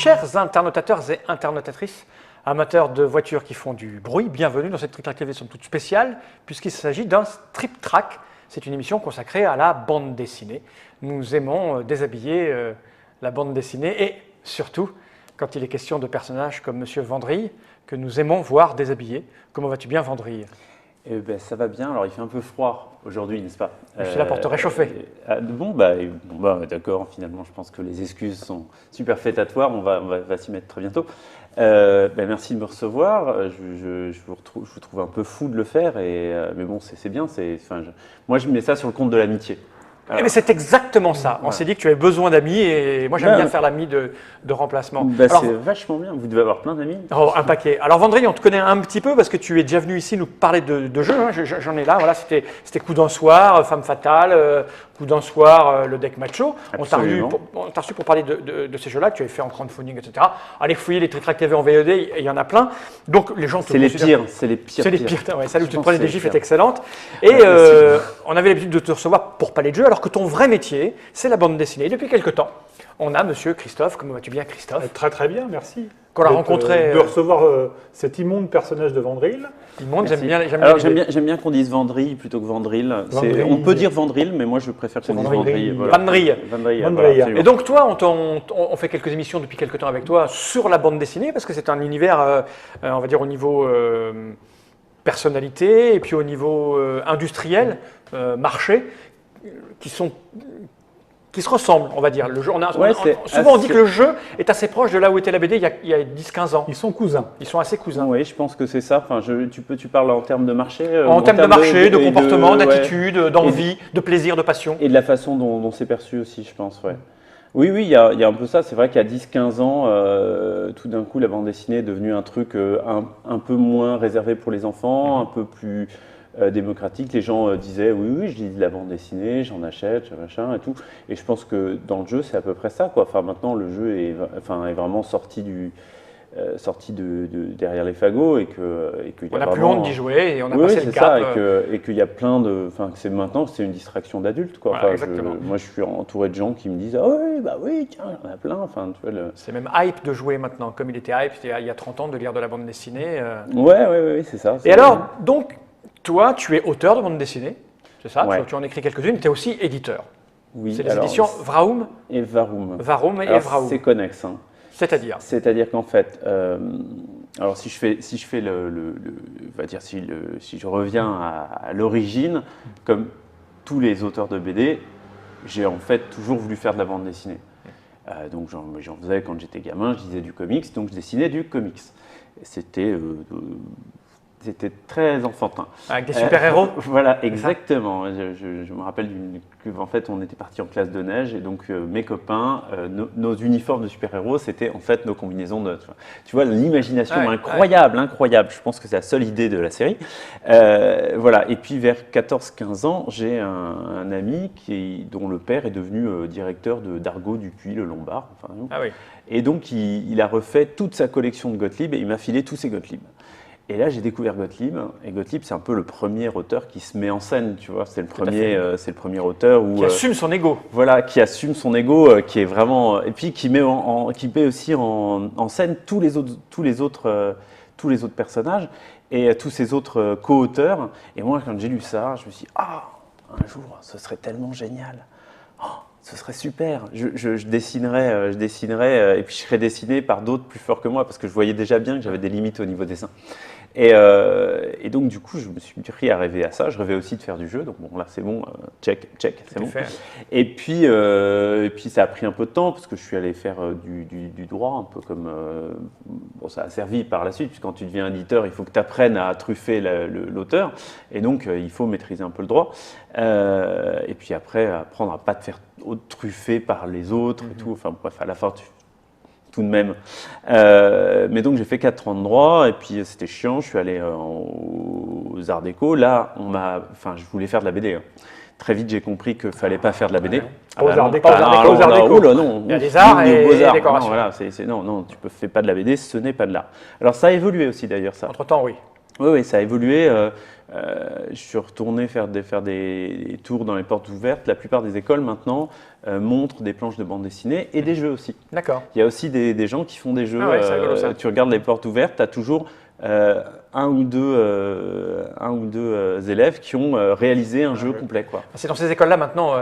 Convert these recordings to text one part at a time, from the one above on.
Chers internautateurs et internautatrices, amateurs de voitures qui font du bruit, bienvenue dans cette Trick TV somme toute spéciale, puisqu'il s'agit d'un Strip Track. C'est une émission consacrée à la bande dessinée. Nous aimons déshabiller la bande dessinée et surtout, quand il est question de personnages comme Monsieur Vendrille, que nous aimons voir déshabillés. Comment vas-tu bien, Vendrille ? Eh ben, ça va bien. Alors, il fait un peu froid aujourd'hui, n'est-ce pas? Je suis là pour te réchauffer. D'accord. Finalement, je pense que les excuses sont superfétatoires. On va s'y mettre très bientôt. Merci de me recevoir. Je vous trouve un peu fou de le faire, mais bon, c'est bien. Moi, je mets ça sur le compte de l'amitié. Mais c'est exactement ça. On s'est dit que tu avais besoin d'amis et moi j'aime bien faire l'ami de remplacement. C'est vachement bien. Vous devez avoir plein d'amis. Oh, un paquet. Alors Vendrille, on te connaît un petit peu parce que tu es déjà venu ici nous parler de jeux. Hein. J'en ai là. Voilà, c'était Coup d'un soir, Femme fatale, Coup d'un soir, le deck macho. On t'a reçu pour parler de ces jeux-là que tu avais fait en crowdfunding, etc. Allez fouiller les Trick TV en VOD, il y en a plein. Donc les gens te considèrent... C'est les pires. C'est les pires. Ouais, celle où tu te prenais des gifs est excellente. Et on avait l'habitude de te recevoir pour parler de jeux, alors que ton vrai métier, c'est la bande dessinée. Depuis quelque temps, on a Monsieur Christophe. Comment vas-tu bien, Christophe? Très très bien, merci. Qu'on a rencontré. De recevoir cet immonde personnage de Vendrille. Immonde, j'aime bien. J'aime bien qu'on dise Vendrille plutôt que Vendrille. On peut dire Vendrille, mais moi je préfère qu'on dise Vendrille. Vendrille. Et donc toi, on fait quelques émissions depuis quelques temps avec toi sur la bande dessinée, parce que c'est un univers, on va dire au niveau personnalité et puis au niveau industriel, marché, qui se ressemblent, on va dire. Le jeu, souvent on dit que le jeu est assez proche de là où était la BD il y a 10-15 ans. Ils sont cousins. Ils sont assez cousins. Oui, je pense que c'est ça. Enfin, tu parles en termes de marché. En termes de marché, de comportement, d'attitude, d'envie, de plaisir, de passion. Et de la façon dont c'est perçu aussi, je pense. Ouais. Oui, il y a un peu ça. C'est vrai qu'il y a 10-15 ans, tout d'un coup, la bande dessinée est devenue un truc un peu moins réservé pour les enfants, un peu plus démocratique. Les gens disaient oui, je lis de la bande dessinée, j'en achète, machin et tout. Et je pense que dans le jeu, c'est à peu près ça, quoi. Enfin, maintenant, le jeu est vraiment sorti derrière les fagots et on n'a plus honte d'y jouer et on a passé le cap. Et qu'il y a plein de, maintenant c'est une distraction d'adultes, quoi. Voilà, Moi, je suis entouré de gens qui me disent oui, tiens, il y en a plein. Enfin, tu vois, c'est même hype de jouer maintenant, comme il était hype il y a 30 ans de lire de la bande dessinée. Ouais, c'est ça. Et alors, donc, toi, tu es auteur de bande dessinée, c'est ça? Ouais. Tu en écris quelques-unes, tu es aussi éditeur. Oui. C'est les éditions Vraum et Varum. Varum et Vraum. C'est connexe. Hein. C'est-à-dire qu'en fait, alors si je fais on va dire si je reviens à l'origine, comme tous les auteurs de BD, j'ai en fait toujours voulu faire de la bande dessinée. Donc j'en faisais quand j'étais gamin, je lisais du comics, donc je dessinais du comics. C'était très enfantin. Avec des super-héros? Voilà, exactement. Je me rappelle qu'en fait, on était partis en classe de neige et donc mes copains, nos uniformes de super-héros, c'était en fait nos combinaisons de... Tu vois, l'imagination incroyable. Je pense que c'est la seule idée de la série. Voilà, et puis vers 14-15 ans, j'ai un ami dont le père est devenu directeur d'Argo Dupuis, le Lombard. Enfin, et donc, il a refait toute sa collection de Gottlieb et il m'a filé tous ses Gottlieb. Et là, j'ai découvert Gottlieb, et Gottlieb, c'est un peu le premier auteur qui se met en scène, tu vois. C'est le premier autre qui assume son ego. Voilà, qui assume son ego, qui est vraiment, et puis qui met aussi en scène tous les autres personnages et tous ces autres co-auteurs. Et moi, quand j'ai lu ça, je me suis dit, un jour, ce serait tellement génial. Ce serait super. Je dessinerais, et puis je serais dessiné par d'autres plus forts que moi, parce que je voyais déjà bien que j'avais des limites au niveau dessin. Et donc du coup, je me suis pris à rêver à ça. Je rêvais aussi de faire du jeu, donc bon là c'est bon, check, c'est bon. Et puis ça a pris un peu de temps parce que je suis allé faire du droit, un peu comme ça a servi par la suite. Puisque quand tu deviens éditeur, il faut que tu apprennes à truffer l'auteur, et donc il faut maîtriser un peu le droit. Et puis après, apprendre à pas te faire truffer par les autres et tout. Enfin bref, à la fin tout de même. Mais donc j'ai fait 4 ans de droit et puis c'était chiant, je suis allé aux Arts Déco. Là, je voulais faire de la BD. Hein. Très vite, j'ai compris qu'il ne fallait pas faire de la BD. Aux Arts Déco. Il y a des arts et des décorations. Non, tu ne fais pas de la BD, ce n'est pas de l'art. Alors ça a évolué aussi d'ailleurs, ça. Entre-temps, oui. Oui, ça a évolué. Je suis retourné faire des tours dans les portes ouvertes. La plupart des écoles maintenant montrent des planches de bande dessinée et des jeux aussi. D'accord. Il y a aussi des gens qui font des jeux. Ah ouais, c'est rigolo, ça. Tu regardes les portes ouvertes, tu as toujours un ou deux élèves qui ont réalisé un jeu complet, quoi. C'est dans ces écoles-là maintenant,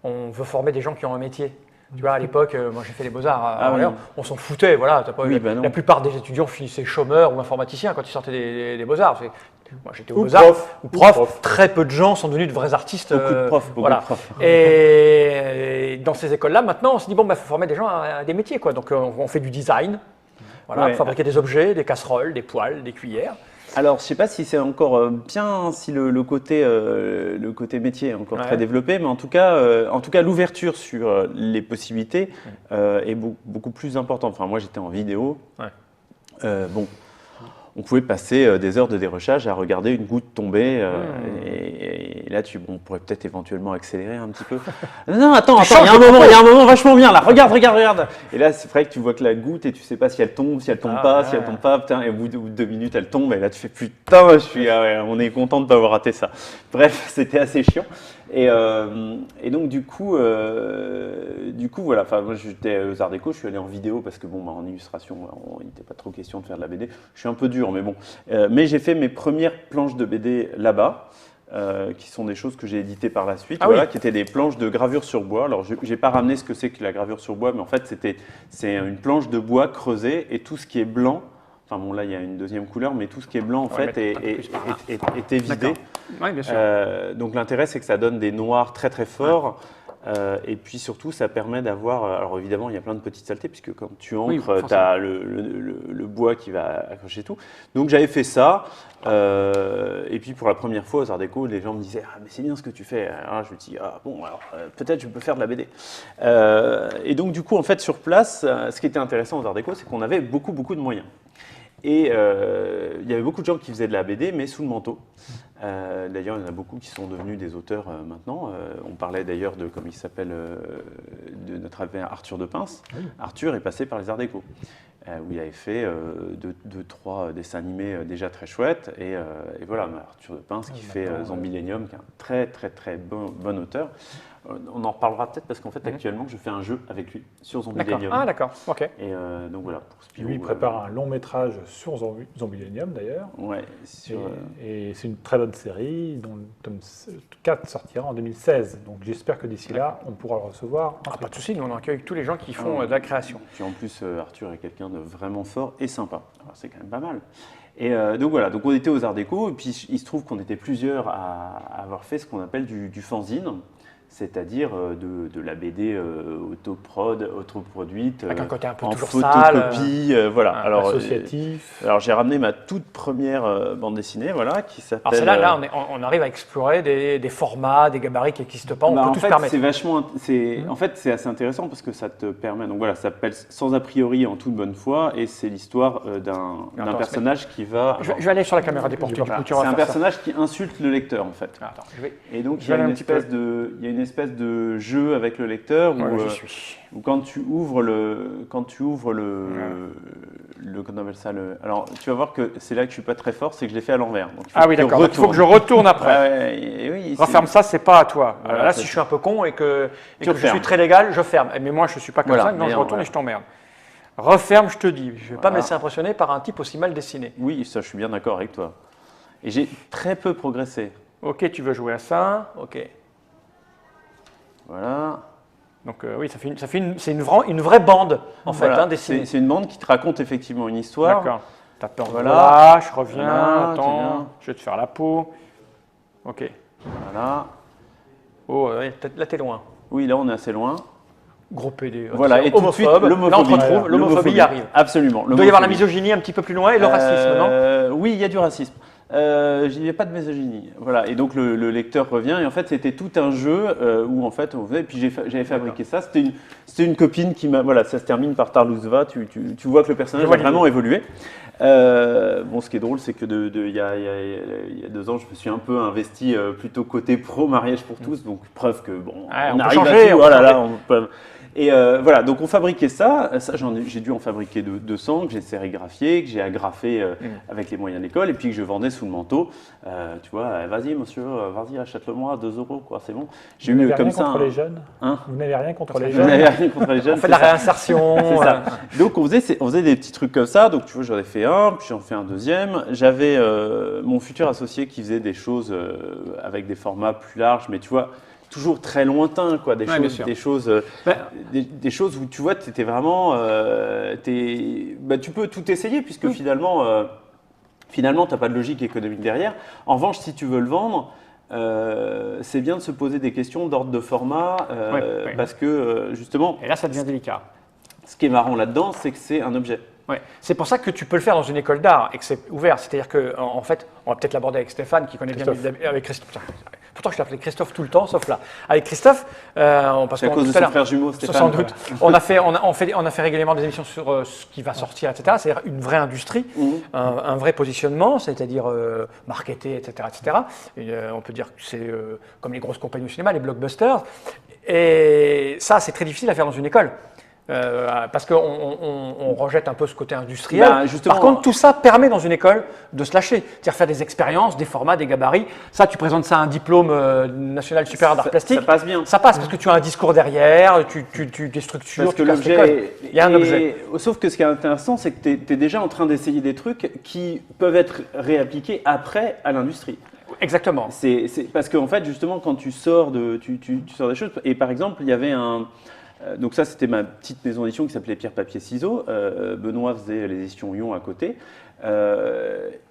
on veut former des gens qui ont un métier. Tu vois, à l'époque, moi j'ai fait les Beaux-Arts à Orléans, on s'en foutait, voilà. T'as pas eu- la plupart des étudiants finissaient chômeurs ou informaticiens quand ils sortaient des Beaux-Arts. Moi j'étais aux Beaux-Arts, ou prof, très peu de gens sont devenus de vrais artistes. Beaucoup de profs, beaucoup de profs. Et dans ces écoles-là, maintenant, on se dit, bon, il faut former des gens à des métiers, quoi. Donc on fait du design, voilà, pour fabriquer des objets, des casseroles, des poêles, des cuillères. Alors, je ne sais pas si c'est encore bien, si le côté métier est encore très développé, mais en tout cas l'ouverture sur les possibilités est beaucoup plus importante. Enfin, moi, j'étais en vidéo. Bon, on pouvait passer des heures de dérochage à regarder une goutte tomber. Et là, on pourrait peut-être éventuellement accélérer un petit peu. Non, attends, il y a un moment vachement bien là. Regarde. Et là, c'est vrai que tu vois que la goutte et tu sais pas si elle tombe, si elle tombe pas, si elle tombe pas. Putain, et au bout de 2 minutes, elle tombe. Et là, tu fais putain, on est content de pas avoir raté ça. Bref, c'était assez chiant. Et donc du coup voilà. Enfin, moi, j'étais aux Arts Déco. Je suis allé en vidéo parce que en illustration, il n'était pas trop question de faire de la BD. Je suis un peu dur, mais bon. Mais j'ai fait mes premières planches de BD là-bas. Qui sont des choses que j'ai éditées par la suite, qui étaient des planches de gravure sur bois. Alors, je n'ai pas ramené ce que c'est que la gravure sur bois, mais en fait, c'est une planche de bois creusée et tout ce qui est blanc, enfin bon, là, il y a une deuxième couleur, mais tout ce qui est blanc, en fait, est évidé. Oui, bien sûr. Donc, l'intérêt, c'est que ça donne des noirs très, très forts. Et puis surtout, ça permet d'avoir. Alors évidemment, il y a plein de petites saletés, puisque quand tu encres, tu as le bois qui va accrocher tout. Donc j'avais fait ça. Et puis pour la première fois aux Arts Déco, les gens me disaient « Ah, mais c'est bien ce que tu fais !» Alors je me dis « Ah bon, alors peut-être je peux faire de la BD. » Et donc du coup, en fait, sur place, ce qui était intéressant aux Arts Déco, c'est qu'on avait beaucoup de moyens. Et il y avait beaucoup de gens qui faisaient de la BD, mais sous le manteau. D'ailleurs, il y en a beaucoup qui sont devenus des auteurs maintenant. On parlait d'ailleurs de, comme il s'appelle, de notre ami Arthur de Pince. Oui. Arthur est passé par les Arts Déco, où il avait fait 2-3 dessins animés déjà très chouettes. Et voilà, Arthur de Pince qui fait Zombillenium, qui est un très bon auteur. On en reparlera peut-être parce qu'en fait, actuellement, je fais un jeu avec lui sur Zombillenium. Ah, d'accord, ok. Et donc voilà, pour Spirou. Lui, il prépare un long métrage sur Zombillenium d'ailleurs. Ouais. Et c'est une très bonne série dont le tome 4 sortira en 2016. Donc j'espère que d'ici là, on pourra le recevoir. Pas de souci, nous on accueille tous les gens qui font de la création. Puis en plus, Arthur est quelqu'un de vraiment fort et sympa. Alors c'est quand même pas mal. Et donc voilà, donc on était aux Arts Déco, et puis il se trouve qu'on était plusieurs à avoir fait ce qu'on appelle du fanzine. C'est-à-dire de la BD autoproduite, avec un côté un peu en toujours photocopie, sale, voilà. Alors, associatif. Alors j'ai ramené ma toute première bande dessinée, voilà, qui s'appelle. Alors là, on arrive à explorer des formats, des gabarits qui n'existent pas. On peut tout se permettre. C'est vachement, en fait, c'est assez intéressant parce que ça te permet. Donc voilà, ça s'appelle Sans a priori en toute bonne foi, et c'est l'histoire d'un personnage qui va. Je vais aller sur la caméra des portes. C'est un personnage qui insulte le lecteur en fait. Attends, et donc il y a une espèce de jeu avec le lecteur où quand tu ouvres qu'on appelle ça alors tu vas voir que c'est là que je suis pas très fort, c'est que je l'ai fait à l'envers. Oui, d'accord. Il faut que je retourne après. Oui, referme ça, c'est pas à toi. Voilà, là, si je suis un peu con et que je suis très légal, je ferme. Mais moi, je suis pas comme ça. Non, je retourne et je t'emmerde. Referme, je te dis. Je vais pas me laisser impressionner par un type aussi mal dessiné. Oui, ça, je suis bien d'accord avec toi. Et j'ai très peu progressé. Ok, tu veux jouer à ça. Ok. Voilà. Donc oui, c'est une vraie bande en fait, dessinée. C'est une bande qui te raconte effectivement une histoire. D'accord. T'as peur voilà. Je reviens, voilà, attends, je vais te faire la peau. Ok. Voilà. Oh, là t'es loin. Oui, là on est assez loin. Gros PD. Voilà, et tout de suite, l'homophobie. Là on te retrouve, l'homophobie y arrive. Absolument. Il doit y avoir la misogynie un petit peu plus loin et le racisme, non? Oui, il y a du racisme. Il n'y a pas de misogynie. Voilà. Et donc le lecteur revient. Et en fait, c'était tout un jeu où en fait on faisait. Et puis j'avais fabriqué ça. C'était une copine qui m'a. Voilà, ça se termine par Tarlouzva. Tu vois que le personnage a vraiment évolué. Bon, ce qui est drôle, c'est que il y a 2 ans, je me suis un peu investi plutôt côté pro mariage pour tous. Donc preuve que bon, on arrive à tout. Voilà, là, Et voilà, donc on fabriquait ça. J'ai dû en fabriquer 200 que j'ai sérigraphié, que j'ai agrafé avec les moyens de l'école, et puis que je vendais sous le manteau. Tu vois, vas-y monsieur, vas-y achète-le-moi, 2 euros, quoi, c'est bon. J'ai Vous eu n'avez comme rien ça. contre les jeunes Hein? Vous n'avez rien contre les Je jeunes n'avais rien contre les jeunes. On fait de la réinsertion. C'est ça. Donc on faisait des petits trucs comme ça. Donc tu vois, j'en ai fait un, puis j'en fais un deuxième. J'avais mon futur associé qui faisait des choses avec des formats plus larges, mais tu vois, toujours très lointains, quoi. Ouais, bien sûr. Des choses où tu vois, tu étais vraiment, tu peux tout essayer puisque finalement, tu n'as pas de logique économique derrière. En revanche, si tu veux le vendre, c'est bien de se poser des questions d'ordre de format parce que justement, Et là, ça devient délicat. ce qui est marrant là-dedans, c'est que c'est un objet. Ouais. C'est pour ça que tu peux le faire dans une école d'art et que c'est ouvert. C'est-à-dire qu'en fait, on va peut-être l'aborder avec Stéphane qui connaît Christophe. bien avec Christophe. Pourtant, je l'appelais Christophe tout le temps, sauf là. Avec Christophe, parce C'est à cause de tout à son l'heure- frère jumeau, Stéphane. Sans doute. On a fait régulièrement des émissions sur ce qui va sortir, etc. C'est-à-dire une vraie industrie, un vrai positionnement, c'est-à-dire marketé, etc., etc. Et, on peut dire que c'est comme les grosses compagnies au cinéma, les blockbusters. Et ça, c'est très difficile à faire dans une école. Parce qu'on rejette un peu ce côté industriel. Ben, justement, Par contre, tout ça permet dans une école de se lâcher, c'est-à-dire faire des expériences, des formats, des gabarits. Ça, tu présentes ça à un diplôme national supérieur d'art plastique. Ça passe bien. Ça passe parce que tu as un discours derrière, des structures, Parce que tu casses l'école. l'objet, Il y a un objet. Sauf que ce qui est intéressant, c'est que tu es déjà en train d'essayer des trucs qui peuvent être réappliqués après à l'industrie. Exactement. C'est parce qu'en fait, justement, quand tu sors tu sors des choses. Et par exemple, il y avait donc ça, c'était ma petite maison d'édition qui s'appelait Pierre Papier Ciseaux. Benoît faisait les éditions Lyon à côté.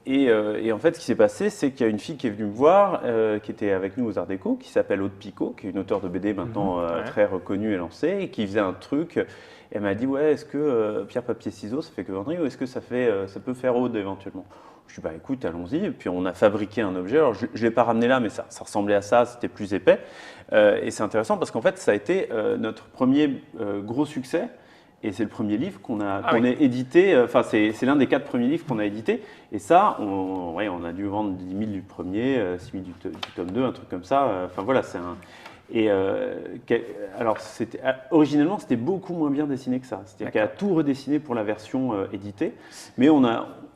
Et en fait, ce qui s'est passé, c'est qu'il y a une fille qui est venue me voir, qui était avec nous aux Arts Déco, qui s'appelle Aude Picot, qui est une auteure de BD maintenant très reconnue et lancée, et qui faisait un truc. Elle m'a dit, ouais, est-ce que Pierre Papier Ciseaux, ça fait que Vendry, ou est-ce que ça peut faire Aude éventuellement? Je lui ai dit, bah écoute, allons-y. Et puis on a fabriqué un objet. Alors je ne l'ai pas ramené là, mais ça ressemblait à ça, c'était plus épais. Et c'est intéressant parce qu'en fait, ça a été notre premier gros succès. Et c'est le premier livre qu'on a édité. Enfin, c'est l'un des 4 premiers livres qu'on a édité. Et ça, on a dû vendre 10 000 du premier, 6 000 du tome 2, un truc comme ça. Enfin voilà, c'est un. Et alors, originellement, c'était beaucoup moins bien dessiné que ça. C'est-à-dire qu'elle a tout redessiné pour la version éditée. Mais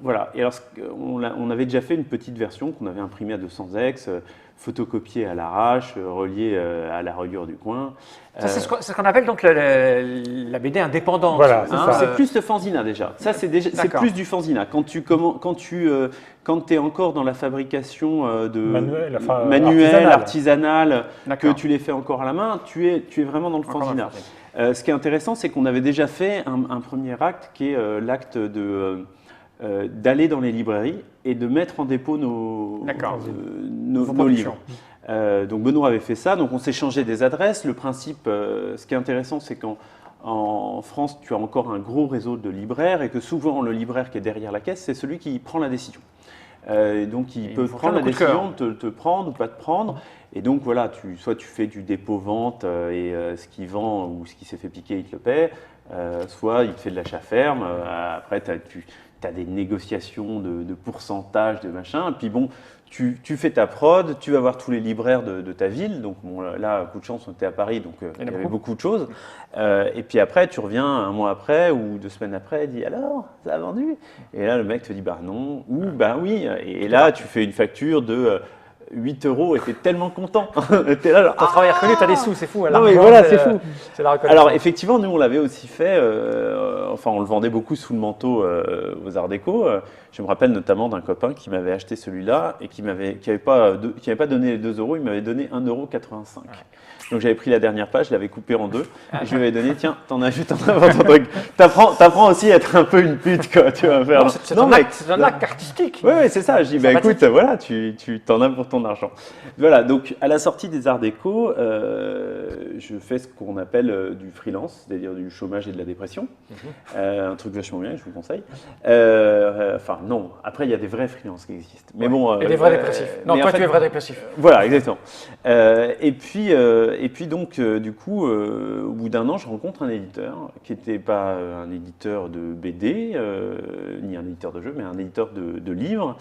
voilà. Et alors, on avait déjà fait une petite version qu'on avait imprimée à 200 ex, photocopiée à l'arrache, reliée à la reliure du coin. Ça, c'est ce qu'on appelle donc la BD indépendante. Voilà, c'est hein, ça. C'est plus le fanzina déjà. Ça, c'est plus du fanzina. Quand tu es encore dans la fabrication de manuel, artisanale, que tu les fais encore à la main, tu es vraiment dans le fanzina. Ce qui est intéressant, c'est qu'on avait déjà fait un premier acte qui est l'acte d'aller dans les librairies et de mettre en dépôt nos livres. Donc Benoît avait fait ça, donc on s'est changé des adresses. Le principe, ce qui est intéressant, c'est qu'en France, tu as encore un gros réseau de libraires et que souvent le libraire qui est derrière la caisse, c'est celui qui prend la décision. Donc il peut prendre la décision de te prendre ou pas te prendre. Et donc voilà, soit tu fais du dépôt-vente et ce qu'il vend ou ce qui s'est fait piquer, il te le paie. Soit il te fait de l'achat ferme. Après, tu as des négociations de pourcentage, de machin. Et puis bon, tu fais ta prod, tu vas voir tous les libraires de ta ville. Donc bon, là, coup de chance, on était à Paris, donc il y avait beaucoup de choses. Et puis après, tu reviens un mois après ou 2 semaines après, et dis alors, ça a vendu? Et là, le mec te dit bah non ou bah oui. Et là, tu fais une facture de 8 € et t'es tellement content. T'es là, genre, Ton travail reconnu, tu as des sous, c'est fou. Non mais voilà, c'est fou. C'est la reconnaissance. Alors effectivement, nous on l'avait aussi fait, enfin on le vendait beaucoup sous le manteau aux Arts Déco. Je me rappelle notamment d'un copain qui m'avait acheté celui-là et qui n'avait pas donné les 2 €, il m'avait donné 1,85 €. Donc j'avais pris la dernière page, je l'avais coupée en 2, et je lui avais donné, tiens, t'en ajoutes un avant ton truc. T'apprends aussi à être un peu une pute, quoi, tu vas faire. C'est un acte artistique. Oui, c'est ça. Je dis, bah écoute, voilà, tu t'en as pour ton argent. Voilà, donc à la sortie des Arts Déco, je fais ce qu'on appelle du freelance, c'est-à-dire du chômage et de la dépression. Un truc vachement bien, je vous conseille. Enfin, non, après il y a des vrais freelances qui existent. Mais bon, et des vrais dépressifs. Non, toi tu es vrai dépressif. Voilà, exactement. Et puis donc, du coup, au bout d'un an, je rencontre un éditeur qui n'était pas un éditeur de BD, ni un éditeur de jeux, mais un éditeur de livres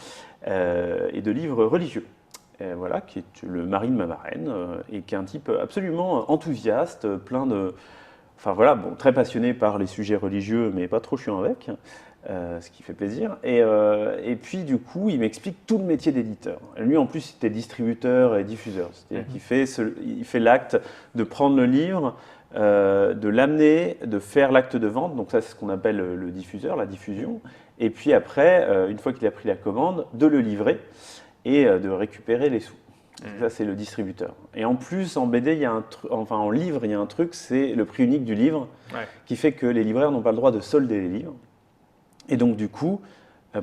et de livres religieux. Voilà, qui est le mari de ma marraine et qui est un type absolument enthousiaste, plein de... Enfin voilà, bon, très passionné par les sujets religieux, mais pas trop chiant avec, ce qui fait plaisir. Et puis du coup, il m'explique tout le métier d'éditeur. Lui, en plus, il était distributeur et diffuseur. C'est-à-dire qu'il fait l'acte de prendre le livre, de l'amener, de faire l'acte de vente. Donc ça, c'est ce qu'on appelle le diffuseur, la diffusion. Et puis après, une fois qu'il a pris la commande, de le livrer et de récupérer les sous. Ça, c'est le distributeur. Et en plus, en BD, en livre, il y a un truc, c'est le prix unique du livre, qui fait que les libraires n'ont pas le droit de solder les livres. Et donc, du coup,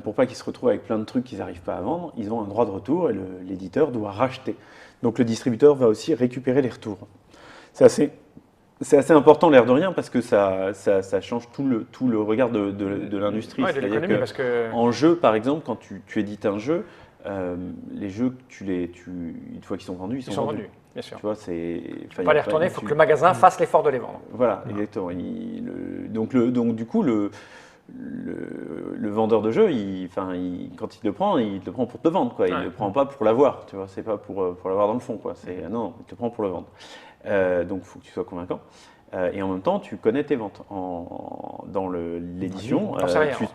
pour pas qu'ils se retrouvent avec plein de trucs qu'ils n'arrivent pas à vendre, ils ont un droit de retour et l'éditeur doit racheter. Donc, le distributeur va aussi récupérer les retours. C'est assez important, l'air de rien, parce que ça change tout le regard de l'industrie. Ouais, de l'économie, parce que... En jeu, par exemple, quand tu édites un jeu, les jeux, une fois qu'ils sont vendus, ils sont vendus. Bien sûr. Tu vois, il ne faut pas les retourner, il faut que le magasin fasse l'effort de les vendre. Voilà, exactement. Donc, du coup, le vendeur de jeu, quand il le prend pour te vendre, quoi. Il ne le prend pas pour l'avoir, tu vois. C'est pas pour l'avoir dans le fond, quoi. Non, il te prend pour le vendre. Donc, il faut que tu sois convaincant. Et en même temps, tu connais tes ventes dans l'édition.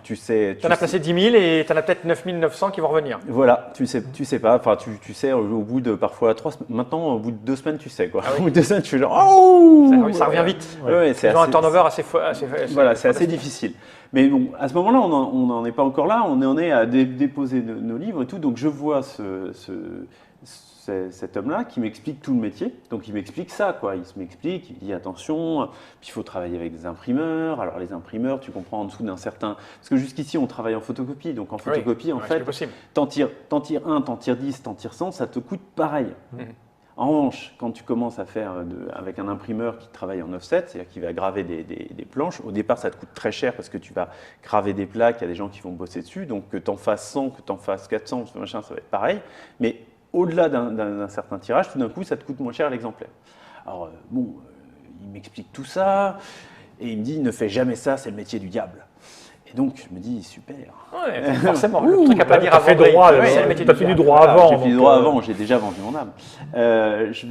Tu sais. Tu en as placé 10 000 et tu en as peut-être 9 900 qui vont revenir. Voilà, tu sais pas. Enfin, tu sais au bout de parfois 3 semaines. Maintenant, au bout de 2 semaines, tu sais quoi. Au bout de 2 semaines, tu fais genre oh. Ça revient vite. C'est un turnover assez voilà, c'est assez difficile. Mais bon, à ce moment-là, on n'en est pas encore là. On en est à déposer nos livres et tout. Donc, je vois cet homme-là qui m'explique tout le métier. Donc, il m'explique ça, quoi. Il m'explique, il dit attention, puis il faut travailler avec des imprimeurs. Alors, les imprimeurs, tu comprends en dessous d'un certain. Parce que jusqu'ici, on travaille en photocopie. Donc, en photocopie, en fait, t'en tires 1, t'en tires 10, t'en tires 100, ça te coûte pareil. En revanche, quand tu commences à faire avec un imprimeur qui travaille en offset, c'est-à-dire qui va graver des planches, au départ, ça te coûte très cher parce que tu vas graver des plaques, il y a des gens qui vont bosser dessus. Donc, que tu en fasses 100, que tu en fasses 400, machin, ça va être pareil. Mais au-delà d'un certain tirage, tout d'un coup, ça te coûte moins cher l'exemplaire. Alors, il m'explique tout ça et il me dit « Ne fais jamais ça, c'est le métier du diable ». Et donc, je me dis « Super ». Ouais, forcément, le truc à pas dire avant. Tu as fait du droit avant. J'ai fait du droit avant, j'ai déjà vendu mon âme.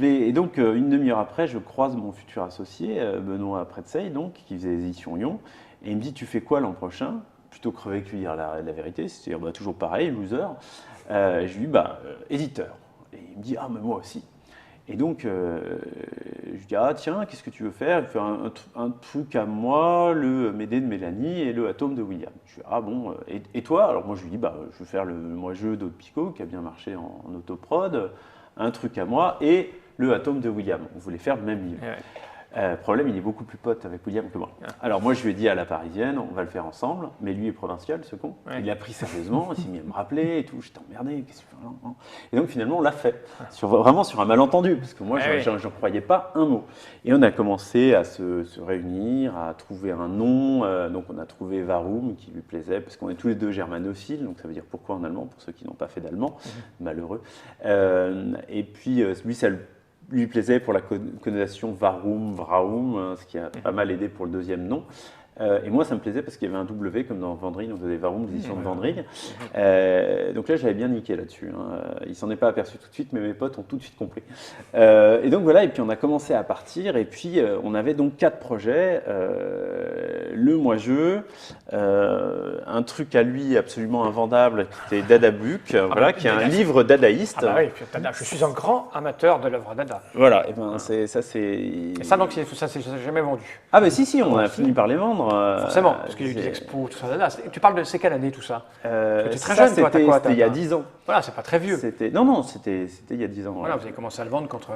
Et donc, une demi-heure après, je croise mon futur associé, Benoît Pretzeil, donc, qui faisait les éditions Lyon, et il me dit « Tu fais quoi l'an prochain ?» Plutôt crever que lui dire la vérité, c'est-à-dire toujours pareil, loser. Je lui dis éditeur. Et il me dit mais moi aussi. Et donc je lui dis tiens, qu'est-ce que tu veux faire? Il fait un truc à moi, le Médée de Mélanie et le Atome de William. Je lui dis bon, et toi? Alors moi je lui dis je veux faire le moi-jeu d'Aude Picot qui a bien marché en autoprod, un truc à moi et le Atome de William. On voulait faire le même livre. Problème, il est beaucoup plus pote avec William que moi. Alors moi, je lui ai dit à la Parisienne, on va le faire ensemble, mais lui est provincial, ce con. Il l'a pris sérieusement, il s'est mis à me rappeler et tout. J'étais emmerdé, qu'est-ce que tu fais là? Et donc finalement, on l'a fait, vraiment sur un malentendu, parce que moi, j'en croyais pas un mot. Et on a commencé à se réunir, à trouver un nom. Donc on a trouvé Warum, qui lui plaisait, parce qu'on est tous les deux germanophiles, donc ça veut dire pourquoi en allemand, pour ceux qui n'ont pas fait d'allemand, malheureux. Et puis lui, ça lui plaisait pour la connotation Warum, Vraum, ce qui a pas mal aidé pour le deuxième nom. Et moi, ça me plaisait parce qu'il y avait un W comme dans Vendry, donc vous avez Warum, l'édition de Vendry. Donc là, j'avais bien niqué là-dessus. Il s'en est pas aperçu tout de suite, mais mes potes ont tout de suite compris. Et donc voilà, et puis on a commencé à partir, et puis on avait donc 4 projets. Le moi-jeu, un truc à lui absolument invendable qui était Dada Book, voilà, qui est un livre dadaïste. Je suis un grand amateur de l'œuvre Dada. Voilà, et ben Et ça, donc, ça s'est jamais vendu. Ah ben si, on a fini par les vendre. Forcément, parce qu'il y a eu des expos, tout ça. Tu parles de c'est quelle année tout ça? Tu es très ça, jeune, toi, t'as quoi? C'était il y a 10 ans. Voilà, c'est pas très vieux. Non, c'était il y a 10 ans. Voilà, vous avez commencé à le vendre quand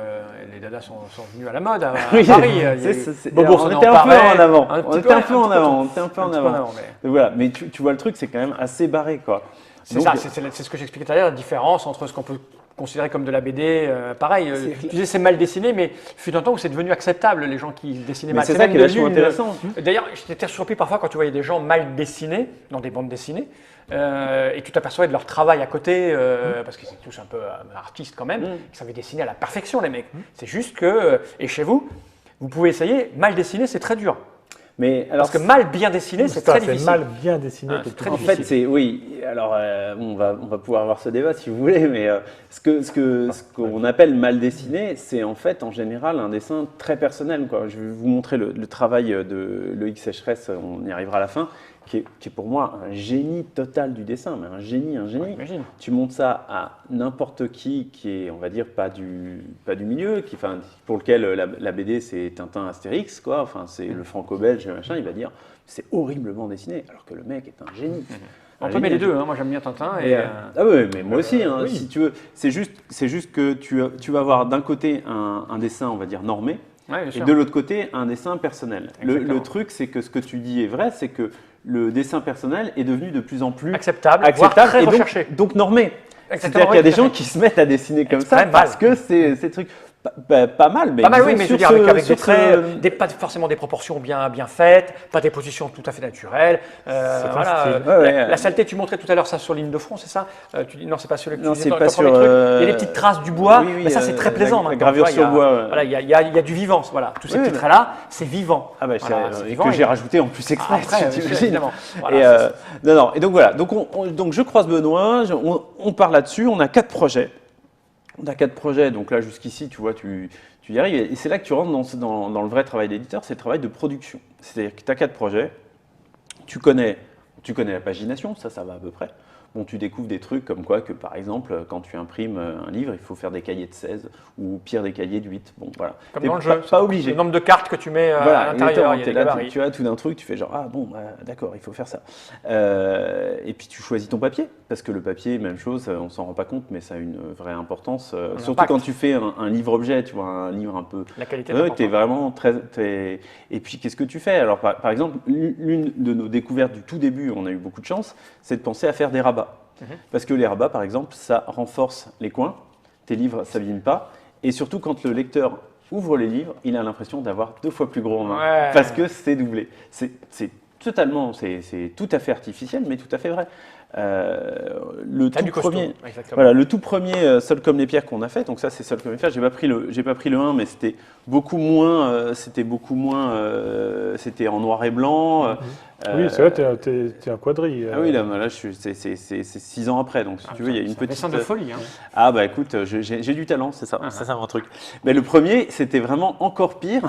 les dadas sont venus à la mode à oui, Paris. On était un peu en avant. On était un peu en avant. Voilà, mais tu vois le truc, c'est quand même assez barré, quoi. C'est ça, c'est ce que j'expliquais tout à l'heure, la différence entre ce qu'on peut considérer comme de la BD, pareil. Tu disais c'est mal dessiné, mais fut un temps où c'est devenu acceptable, les gens qui dessinaient mal. C'est ça qui est vachement intéressant. D'ailleurs, j'étais surpris parfois quand tu voyais des gens mal dessinés dans des bandes dessinées, et tu t'apercevais de leur travail à côté, parce qu'ils étaient tous un peu artistes quand même, ils savaient dessiner à la perfection, les mecs. C'est juste que, et chez vous, vous pouvez essayer, mal dessiner, c'est très dur. Mais alors, Parce que mal bien dessiné, c'est très difficile. C'est mal bien dessiné. Ah, qui est c'est tout très en fait, difficile. oui. Alors, on va pouvoir avoir ce débat si vous voulez, mais ce qu'on appelle mal dessiné, c'est en fait en général un dessin très personnel, quoi. Je vais vous montrer le travail de Loïc Sécheresse, on y arrivera à la fin, qui est pour moi un génie total du dessin, mais un génie. Ouais, j'imagine. Tu montres ça à n'importe qui est, on va dire, pas du milieu, pour lequel la BD c'est Tintin Astérix, quoi. Enfin, c'est le franco-belge, machin, il va dire c'est horriblement dessiné, alors que le mec est un génie. On peut mettre les deux, hein. Moi j'aime bien Tintin. Ah oui, mais moi aussi, hein, oui. si tu veux. C'est juste que tu vas avoir d'un côté un dessin, on va dire, normé, Ouais, bien et sûr. de l'autre côté un dessin personnel. Exactement. Le truc, c'est que ce que tu dis est vrai, c'est que le dessin personnel est devenu de plus en plus Acceptable, voire très et recherché. donc normé. Exactement, C'est-à-dire qu'il y a oui, des tout à gens fait. qui se mettent à dessiner comme ça Extrême parce mal. que c'est trucs pas mal, mais Pas mal, oui, disons mais je veux sur dire, avec sur des traits, ce- pas forcément des proportions bien faites, pas des positions tout à fait naturelles. C'est Voilà, un style. Ouais. la saleté, tu montrais tout à l'heure ça sur ligne de front, c'est ça Tu dis non, c'est pas celui que tu Non, disais c'est dans pas ton premier sur, truc. Il y a des petites traces du bois, oui, mais ça c'est très plaisant. la maintenant, gravure tu vois, sur bois, ouais. Voilà, il y a du vivant. Voilà, tous ces Oui, petits mais- traits-là, c'est vivant. Ah bah, Voilà, c'est et vivant, que et- j'ai rajouté en plus exprès, Après, tu t'imagines. évidemment. Voilà, Et, c'est- non, et donc voilà, donc je croise Benoît, on part là-dessus, on a 4 projets. On a 4 projets, donc là jusqu'ici, tu vois, tu y arrives. Et c'est là que tu rentres dans le vrai travail d'éditeur, c'est le travail de production. C'est-à-dire que tu as 4 projets, tu connais la pagination, ça va à peu près. Bon, tu découvres des trucs comme quoi que, par exemple, quand tu imprimes un livre, il faut faire des cahiers de 16 ou pire des cahiers de 8. Bon, voilà. Comme T'es dans le jeu. Pas obligé. Le nombre de cartes que tu mets Voilà, à l'intérieur, il y a t'es des là, gabarits. tu as tout d'un truc, tu fais genre, ah bon, bah, d'accord, il faut faire ça. Et puis tu choisis ton papier, parce que le papier, même chose, on s'en rend pas compte, mais ça a une vraie importance. Surtout impact. quand tu fais un livre-objet, tu vois, un livre un peu... La qualité Ouais, d'importance. t'es vraiment Et puis, qu'est-ce que tu fais? Alors, par exemple, l'une de nos découvertes du tout début, on a eu beaucoup de chance, c'est de penser à faire des rabats. Parce que les rabats, par exemple, ça renforce les coins, tes livres ne s'abîment pas, et surtout quand le lecteur ouvre les livres, il a l'impression d'avoir 2 fois plus gros en main, Ouais. parce que c'est doublé. C'est totalement, c'est tout à fait artificiel, mais tout à fait vrai. Le T'as tout du costaud. premier, Exactement. voilà, le tout premier Seul comme les pierres qu'on a fait, donc ça c'est Seul comme les pierres. J'ai pas pris le 1, mais c'était beaucoup moins, c'était en noir et blanc. Oui, c'est vrai, t'es un quadri. Ah oui, là c'est 6 ans après, donc si tu veux, il y a une C'est un petite. dessin de folie. Hein. Ah bah écoute, j'ai du talent, c'est ça, c'est un truc. Mais le premier, c'était vraiment encore pire,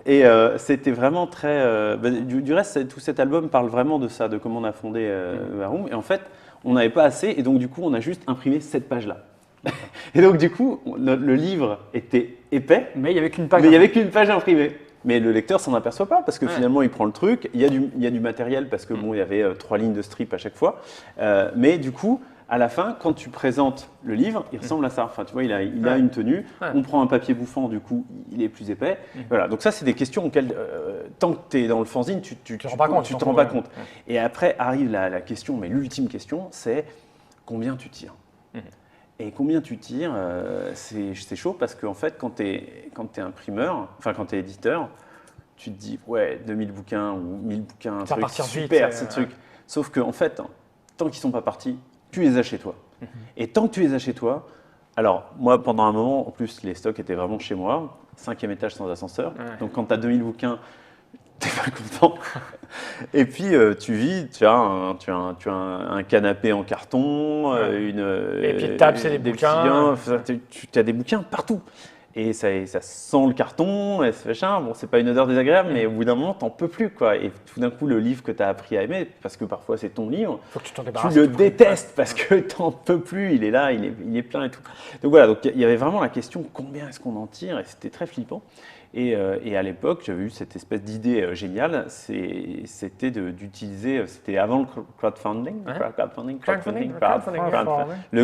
et c'était vraiment très. Du reste, tout cet album parle vraiment de ça, de comment on a fondé Varoum, et en fait, on n'avait pas assez, et donc du coup, on a juste imprimé cette page-là. Et donc du coup, le livre était épais, Mais il n'y avait qu'une page. mais il n'y avait qu'une page imprimée. Mais le lecteur s'en aperçoit pas parce que Ouais. finalement il prend le truc. Il y a du matériel parce que bon, il y avait 3 lignes de strip à chaque fois. Mais du coup, à la fin, quand tu présentes le livre, il ressemble à ça. Enfin, tu vois, il a Ouais. une tenue. Ouais. On prend un papier bouffant, du coup, il est plus épais. Voilà. Donc ça, c'est des questions auxquelles, tant que tu es dans le fanzine, tu te rends pas compte, tu tu te t'en rends pas fous, compte. ouais. Et après arrive la question, mais l'ultime question, c'est combien tu tires. Et combien tu tires, c'est chaud parce qu'en fait, quand tu es imprimeur, enfin quand tu es éditeur, tu te dis, ouais, 2000 bouquins ou 1000 bouquins, un Ça truc partir vite, super, c'est- ces trucs. Sauf qu'en fait, tant qu'ils ne sont pas partis, tu les as chez toi. Et tant que tu les as chez toi, alors moi, pendant un moment, en plus, les stocks étaient vraiment chez moi, 5e étage sans ascenseur. Ouais. Donc quand tu as 2000 bouquins, t'es pas content. Et puis tu vis, tu as un canapé en carton, Les pieds de table, c'est des bouquins. tu as des bouquins partout. Et ça sent le carton, et ce machin. Bon, c'est pas une odeur désagréable, mais au bout d'un moment, t'en peux plus, quoi. Et tout d'un coup, le livre que tu as appris à aimer, parce que parfois c'est ton livre, Faut que tu t'en tu débarrasses. le détestes parce que t'en peux plus. Il est là, il est plein et tout. Donc voilà, donc il y avait vraiment la question combien est-ce qu'on en tire, et c'était très flippant. Et à l'époque, j'avais eu cette espèce d'idée géniale, c'était d'utiliser, c'était avant le crowdfunding, le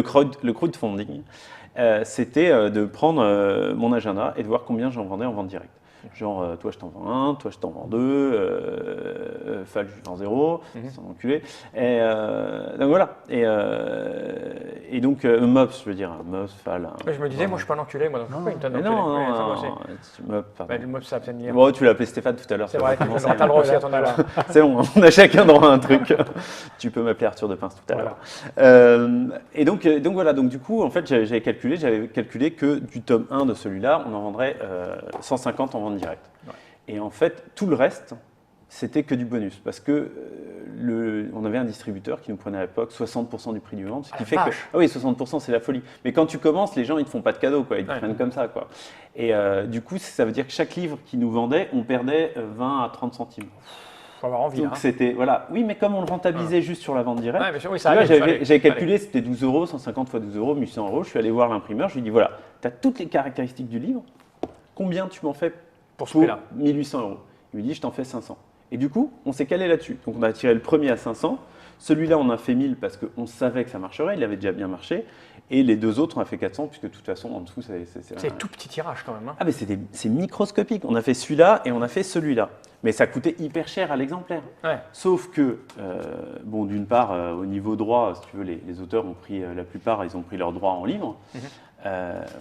crowdfunding, c'était de prendre mon agenda et de voir combien j'en vendais en vente directe. Genre, toi je t'en vends 1, toi je t'en vends 2, Fall je vends 0, sans enculé. Et donc voilà. Et donc, Mops, je veux dire, Mops, Fall. Mais je me disais, moi je suis pas un enculé, moi donc pourquoi il me donne Mais enculé non, Ouais, ça, non, moi aussi. Mops, pardon. Bah, le mot ça abstenir. Bon, tu l'as appelé Stéphane tout à l'heure. C'est ça vrai, va commencer. t'as le droit aussi à ton âge. C'est bon, on a chacun droit à un truc. Tu peux m'appeler Arthur de Pince tout à l'heure. Et donc voilà, donc du coup, en fait, j'avais calculé que du tome 1 de celui-là, on en vendrait 150 en vente directe. Ouais. Et en fait, tout le reste, c'était que du bonus. Parce que on avait un distributeur qui nous prenait à l'époque 60% du prix du vente. Ce qui fait que, ah oui, 60% c'est la folie. Mais quand tu commences, les gens ils te font pas de cadeaux, quoi. Ils te prennent comme ça, quoi. Et du coup, ça veut dire que chaque livre qu'ils nous vendaient, on perdait 20 à 30 centimes. Faut avoir envie. Donc c'était, voilà. Oui, mais comme on le rentabilisait juste sur la vente directe, oui, j'avais calculé, c'était 12 euros, 150 fois 12 euros, 1800 euros. Je suis allé voir l'imprimeur, je lui ai dit voilà, tu as toutes les caractéristiques du livre, combien tu m'en fais pour ce prix-là 1800 euros. Il me dit je t'en fais 500. Et du coup, on s'est calé là-dessus. Donc on a tiré le premier à 500. Celui-là, on a fait 1000 parce qu'on savait que ça marcherait, il avait déjà bien marché. Et les deux autres, on a fait 400, puisque de toute façon, en dessous, c'est tout petit tirage quand même. Hein. Ah, mais c'est microscopique. On a fait celui-là et on a fait celui-là. Mais ça coûtait hyper cher à l'exemplaire. Ouais. Sauf que, bon, d'une part, au niveau droit, si tu veux, les auteurs ont pris, la plupart, ils ont pris leurs droits en livre.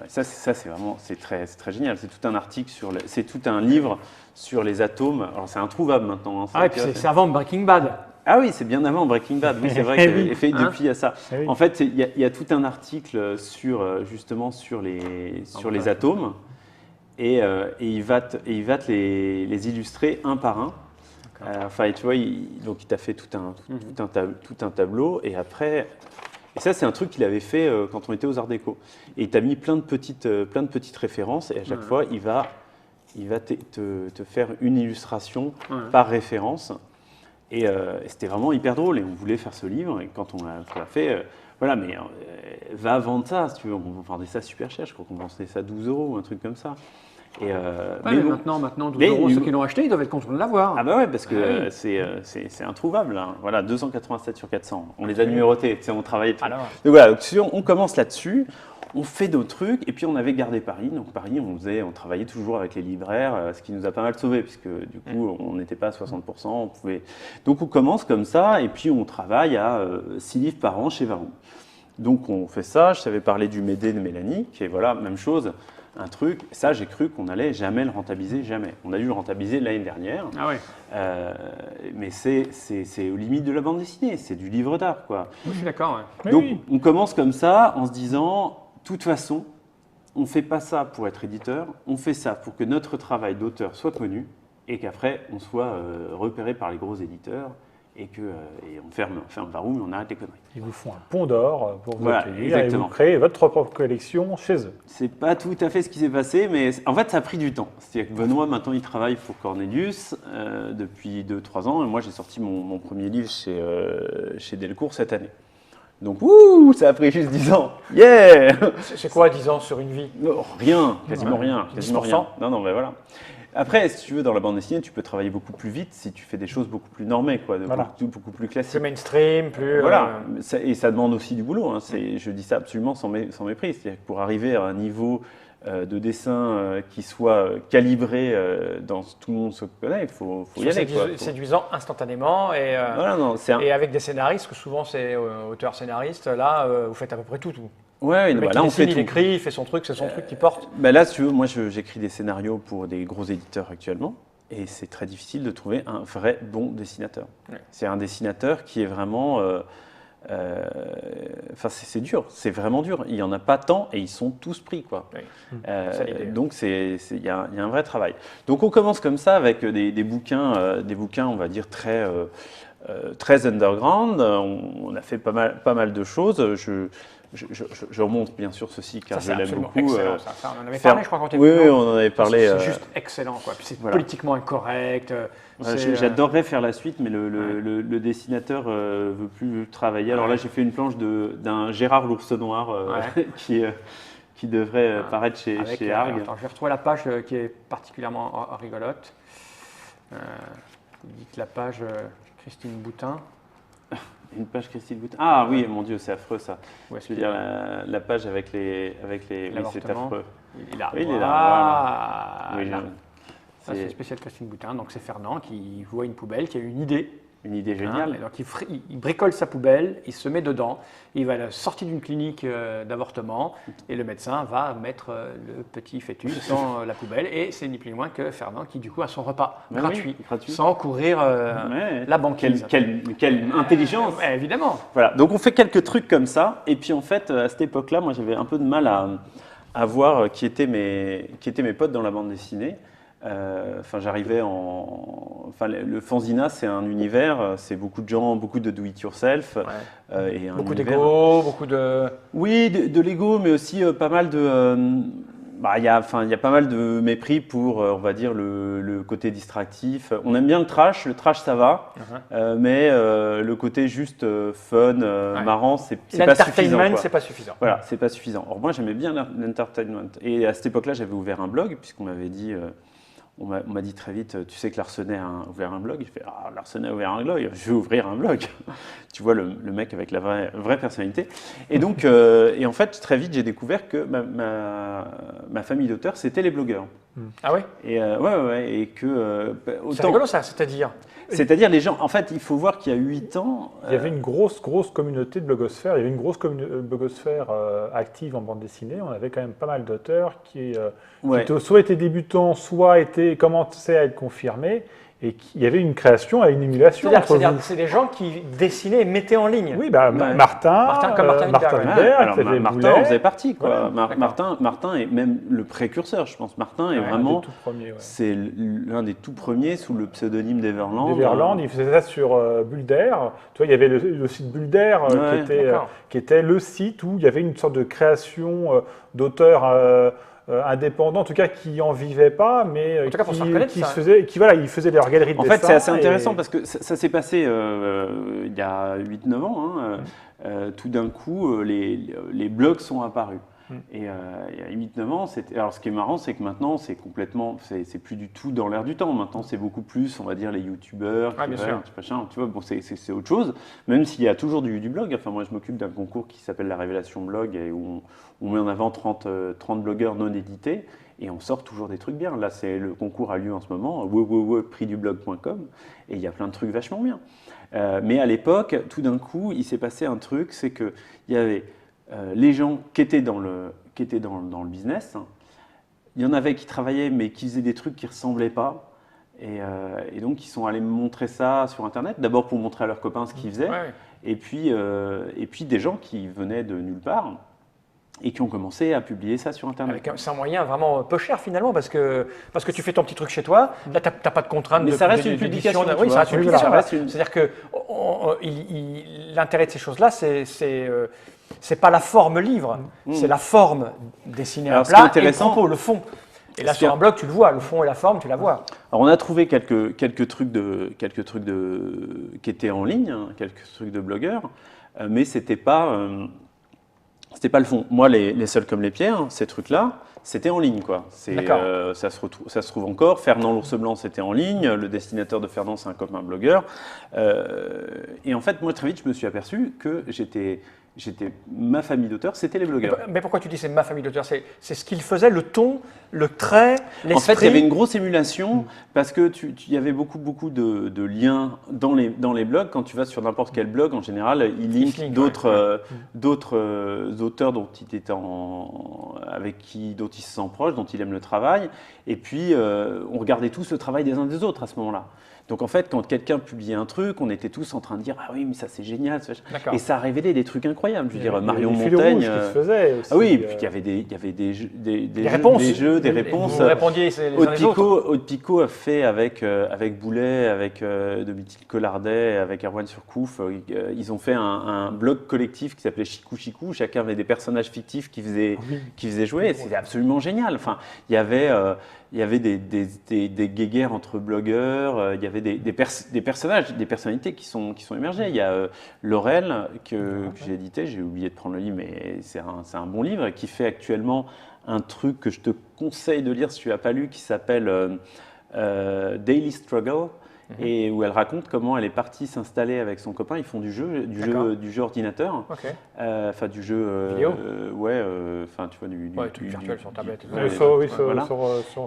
Ça, c'est vraiment, c'est très génial. C'est tout un article c'est tout un livre sur les atomes. Alors, c'est introuvable maintenant. Hein, et puis c'est avant Breaking Bad. Ah oui, c'est bien avant Breaking Bad. Oui, c'est vrai que depuis, il y a ça. Oui. En fait, il y a tout un article justement sur les atomes. Et il va te les illustrer un par un. Enfin, tu vois, donc il t'a fait tout un tableau. Et après, et ça, c'est un truc qu'il avait fait quand on était aux Arts Déco. Et il t'a mis plein de petites références. Et à chaque fois, il va te faire une illustration par référence. Et c'était vraiment hyper drôle. Et on voulait faire ce livre. Et quand on l'a fait, voilà, mais va vendre ça, si tu veux. On vendait ça super cher. Je crois qu'on vendait ça 12 euros ou un truc comme ça. Et mais maintenant 12 euros, ceux qui l'ont acheté, ils doivent être contents de l'avoir. Ah bah ouais, parce que c'est introuvable. Hein. Voilà, 287 sur 400. On les a numérotés, on travaillait. Donc voilà, on commence là-dessus. On fait nos trucs, et puis on avait gardé Paris. Donc Paris, on travaillait toujours avec les libraires, ce qui nous a pas mal sauvés, puisque du coup, on n'était pas à 60%. Donc on commence comme ça, et puis on travaille à 6 livres par an chez Varou. Donc on fait ça. Je t'avais parlé du Médée de Mélanie, qui est voilà, même chose. Un truc, ça j'ai cru qu'on allait jamais le rentabiliser, jamais. On a dû le rentabiliser l'année dernière, mais c'est aux limites de la bande dessinée, c'est du livre d'art, quoi. Oui, je suis d'accord. Ouais. Donc on commence comme ça en se disant, de toute façon, on ne fait pas ça pour être éditeur, on fait ça pour que notre travail d'auteur soit connu et qu'après on soit repéré par les gros éditeurs. Et on ferme Varou, mais on arrête les conneries. Ils vous font un pont d'or pour vous accueillir exactement. Et vous créez votre propre collection chez eux. C'est pas tout à fait ce qui s'est passé, mais en fait, ça a pris du temps. C'est-à-dire que Benoît, maintenant, il travaille pour Cornelius depuis 2-3 ans. Et moi, j'ai sorti mon premier livre chez Delcourt cette année. Donc, ça a pris juste 10 ans. Yeah. C'est quoi 10 ans sur une vie? Rien, quasiment rien. Quasiment 10%. rien. Non, mais voilà. Après, si tu veux, dans la bande dessinée, tu peux travailler beaucoup plus vite si tu fais des choses beaucoup plus normées, quoi, beaucoup plus classiques. Plus mainstream, plus… Voilà, et ça demande aussi du boulot. Hein. Je dis ça absolument sans mépris. C'est-à-dire que pour arriver à un niveau de dessin qui soit calibré dans tout le monde se connaît, il faut y aller. C'est séduisant instantanément et avec des scénaristes, que souvent c'est auteur-scénariste, là, vous faites à peu près tout. Ouais, le mec là on fait tout. Il écrit, il fait son truc, c'est son truc qui porte. Là, si tu veux, moi j'écris des scénarios pour des gros éditeurs actuellement, et c'est très difficile de trouver un vrai bon dessinateur. Ouais. C'est un dessinateur qui est vraiment, c'est dur, c'est vraiment dur. Il y en a pas tant, et ils sont tous pris, quoi. Oui. Donc il y a un vrai travail. Donc on commence comme ça avec des bouquins, on va dire très underground. On a fait pas mal de choses. Je remonte bien sûr ceci car je l'aime beaucoup. Excellent, ça. On en avait parlé, je crois, quand tu étais Oui, on en avait parlé. C'est juste excellent, quoi. Puis c'est politiquement incorrect. J'adorerais faire la suite, mais le dessinateur veut plus travailler. Alors là, j'ai fait une planche d'un Gérard l'ours noir qui devrait paraître chez Arg. Attends, je vais retrouver la page qui est particulièrement rigolote. Vous dites la page Christine Boutin. Une page Christine Boutin. Ah oui, mon Dieu, c'est affreux ça. Je veux dire la page avec les oui, c'est affreux. Il est là. Oui, il est là. Voilà. Oui, ça, c'est spécial Christine Boutin. Donc c'est Fernand qui voit une poubelle, qui a une idée. Une idée géniale. Donc il bricole sa poubelle, il se met dedans, il va sortir d'une clinique d'avortement et le médecin va mettre le petit fœtus dans la poubelle et c'est ni plus ni moins que Fernand qui du coup a son repas gratuit, sans courir la banquise. Quelle intelligence. Évidemment. Voilà, donc on fait quelques trucs comme ça et puis en fait à cette époque-là, moi j'avais un peu de mal à voir qui étaient mes potes dans la bande dessinée. Enfin, j'arrivais Enfin, le fanzina, c'est un univers, c'est beaucoup de gens, beaucoup de do-it-yourself. Et un Beaucoup univers- d'ego, beaucoup de... Oui, de l'ego, mais aussi pas mal de. Bah, enfin, il y a pas mal de mépris pour, on va dire, le côté distractif. On aime bien le trash ça va, mais le côté juste fun, marrant, c'est pas suffisant. L'entertainment, quoi. c'est pas suffisant. Voilà, c'est pas suffisant. Or, moi, j'aimais bien l'entertainment. Et à cette époque-là, j'avais ouvert un blog, puisqu'on m'avait dit. On m'a dit très vite, tu sais que Larsenet a ouvert un blog. Je fais, ah, Larsenet a ouvert un blog, je vais ouvrir un blog. Tu vois, le mec avec la vraie personnalité. Et donc, et en fait, très vite, j'ai découvert que ma famille d'auteurs, c'était les blogueurs. Ah oui? Et ouais, et que C'est autant. rigolo ça, c'est-à-dire? C'est-à-dire, les gens, en fait, il faut voir qu'il y a 8 ans. Il y avait une grosse communauté de blogosphère. Il y avait une grosse blogosphère active en bande dessinée. On avait quand même pas mal d'auteurs qui soit étaient débutants, soit commençaient à être confirmés. Et il y avait une création et une émulation entre vous. C'est des gens qui dessinaient et mettaient en ligne. Oui, bah, Martin Alors, Hidberg, Martin en faisait partie, quoi. Ouais, Martin est même le précurseur, je pense. Martin est vraiment, c'est l'un des tout premiers sous le pseudonyme d'Everland. D'Everland, il faisait ça sur Bulder. Tu vois, il y avait le site Bulder qui était le site où il y avait une sorte de création d'auteurs indépendants, en tout cas qui n'en vivaient pas, mais qui faisaient leur galerie de dessin. En fait, c'est assez intéressant parce que ça s'est passé il y a 8-9 ans. Tout d'un coup, les blogs sont apparus. Et il y a 8-9 ans, alors ce qui est marrant, c'est que maintenant, c'est plus du tout dans l'air du temps. Maintenant, c'est beaucoup plus, on va dire, les youtubeurs, tu vois, bon, c'est autre chose, même s'il y a toujours du blog. Enfin, moi, je m'occupe d'un concours qui s'appelle la Révélation Blog, et où on met en avant 30 blogueurs non édités, et on sort toujours des trucs bien. Là, le concours a lieu en ce moment, prixdublog.com, et il y a plein de trucs vachement bien. Mais à l'époque, tout d'un coup, il s'est passé un truc, c'est qu'il y avait les gens qui étaient dans le business, il y en avait qui travaillaient mais qui faisaient des trucs qui ne ressemblaient pas. Et donc ils sont allés me montrer ça sur Internet, d'abord pour montrer à leurs copains ce qu'ils faisaient, et puis des gens qui venaient de nulle part et qui ont commencé à publier ça sur Internet. C'est un moyen vraiment peu cher finalement, parce que tu fais ton petit truc chez toi, là tu n'as pas de contraintes. Mais ça reste une publication. Oui, ça reste une publication. C'est-à-dire que l'intérêt de ces choses-là, c'est pas la forme livre, c'est la forme dessinée à plat et le propos, le fond. Et là, sur un blog, tu le vois, le fond et la forme, tu la vois. Alors, on a trouvé quelques trucs qui étaient en ligne, quelques trucs de blogueurs, mais c'était pas le fond. Moi, les Seuls comme les pierres, ces trucs-là, c'était en ligne, quoi. Ça se trouve encore. Fernand l'ours blanc, c'était en ligne. Le dessinateur de Fernand, c'est un copain blogueur. Et en fait, moi, très vite, je me suis aperçu que ma famille d'auteurs, c'était les blogueurs. Mais pourquoi tu dis c'est ma famille d'auteurs? C'est ce qu'ils faisaient, le ton, le trait, l'esprit. En fait, il y avait une grosse émulation parce que il y avait beaucoup de liens dans les blogs. Quand tu vas sur n'importe quel blog, en général, ils linkent d'autres auteurs dont dont il se sent proche, dont il aime le travail. Et puis, on regardait tous le travail des uns des autres à ce moment-là. Donc en fait, quand quelqu'un publiait un truc, on était tous en train de dire « Ah oui, mais ça c'est génial !» Et ça a révélaé des trucs incroyables. Je veux dire, Marion Montaigne… qui se faisait aussi. Ah oui, et puis il y avait des jeux, des réponses. Vous répondiez les uns les autres. Aude Picot a fait avec Boulet, avec Domitil Collardet, avec Erwan Surcouf, ils ont fait un blog collectif qui s'appelait Chicou Chicou. Chacun avait des personnages fictifs qui faisaient jouer. C'était absolument génial. Enfin, il y avait des guéguerres entre blogueurs, il y avait des personnages, des personnalités qui sont émergées. Il y a Laurel que j'ai édité, j'ai oublié de prendre le livre, mais c'est un bon livre, qui fait actuellement un truc que je te conseille de lire si tu n'as pas lu, qui s'appelle Daily Struggle. Et où elle raconte comment elle est partie s'installer avec son copain. Ils font du jeu ordinateur, enfin du jeu vidéo, enfin tu vois du virtuel sur tablette.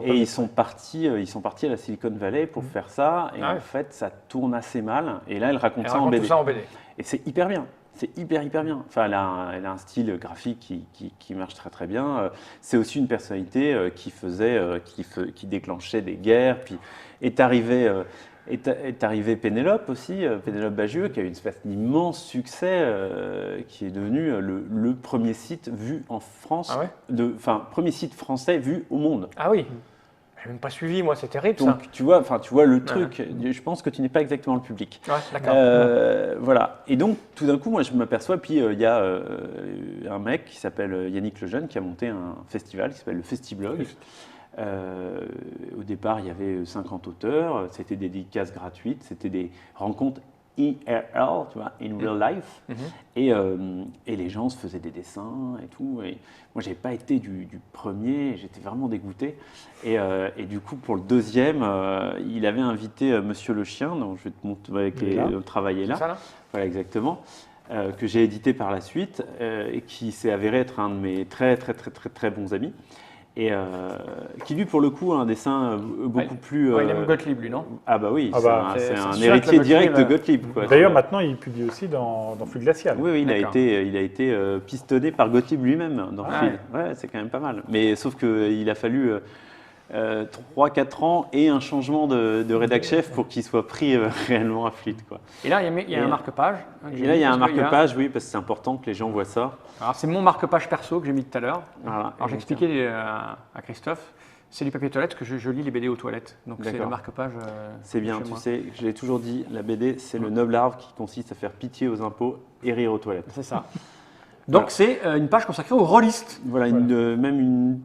Et ils sont partis à la Silicon Valley pour faire ça. Et en fait, ça tourne assez mal. Et là, elle raconte ça en BD. Et c'est hyper bien. C'est hyper bien. Enfin, elle a un style graphique qui marche très très bien. C'est aussi une personnalité qui déclenchait des guerres. Puis est arrivé Pénélope aussi, Pénélope Bagieux, qui a eu une espèce d'immense succès, qui est devenu le premier site vu en France, premier site français vu au monde. Ah oui. J'ai même pas suivi, moi, c'est terrible, Donc, ça. tu vois le truc. Je pense que tu n'es pas exactement le public. Ouais, d'accord. Voilà. Et donc, tout d'un coup, moi, je m'aperçois, puis il y a un mec qui s'appelle Yannick Lejeune qui a monté un festival qui s'appelle le Festiblog. Au départ, il y avait 50 auteurs, c'était des dédicaces gratuites, c'était des rencontres IRL, tu vois, in real life. Et les gens se faisaient des dessins et tout. Et moi, je n'avais pas été du premier, j'étais vraiment dégoûté. Et du coup, pour le deuxième, il avait invité Monsieur le Chien, dont je vais te montrer qui travaillait là. Ça, là Voilà, exactement. Que j'ai édité par la suite et qui s'est avéré être un de mes très, très, très, très, très bons amis. Et qui, lui, pour le coup, a un dessin beaucoup plus. Il aime Gottlieb, lui, non? Ah, bah oui, c'est un sûr héritier que direct de Gottlieb. D'ailleurs, maintenant, il publie aussi dans Flux Glacial. Oui, il a été pistonné par Gottlieb lui-même dans le film. Ouais, c'est quand même pas mal. Mais sauf qu'il a fallu 3-4 ans et un changement de rédac chef pour qu'il soit pris réellement à Fleet, quoi. Et là, il y a un marque-page. Et là, il y a un marque-page, oui, parce que c'est important que les gens voient ça. Alors, c'est mon marque-page perso que j'ai mis tout à l'heure. Voilà, Alors, j'expliquais à Christophe, c'est du papier toilette que je lis les BD aux toilettes. Donc, c'est le marque-page. C'est bien, tu sais, je l'ai toujours dit, la BD, c'est le noble art qui consiste à faire pitié aux impôts et rire aux toilettes. C'est ça. Donc, c'est une page consacrée aux rôlistes. Voilà, même une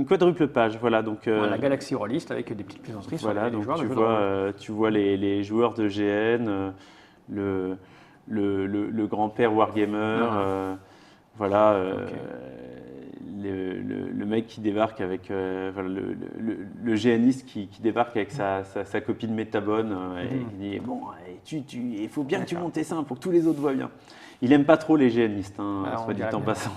quadruple page. Voilà, donc, la galaxie rôliste avec des petites plaisanteries voilà, sur les donc joueurs de jeux de rôle. tu vois les joueurs de GN, le grand-père Wargamer, voilà, le mec qui débarque avec, voilà, le GNiste qui débarque avec sa copine Métabone et il dit bon, il faut bien que tu montes tes seins pour que tous les autres voient bien. Il aime pas trop les GNistes, soit dit en passant.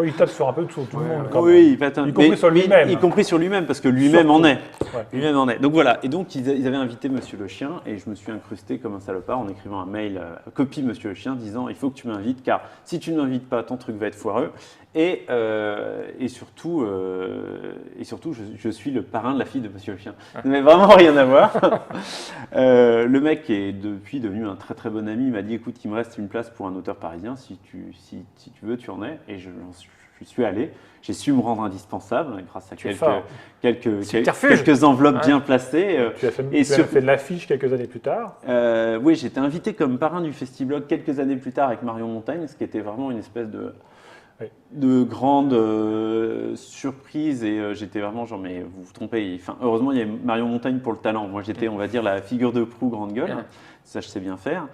Il tape sur un peu tout le monde. Oui, y compris sur lui-même. Y compris sur lui-même, parce que lui-même en est. Ouais. Lui-même en est. Donc voilà, et donc ils avaient invité Monsieur le Chien, et je me suis incrusté comme un salopard en écrivant un mail, copie Monsieur le Chien, disant il faut que tu m'invites, car si tu ne m'invites pas, ton truc va être foireux. Et surtout, je suis le parrain de la fille de Monsieur le Chien. Ça n'avait vraiment rien à voir. Le mec est depuis devenu un très très bon ami. Il m'a dit écoute, il me reste une place pour un auteur parisien. Si tu veux, tu en es. Et je suis allé. J'ai su me rendre indispensable grâce à quelques enveloppes bien placées. Tu as fait de l'affiche quelques années plus tard. Oui, j'étais invité comme parrain du Festiblog quelques années plus tard avec Marion Montagne, ce qui était vraiment une espèce de grande surprise et j'étais vraiment genre mais vous vous trompez. Enfin, heureusement il y a Marion Montagne pour le talent. Moi j'étais on va dire la figure de proue grande gueule. Ça je sais bien faire.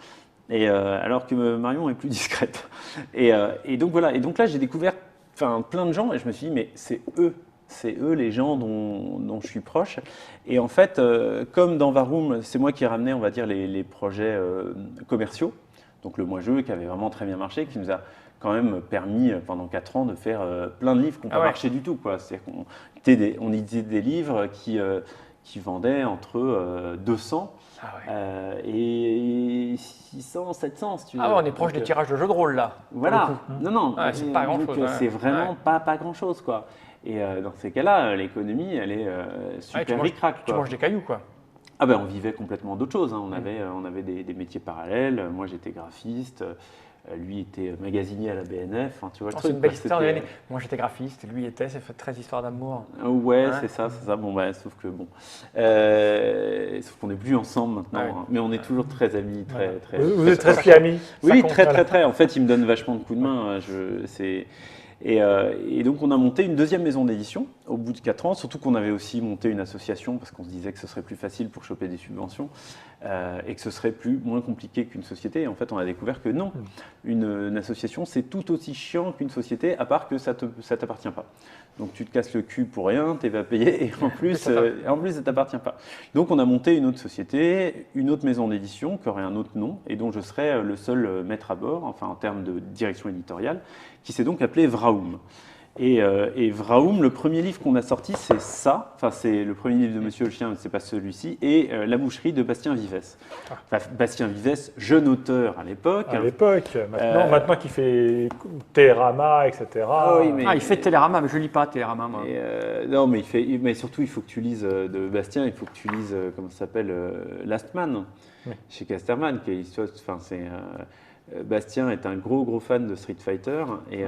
Et alors que Marion est plus discrète. Et donc voilà. Et donc là j'ai découvert plein de gens et je me suis dit mais c'est eux les gens dont je suis proche. Et en fait comme dans Varoom c'est moi qui ai ramené on va dire les projets commerciaux. Donc le Moi Jeu qui avait vraiment très bien marché, qui nous a quand même permis pendant 4 ans de faire plein de livres qui n'ont pas marché du tout, quoi. C'est-à-dire qu'on éditait des livres qui vendaient entre 200 et 600, 700, si tu veux. Ah ouais, on est proche des tirages de jeux de rôle, là. Voilà. Non. C'est pas grand-chose. C'est vraiment pas grand-chose, quoi. Et dans ces cas-là, l'économie, elle est super ric-rac. Tu manges des cailloux, quoi. Ah ben, on vivait complètement d'autres choses. Hein. On avait des métiers parallèles. Moi, j'étais graphiste. Lui était magasinier à la BNF. Enfin, tu vois, c'est une belle histoire. Moi, j'étais graphiste. Lui était. C'est 13 histoires d'amour. Ouais, c'est ça. Bon, sauf qu'on n'est plus ensemble maintenant. Hein. Mais on est toujours très amis. Vous êtes très amis. Oui, très. En fait, il me donne vachement de coups de main. Et donc, on a monté une deuxième maison d'édition au bout de 4 ans, surtout qu'on avait aussi monté une association parce qu'on se disait que ce serait plus facile pour choper des subventions et que ce serait moins compliqué qu'une société. Et en fait, on a découvert que non, une association, c'est tout aussi chiant qu'une société, à part que ça t'appartient pas. Donc, tu te casses le cul pour rien, tu vas payer et en plus, ça t'appartient pas. Donc, on a monté une autre société, une autre maison d'édition qui aurait un autre nom et dont je serais le seul maître à bord, enfin en termes de direction éditoriale, qui s'est donc appelé Vraoum. Et Vraoum, le premier livre qu'on a sorti, c'est ça. Enfin, c'est le premier livre de Monsieur le Chien, mais c'est pas celui-ci. Et La Moucherie de Bastien Vivès. Enfin, Bastien Vivès, jeune auteur à l'époque. À l'époque. Maintenant qu'il fait Télérama, etc. Il fait Télérama, mais je lis pas Télérama, moi. Non, mais surtout, il faut que tu lises de Bastien. Il faut que tu lises comment ça s'appelle Last Man chez Casterman, qui est Bastien est un gros fan de Street Fighter et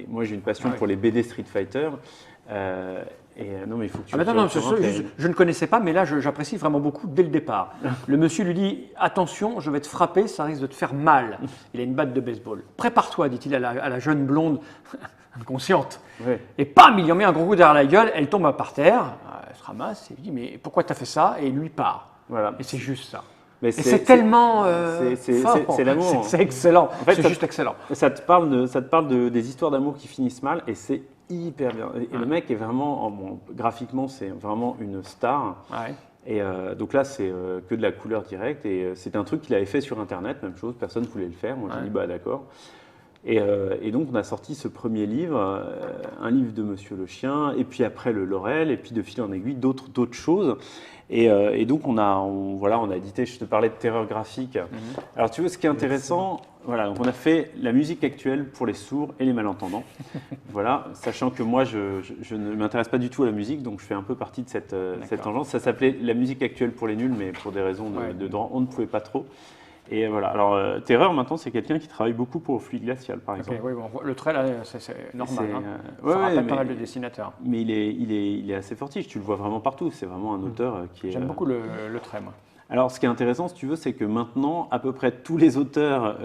moi j'ai une passion pour les BD Street Fighter Et non, mais il faut que tu je ne connaissais pas, mais là, j'apprécie vraiment beaucoup dès le départ. Le monsieur lui dit « Attention, je vais te frapper, ça risque de te faire mal. » Il a une batte de baseball. « Prépare-toi, dit-il à la jeune blonde inconsciente. Ouais. Et pam, il lui en met un gros coup derrière la gueule, elle tombe par terre, elle se ramasse, et il dit « Mais pourquoi tu as fait ça » Et lui part. Voilà. Et c'est juste ça. Mais c'est tellement c'est l'amour. C'est excellent. En fait, c'est juste excellent. Ça te parle des histoires d'amour qui finissent mal, et c'est hyper bien. Et le mec est vraiment, graphiquement, c'est vraiment une star. Ouais. Et donc là, c'est que de la couleur directe. Et c'est un truc qu'il avait fait sur Internet, même chose, personne ne voulait le faire. Moi, j'ai dit, bah d'accord. Et donc, on a sorti ce premier livre, un livre de Monsieur le Chien, et puis après le Laurel, et puis de fil en aiguille, d'autres choses. Et donc, on a édité, je te parlais de terreur graphique. Alors, tu vois, ce qui est intéressant, voilà, donc on a fait la musique actuelle pour les sourds et les malentendants. Voilà, sachant que moi, je ne m'intéresse pas du tout à la musique, donc je fais un peu partie de cette tangente. Ça s'appelait la musique actuelle pour les nuls, mais pour des raisons de droit, on ne pouvait pas trop. Et voilà, alors Terreur maintenant c'est quelqu'un qui travaille beaucoup pour Fluide Glacial par exemple. Oui, bon, le trait là c'est normal, ça rappelle pas mal de dessinateurs. Mais il est assez fortiche, tu le vois vraiment partout, c'est vraiment un auteur qui est… J'aime beaucoup le trait moi. Alors ce qui est intéressant si tu veux c'est que maintenant à peu près tous les auteurs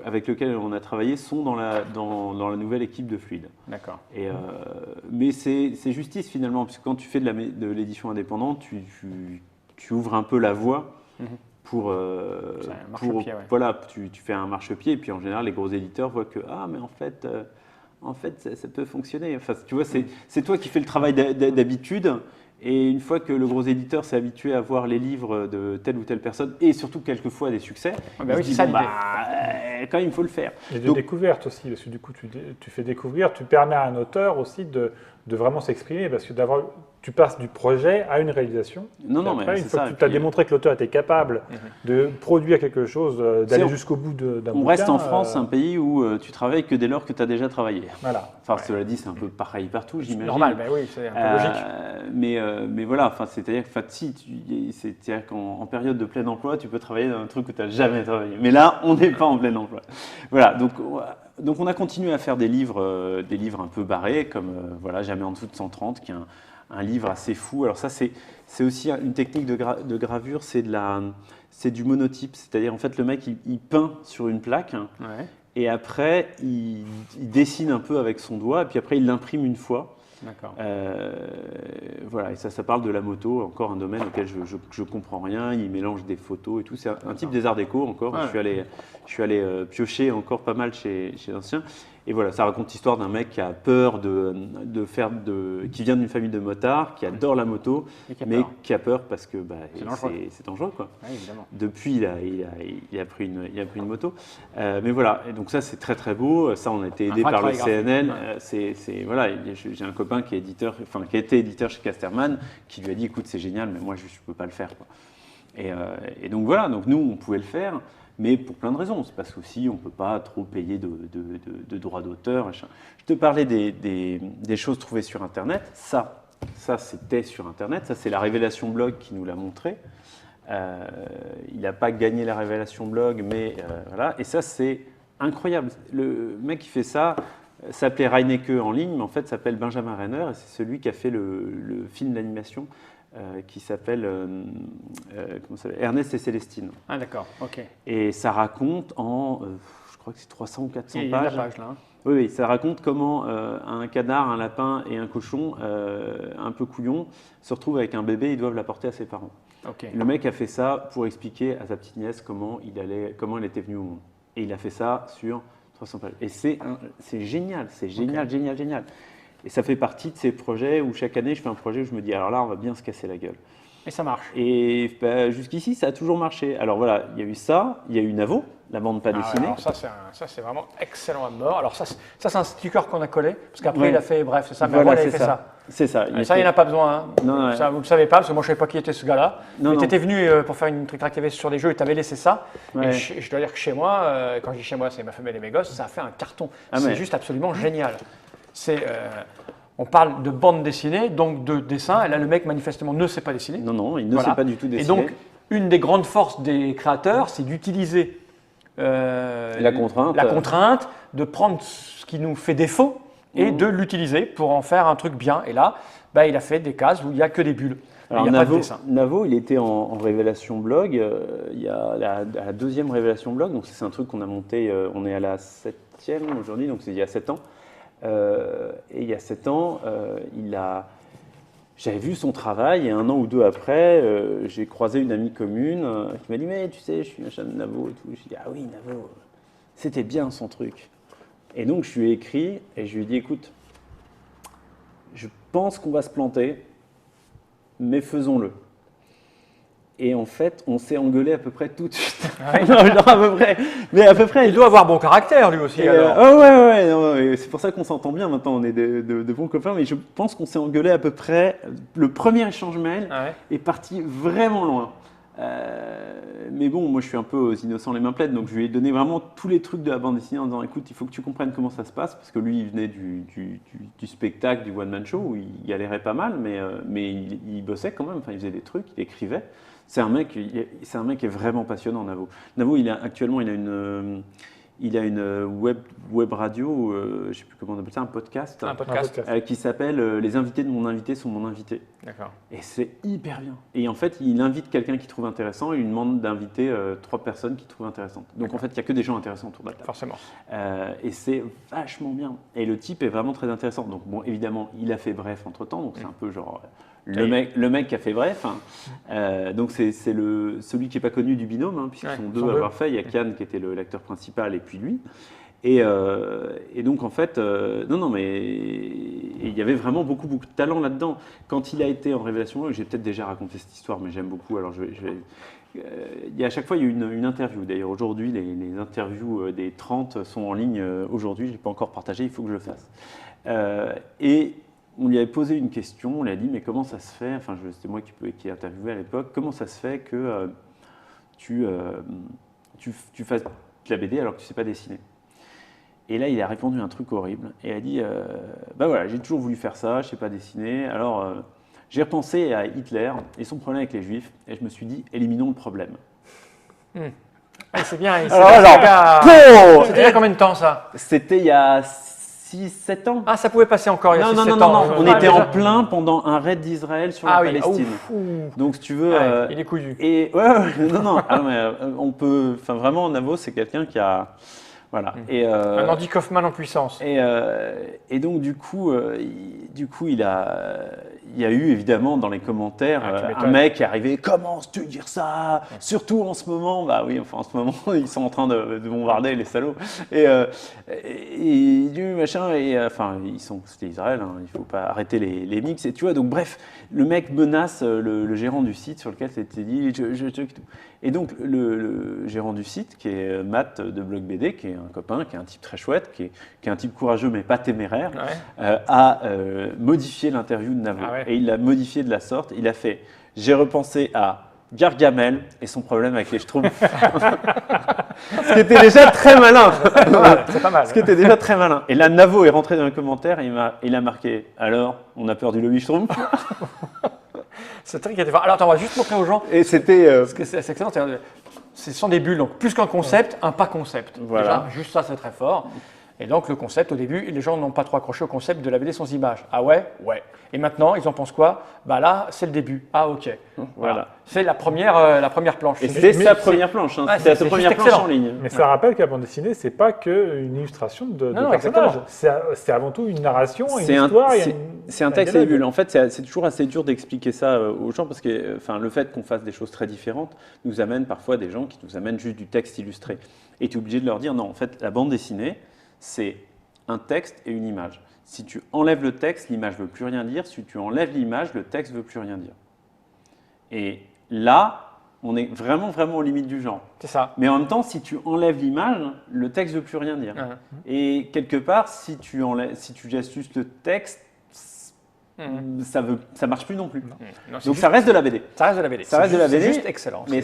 avec lesquels on a travaillé sont dans la nouvelle équipe de Fluide. D'accord. Mais c'est justice finalement, parce que quand tu fais de l'édition indépendante, tu ouvres un peu la voie. Voilà, tu fais un marchepied et puis en général les gros éditeurs voient que mais en fait ça peut fonctionner. Enfin, tu vois, c'est toi qui fais le travail d'habitude et une fois que le gros éditeur s'est habitué à voir les livres de telle ou telle personne et surtout quelquefois des succès, quand même il faut le faire. Et de découverte aussi, parce que du coup tu fais découvrir, tu permets à un auteur aussi de vraiment s'exprimer parce que tu passes du projet à une réalisation. Après, une fois que tu as démontré que l'auteur était capable de produire quelque chose, d'aller jusqu'au bout d'un bouquin. On reste en France, un pays où tu travailles que dès lors que tu as déjà travaillé. Voilà. Enfin, cela dit, c'est un peu pareil partout, j'imagine. Normal, mais oui, c'est un peu logique. Mais voilà, c'est-à-dire qu'en période de plein emploi, tu peux travailler dans un truc que tu n'as jamais travaillé. Mais là, on n'est pas en plein emploi. Voilà, donc on a continué à faire des livres un peu barrés, comme Jamais en dessous de 130, qui est un livre assez fou. Alors ça, c'est aussi une technique de gravure, c'est du monotype, c'est-à-dire en fait le mec il peint sur une plaque et après il dessine un peu avec son doigt et puis après il l'imprime une fois. D'accord. Voilà, et ça parle de la moto, encore un domaine auquel je comprends rien. Il mélange des photos et tout. C'est un type des arts déco encore. Ouais. Je suis allé piocher encore pas mal chez l'ancien. Et voilà, ça raconte l'histoire d'un mec qui a peur qui vient d'une famille de motards, qui adore la moto, mais qui a peur parce que c'est dangereux quoi. Ouais, évidemment. Depuis, il a pris une moto. Mais voilà, et donc ça c'est très très beau. Ça, on a été aidé par le CNL. Voilà, j'ai un copain qui a été éditeur chez Casterman, qui lui a dit écoute c'est génial, mais moi je ne peux pas le faire quoi. Et donc voilà, donc nous on pouvait le faire. Mais pour plein de raisons. C'est parce qu'aussi, on ne peut pas trop payer de droits d'auteur. Je te parlais des choses trouvées sur Internet. Ça c'était sur Internet. Ça, c'est la Révélation Blog qui nous l'a montré. Il n'a pas gagné la Révélation Blog, mais voilà. Et ça, c'est incroyable. Le mec qui fait ça s'appelait Reinecke en ligne, mais en fait, s'appelle Benjamin Renner. Et c'est celui qui a fait le film d'animation qui s'appelle Ernest et Célestine. Ah d'accord, ok. Et ça raconte je crois que c'est 300 ou 400 pages. Il y a la page là. Oui, ça raconte comment un canard, un lapin et un cochon, un peu couillon, se retrouvent avec un bébé, ils doivent l'apporter à ses parents. Okay. Le mec a fait ça pour expliquer à sa petite nièce comment il était venu au monde. Et il a fait ça sur 300 pages. Et c'est génial, génial. Et ça fait partie de ces projets où chaque année, je fais un projet où je me dis, alors là, on va bien se casser la gueule. Et ça marche. Et jusqu'ici, ça a toujours marché. Alors voilà, il y a eu ça, il y a eu Navo, la bande pas dessinée. Alors ça, c'est vraiment excellent à mort. Alors ça c'est un sticker qu'on a collé, parce qu'après, il a fait, bref, c'est ça, mais voilà, il a fait ça. C'est ça. Ça, il n'y en a pas besoin. Hein. Non, ça, vous ne le savez pas, parce que moi, je ne savais pas qui était ce gars-là. Mais tu étais venu pour faire une Trick TV sur des jeux et tu avais laissé ça. Ouais. Et je dois dire que chez moi, quand je dis chez moi, c'est ma femelle et mes gosses, ça a fait un carton. C'est juste absolument génial. On parle de bande dessinée, donc de dessin. Et là, le mec, manifestement, ne sait pas dessiner. Non, il ne sait pas du tout dessiner. Et donc, une des grandes forces des créateurs, c'est d'utiliser la contrainte, de prendre ce qui nous fait défaut et de l'utiliser pour en faire un truc bien. Et là, il a fait des cases où il n'y a que des bulles. Alors, il n'y a pas de dessin. Navo, il était en révélation blog. Il y a la deuxième révélation blog. Donc, c'est un truc qu'on a monté. On est à la 7e aujourd'hui, donc c'est il y a 7 ans. Et il y a 7 ans, j'avais vu son travail et 1 an ou 2 après, j'ai croisé une amie commune qui m'a dit « Mais tu sais, je suis machin de Navo et tout. » Je dit « Ah oui, Navo, c'était bien son truc. » Et donc, je lui ai écrit et je lui ai dit « Écoute, je pense qu'on va se planter, mais faisons-le. » Et en fait, on s'est engueulé à peu près tout de suite. Ah oui. Non, à peu près. Mais à peu près. Il doit avoir bon caractère, lui aussi. Alors. Ouais. C'est pour ça qu'on s'entend bien maintenant. On est de bons copains. Mais je pense qu'on s'est engueulé à peu près. Le premier échange mail est parti vraiment loin. Mais bon, moi, je suis un peu aux innocents les mains pleines. Donc, je lui ai donné vraiment tous les trucs de la bande dessinée en disant, écoute, il faut que tu comprennes comment ça se passe. Parce que lui, il venait du spectacle, du one-man show, où il galérait pas mal. Mais il bossait quand même. Enfin, il faisait des trucs, il écrivait. C'est un mec qui est vraiment passionnant, Navo. Navo, actuellement, il a une web radio, je ne sais plus comment on appelle ça, un podcast. Qui s'appelle Les invités de mon invité sont mon invité. D'accord. Et c'est hyper bien. Et en fait, il invite quelqu'un qu'il trouve intéressant et il lui demande d'inviter 3 personnes qu'il trouve intéressantes. Donc en fait, il n'y a que des gens intéressants autour de la table. Forcément. Et c'est vachement bien. Et le type est vraiment très intéressant. Donc bon, évidemment, il a fait Bref entre-temps, donc c'est un peu genre... Le mec qui a fait Bref, donc c'est celui qui n'est pas connu du binôme, puisqu'ils sont 2 à avoir fait. Il y a Kian qui était l'acteur principal et puis lui. Et donc en fait, mais il y avait vraiment beaucoup de talent là-dedans. Quand il a été en révélation, j'ai peut-être déjà raconté cette histoire, mais j'aime beaucoup. Alors à chaque fois, il y a eu une interview. D'ailleurs, aujourd'hui, les interviews des 30 sont en ligne aujourd'hui. Je n'ai pas encore partagé, il faut que je le fasse. Et on lui avait posé une question, on lui a dit mais comment ça se fait, enfin c'était moi qui ai interviewé à l'époque, comment ça se fait que tu fasses de la BD alors que tu ne sais pas dessiner. Et là il a répondu un truc horrible et il a dit voilà, j'ai toujours voulu faire ça, je ne sais pas dessiner, alors j'ai repensé à Hitler et son problème avec les Juifs et je me suis dit éliminons le problème. C'est bien. C'était il y a combien de temps ça? C'était il y a 6-7 ans. Ah, ça pouvait passer encore il y a 6-7 ans. Non. On était en plein pendant un raid d'Israël sur la Palestine. Donc, si tu veux. Il est couillu. Et on peut. Enfin, vraiment, Navo, c'est quelqu'un qui a. Voilà. Un Andy Kaufman en puissance. Et donc, du coup, il y a eu évidemment dans les commentaires un mec qui est arrivé. Comment tu dire ça? Surtout en ce moment. Bah oui, enfin en ce moment, ils sont en train de bombarder les salauds. Et du machin. C'était Israël. Il faut pas arrêter les mix. Et tu vois, donc bref, le mec menace le gérant du site sur lequel c'était dit. Et donc le gérant du site, qui est Matt de Blog BD, qui est un copain, qui est un type très chouette, qui est un type courageux mais pas téméraire, a modifié l'interview de Navo. Et il l'a modifié de la sorte. Il a fait « J'ai repensé à Gargamel et son problème avec les Schtroumpfs. » Ce qui était déjà très malin. C'est pas mal. Ce qui était déjà très malin. Et là, Navo est rentré dans les commentaires et il a marqué « Alors, on a peur du lobby Schtroumpf ?» C'est très créatif. Alors, attends, on va juste montrer aux gens. Et c'était. Parce que c'est excellent. Ce sont des bulles, donc plus qu'un concept, un pas concept. Voilà. Déjà, juste ça, c'est très fort. Et donc, le concept, au début, les gens n'ont pas trop accroché au concept de la BD sans images. Ah ouais? Ouais. Et maintenant, ils en pensent quoi? Bah là, c'est le début. Ah ok. Voilà. C'est la première planche. Et c'est sa première planche. C'est sa première planche en ligne. Mais ça rappelle que la bande dessinée, c'est pas qu'une illustration de personnages. C'est avant tout une narration, une histoire. C'est un texte et des bulles. En fait, c'est toujours assez dur d'expliquer ça aux gens parce que le fait qu'on fasse des choses très différentes nous amène parfois des gens qui nous amènent juste du texte illustré. Et tu es obligé de leur dire non, en fait, la bande dessinée, c'est un texte et une image. Si tu enlèves le texte, l'image ne veut plus rien dire. Si tu enlèves l'image, le texte ne veut plus rien dire. Et là, on est vraiment, vraiment aux limites du genre. C'est ça. Mais en même temps, si tu enlèves l'image, le texte ne veut plus rien dire. Et quelque part, si tu laisses juste le texte, ça marche plus non plus. Non, donc ça reste de la BD. Ça reste de la BD. C'est juste excellent. Mais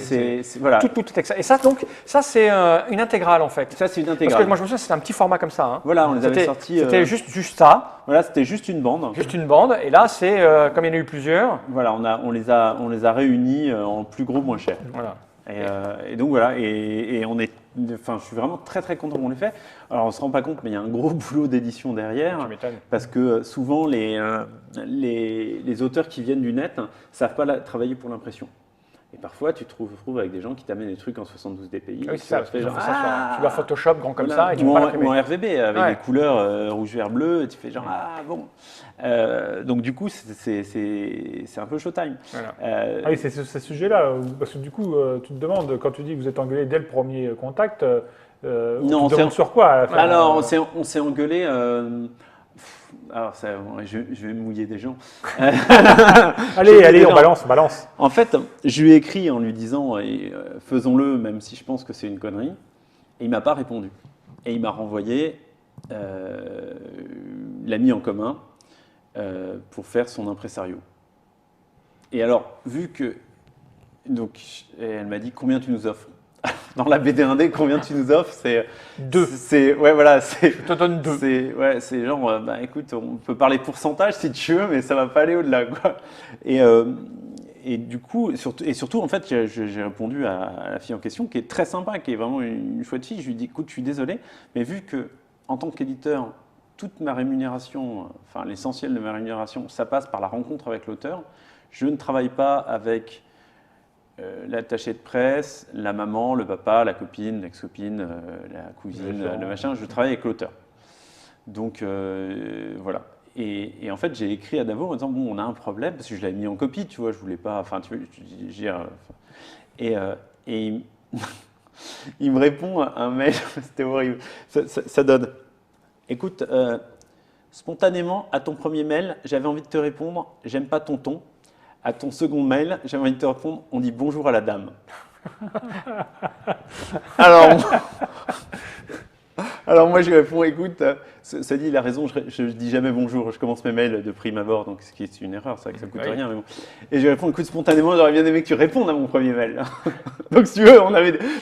voilà. Tout excellent. Et ça c'est une intégrale en fait. Ça c'est une intégrale. Parce que moi je me souviens c'était un petit format comme ça. Voilà, on les avait sortis. C'était juste ça. Voilà, c'était juste une bande. Juste une bande. Et là c'est comme il y en a eu plusieurs. Voilà, on les a réunis en plus gros, moins cher. Voilà. Et donc voilà, et on est, enfin, je suis vraiment très très content qu'on l'ait fait. Alors on se rend pas compte, mais il y a un gros boulot d'édition derrière, Tu m'étonnes. parce que souvent les auteurs qui viennent du net savent pas travailler pour l'impression. Et parfois, tu te retrouves avec des gens qui t'amènent des trucs en 72 dpi. Oui, c'est ça, parce qu'ils ont fait ça sur tu vois Photoshop grand comme ça, et tu ou, peux pas ou en l'imprimer. RVB, avec des couleurs rouge, vert, bleu, et tu fais genre, ah bon. Donc du coup, c'est un peu showtime. Voilà. Oui, c'est ce sujet-là, parce que du coup, tu te demandes, quand tu dis que vous êtes engueulé dès le premier contact, non, tu te demandes sur quoi alors, on s'est engueulé. Alors, ça, je vais mouiller des gens. Allez, on balance. En fait, je lui ai écrit en lui disant faisons-le, même si je pense que c'est une connerie. Et il m'a pas répondu. Et il m'a renvoyé l'ami en commun pour faire son impresario. Et alors, vu que. Donc, elle m'a dit combien tu nous offres? Dans la BD 1D, combien tu nous offres? C'est 2. Ouais, voilà. Je te donne 2. C'est genre, bah écoute, on peut parler pourcentage si tu veux, mais ça va pas aller au-delà, quoi. Et du coup, surtout, en fait, j'ai répondu à la fille en question, qui est très sympa, qui est vraiment une chouette fille. Je lui ai dit, écoute, je suis désolé, mais vu que, en tant qu'éditeur, toute ma rémunération, enfin l'essentiel de ma rémunération, ça passe par la rencontre avec l'auteur, je ne travaille pas avec l'attaché de presse, la maman, le papa, la copine, l'ex-copine, la cousine, le machin, je travaille avec l'auteur. Donc voilà. Et en fait, j'ai écrit à Davo en disant bon, on a un problème, parce que je l'avais mis en copie, tu vois, je voulais pas. Enfin, tu vois, et il me répond un mail, c'était horrible. Ça donne. Écoute, spontanément, à ton premier mail, j'avais envie de te répondre, j'aime pas ton ton. À ton second mail, j'avais envie de te répondre, on dit bonjour à la dame. Alors moi, je réponds, écoute, ça dit, il a raison, je dis jamais bonjour, je commence mes mails de prime abord, donc ce qui est une erreur, c'est vrai que ça ne coûte rien. Mais bon. Et je réponds, écoute, spontanément, j'aurais bien aimé que tu répondes à mon premier mail. Donc si tu veux,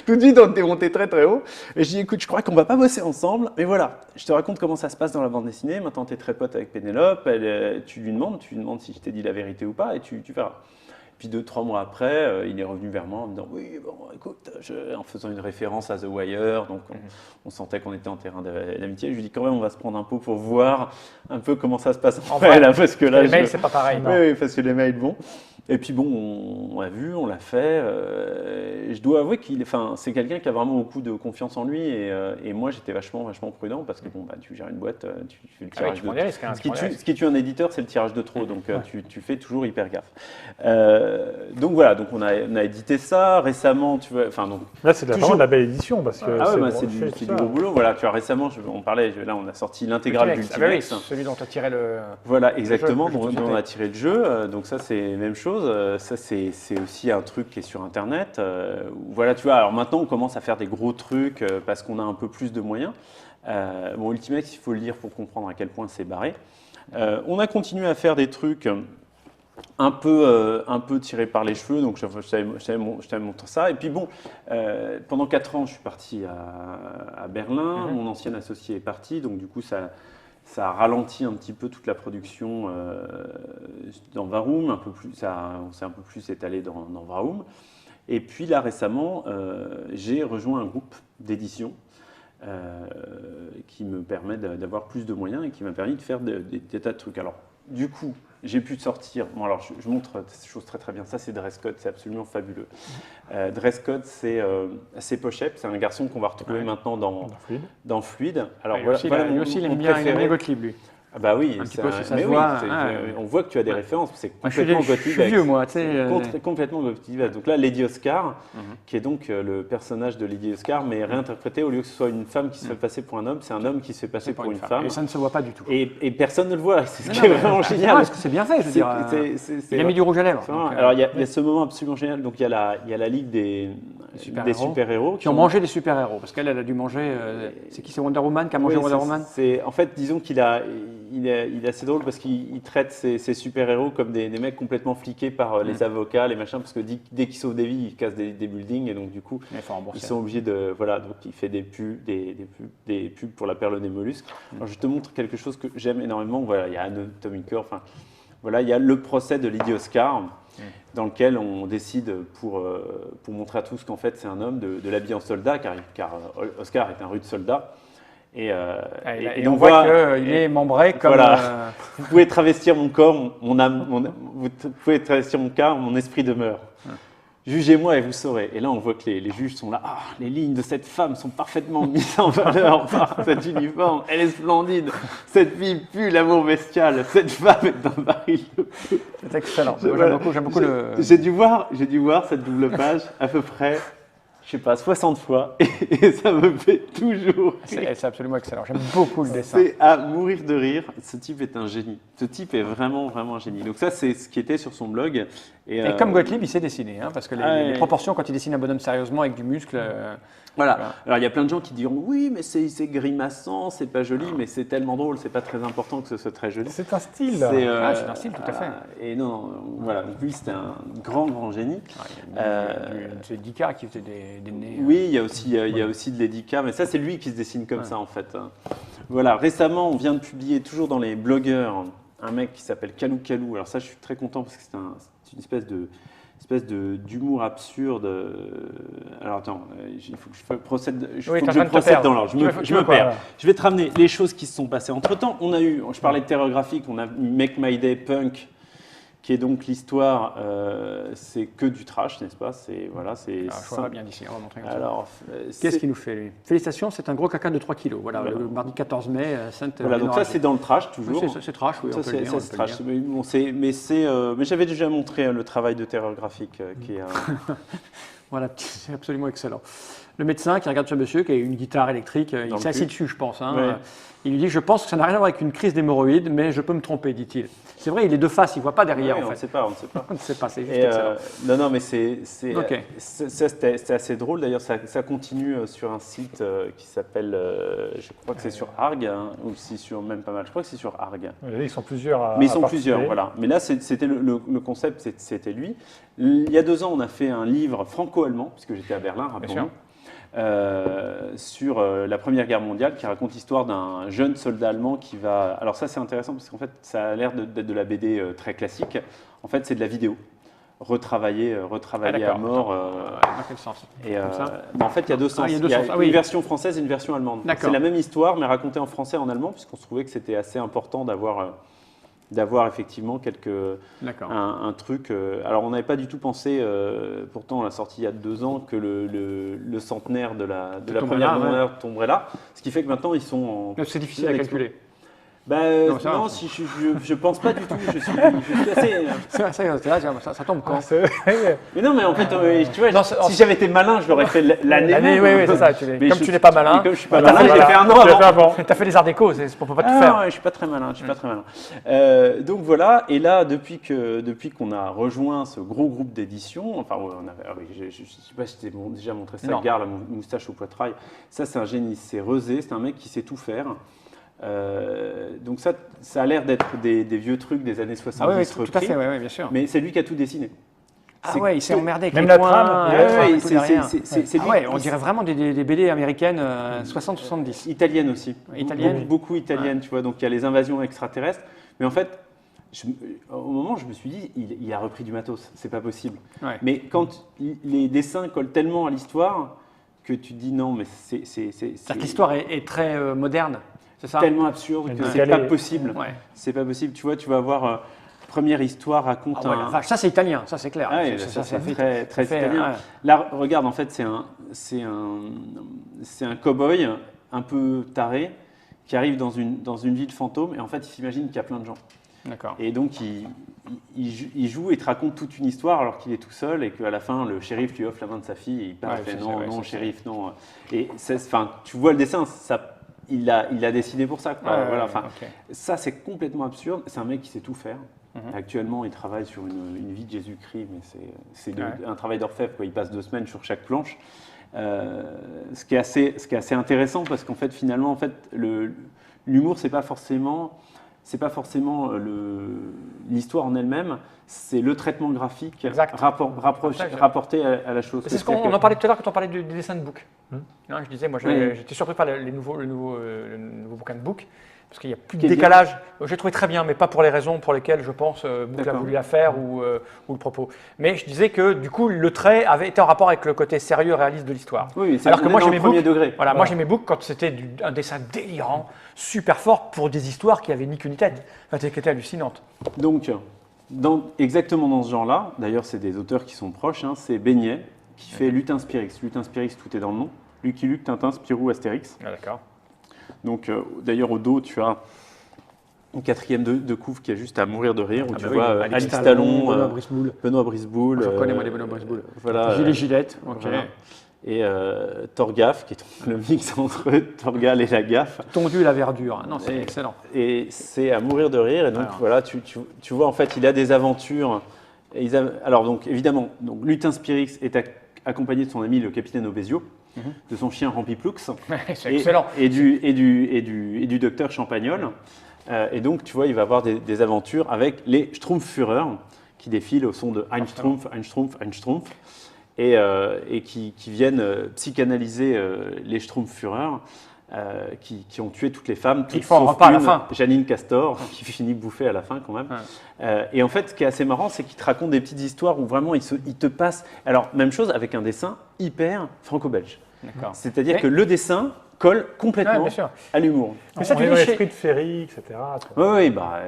tout de suite, on était monté très très haut. Et je dis, écoute, je crois qu'on ne va pas bosser ensemble, mais voilà, je te raconte comment ça se passe dans la bande dessinée. Maintenant, tu es très pote avec Pénélope, tu lui demandes si je t'ai dit la vérité ou pas, et tu verras. Puis 2-3 mois après, il est revenu vers moi en me disant « Oui, bon, écoute, en faisant une référence à The Wire, donc on sentait qu'on était en terrain d'amitié. Je lui dis « Quand même, on va se prendre un pot pour voir un peu comment ça se passe en vrai, là, parce que là, les mails, c'est pas pareil. Oui, parce que les mails, bon. » Et puis bon, on l'a vu, on l'a fait. Je dois avouer c'est quelqu'un qui a vraiment beaucoup de confiance en lui. Et moi, j'étais vachement prudent parce que bon, bah, tu gères une boîte, tu fais le tirage de trop. Ce qui tue un éditeur, c'est le tirage de trop. Donc tu fais toujours hyper gaffe. Donc voilà, donc on a édité ça récemment. Tu vois, donc, là, c'est vraiment de la belle édition parce que c'est du gros boulot. Voilà, tu vois, récemment, on parlait. Là, on a sorti l'intégrale d'Ultimex. Celui dont tu as tiré le. Voilà, exactement, dont on a tiré le jeu. Donc ça, c'est la même chose. Ça, c'est aussi un truc qui est sur Internet. Voilà, tu vois, alors maintenant, on commence à faire des gros trucs parce qu'on a un peu plus de moyens. Bon, Ultimex, il faut le lire pour comprendre à quel point c'est barré. On a continué à faire des trucs un peu tirés par les cheveux, donc je t'avais montré ça. Et puis bon, pendant 4 ans, je suis parti à Berlin. Mon ancien associé est parti, donc du coup, ça a ralenti un petit peu toute la production dans Varoum, on s'est un peu plus étalé dans Varoum. Et puis là, récemment, j'ai rejoint un groupe d'édition qui me permet d'avoir plus de moyens et qui m'a permis de faire des tas de trucs. Alors, du coup, j'ai pu sortir. Bon, alors, je montre ces choses très très bien. Ça, c'est Dresscode, c'est absolument fabuleux. Dresscode, c'est Pochep, c'est un garçon qu'on va retrouver maintenant dans Fluide. Alors, lui aussi, il aime bien Gottlieb, lui. Ah bah oui, on voit que tu as des références, c'est complètement Gottlieb. Je suis vieux, moi. Complètement Gottlieb. Donc là, Lady Oscar, qui est donc le personnage de Lady Oscar, mais réinterprété, au lieu que ce soit une femme qui se fait passer pour un homme, c'est un homme qui se fait passer pour une femme. Et ça ne se voit pas du tout. Et personne ne le voit, c'est ce qui est vraiment génial. Parce que c'est bien fait, je veux dire. Il a mis du rouge à lèvres. Alors il y a ce moment absolument génial, donc il y a la Ligue des super-héros. Qui ont mangé des super-héros, parce qu'elle a dû manger. C'est qui? C'est Wonder Woman qui a mangé Wonder Woman? En fait, disons qu'il est assez drôle parce qu'il traite ces super-héros comme des mecs complètement fliqués par les avocats, les machins, parce que dès qu'ils sauvent des vies, ils cassent des buildings et donc du coup, ils sont obligés de... Voilà, donc il fait des pubs pour la perle des mollusques. Alors je te montre quelque chose que j'aime énormément. Voilà, il y a Atomic Curve, enfin, voilà, il y a le procès de Lady Oscar. dans lequel on décide, pour montrer à tous qu'en fait c'est un homme, de l'habiller en soldat, car Oscar est un rude soldat. Et on voit qu'il est membré comme... Voilà. Vous pouvez travestir mon corps, mon âme, vous pouvez travestir mon corps, mon esprit demeure. Jugez-moi et vous saurez. Et là, on voit que les juges sont là. Ah, les lignes de cette femme sont parfaitement mises en valeur par cet uniforme. Elle est splendide. Cette fille pue l'amour bestial. Cette femme est un baril de feu. C'est excellent. J'aime beaucoup le... J'ai dû voir cette double page à peu près, je sais pas, 60 fois. Et ça me fait toujours rire. C'est absolument excellent. J'aime beaucoup le dessin. C'est à mourir de rire. Ce type est un génie. Ce type est vraiment, vraiment un génie. Donc ça, c'est ce qui était sur son blog. Et comme Gottlieb, il sait dessiner, parce que les proportions, quand il dessine un bonhomme sérieusement avec du muscle... Voilà. Alors il y a plein de gens qui diront oui, mais c'est grimaçant, c'est pas joli, mais c'est tellement drôle, c'est pas très important que ce soit très joli. C'est un style. C'est un style, tout à fait. Et non, voilà. Donc lui, c'était un grand génie. C'est Dika qui faisait des nez. Oui, il y a aussi de l'Edika, mais ça, c'est lui qui se dessine comme ça en fait. Voilà. Récemment, on vient de publier toujours dans les blogueurs un mec qui s'appelle Kalou Kalou. Alors ça, je suis très content parce que c'est une espèce d'humour absurde. Alors attends, il faut que je procède dans l'ordre. Je me perds. Je vais te ramener les choses qui se sont passées entre-temps. Je parlais de terreur graphique, on a Make My Day Punk, qui est donc l'histoire, c'est que du trash, n'est-ce pas? Je vois bien d'ici, on va montrer. Alors, qu'est-ce qu'il nous fait, lui? Félicitations, c'est un gros caca de 3 kilos. Voilà. Le mardi 14 mai, Sainte. Voilà, donc ça, c'est dans le trash, toujours. C'est trash, oui. Ça, c'est trash. Mais j'avais déjà montré le travail de terreur graphique qui est... Voilà, c'est absolument excellent. Le médecin qui regarde ce monsieur qui a une guitare électrique, il s'est assis dessus, je pense. Ouais. Il lui dit, je pense que ça n'a rien à voir avec une crise d'hémorroïdes, mais je peux me tromper, dit-il. C'est vrai, il est de face, il ne voit pas derrière, en fait. On ne sait pas. On ne sait pas, c'est juste excellent. Non, mais c'était assez drôle. D'ailleurs, ça continue sur un site qui s'appelle, je crois que c'est sur Arg, ou si sur même pas mal. Je crois que c'est sur Arg. Ils sont plusieurs. Mais ils sont plusieurs, voilà. Mais là, c'était le concept, c'était lui. Il y a 2 ans, on a fait un livre franco-allemand, puisque j'étais à Berlin, rappelons-nous. Sur la Première Guerre mondiale, qui raconte l'histoire d'un jeune soldat allemand qui va... Alors ça, c'est intéressant parce qu'en fait, ça a l'air d'être de la BD très classique. En fait, c'est de la vidéo retravaillée à mort. Dans quel sens? En fait, il y a 2 sens. Il y a une version française et une version allemande. C'est la même histoire, mais racontée en français et en allemand, puisqu'on se trouvait que c'était assez important d'avoir effectivement un truc. Alors, on n'avait pas du tout pensé, pourtant on l'a sorti il y a 2 ans, que le centenaire de la Première Guerre mondiale tomberait là. Ce qui fait que maintenant, ils sont en... C'est difficile à calculer. Non, je pense pas du tout. Je suis assez... Ça tombe quand? Mais non, mais en fait, tu vois, si j'avais été malin, je l'aurais fait l'année. Oui, c'est ça. Comme tu n'es pas malin. Comme je suis pas malin, j'ai fait un an avant. Tu as fait les arts déco, c'est pour pas tout faire. Non, je suis pas très malin. Donc voilà. Et là, depuis qu'on a rejoint ce gros groupe d'édition, je sais pas si je t'ai déjà montré ça. Gare, la moustache au poitrail. Ça, c'est un génie. C'est Rezé. C'est un mec qui sait tout faire. Donc ça a l'air d'être des vieux trucs des années 70 repris. Tout à fait, bien sûr. Mais c'est lui qui a tout dessiné. Il s'est emmerdé avec même les la points. trame. C'est lui. On dirait vraiment des BD américaines 60-70. Italiennes aussi. Beaucoup italiennes, tu vois. Donc il y a les invasions extraterrestres. Mais en fait, au moment, je me suis dit, il a repris du matos. C'est pas possible. Mais quand les dessins collent tellement à l'histoire que tu te dis non, mais c'est... C'est-à-dire que l'histoire est très moderne. C'est ça? Tellement absurde que c'est pas possible. C'est pas possible. Tu vois, tu vas voir première histoire raconte ça c'est italien, ça c'est clair. Ça fait très italien. Là, regarde, en fait, c'est un cow-boy un peu taré qui arrive dans une ville fantôme et en fait, il s'imagine qu'il y a plein de gens. D'accord. Et donc, il joue et te raconte toute une histoire alors qu'il est tout seul et qu'à la fin, le shérif lui offre la main de sa fille et il part et fait non, shérif, non. Et tu vois le dessin, il a dessiné pour ça. Ça, c'est complètement absurde. C'est un mec qui sait tout faire. Actuellement, il travaille sur une vie de Jésus-Christ, mais c'est un travail d'orfèvre. Il passe 2 semaines sur chaque planche. Ce qui est assez intéressant parce qu'en fait, finalement, l'humour, c'est pas forcément l'histoire en elle-même, c'est le traitement graphique rapporté à la chose. C'est ce qu'on en parlait tout à l'heure quand on parlait du dessin de Book. Je disais, moi j'étais surpris par le nouveau bouquin de Book, parce qu'il n'y a plus de décalage. J'ai trouvé très bien, mais pas pour les raisons pour lesquelles je pense Boucle a voulu la faire ou le propos. Mais je disais que du coup, le trait avait été en rapport avec le côté sérieux et réaliste de l'histoire. Oui, alors que moi j'aimais premier degré. Voilà, moi j'aimais Book quand c'était un dessin délirant, super fort pour des histoires qui avaient ni queue ni tête, qui étaient hallucinantes. Donc, exactement dans ce genre-là, d'ailleurs c'est des auteurs qui sont proches, hein, c'est Beignet qui fait Lutin Spirix. Lutin Spirix, tout est dans le nom. Lucky Luke, Tintin, Spirou, Astérix. Ah, d'accord. Donc, d'ailleurs, au dos, tu as une quatrième de couve qui est juste à mourir de rire, où tu vois Alice Talon, Benoît Briseboul. Je connais moi des Benoît Briseboul. Voilà, Gilette. Ok. Voilà. Et Torgaf, qui est le mix entre Torgal et la gaffe. Tondu la verdure. Non, c'est excellent. Et c'est à mourir de rire. Et donc, voilà, tu vois, en fait, il a des aventures. Alors, donc, évidemment, Lutin Spirix est accompagné de son ami le capitaine Obésio, de son chien Rampiplux, c'est excellent. Et du docteur Champagnol. Et donc, tu vois, il va avoir des aventures avec les Schtroumpfführer qui défilent au son de Ein Strumpf, Ein Strumpf, Ein Strumpf, et qui viennent psychanalyser les Schtroumpfführer qui ont tué toutes les femmes, toutes sauf à la fin. Janine Castor, qui finit bouffée à la fin quand même. Et en fait, ce qui est assez marrant, c'est qu'il te raconte des petites histoires où vraiment il te passe. Alors, même chose avec un dessin hyper franco-belge. C'est-à-dire que le dessin colle complètement à l'humour. Mais ça, tu dis l'esprit de Ferry, etc. Oui, bah.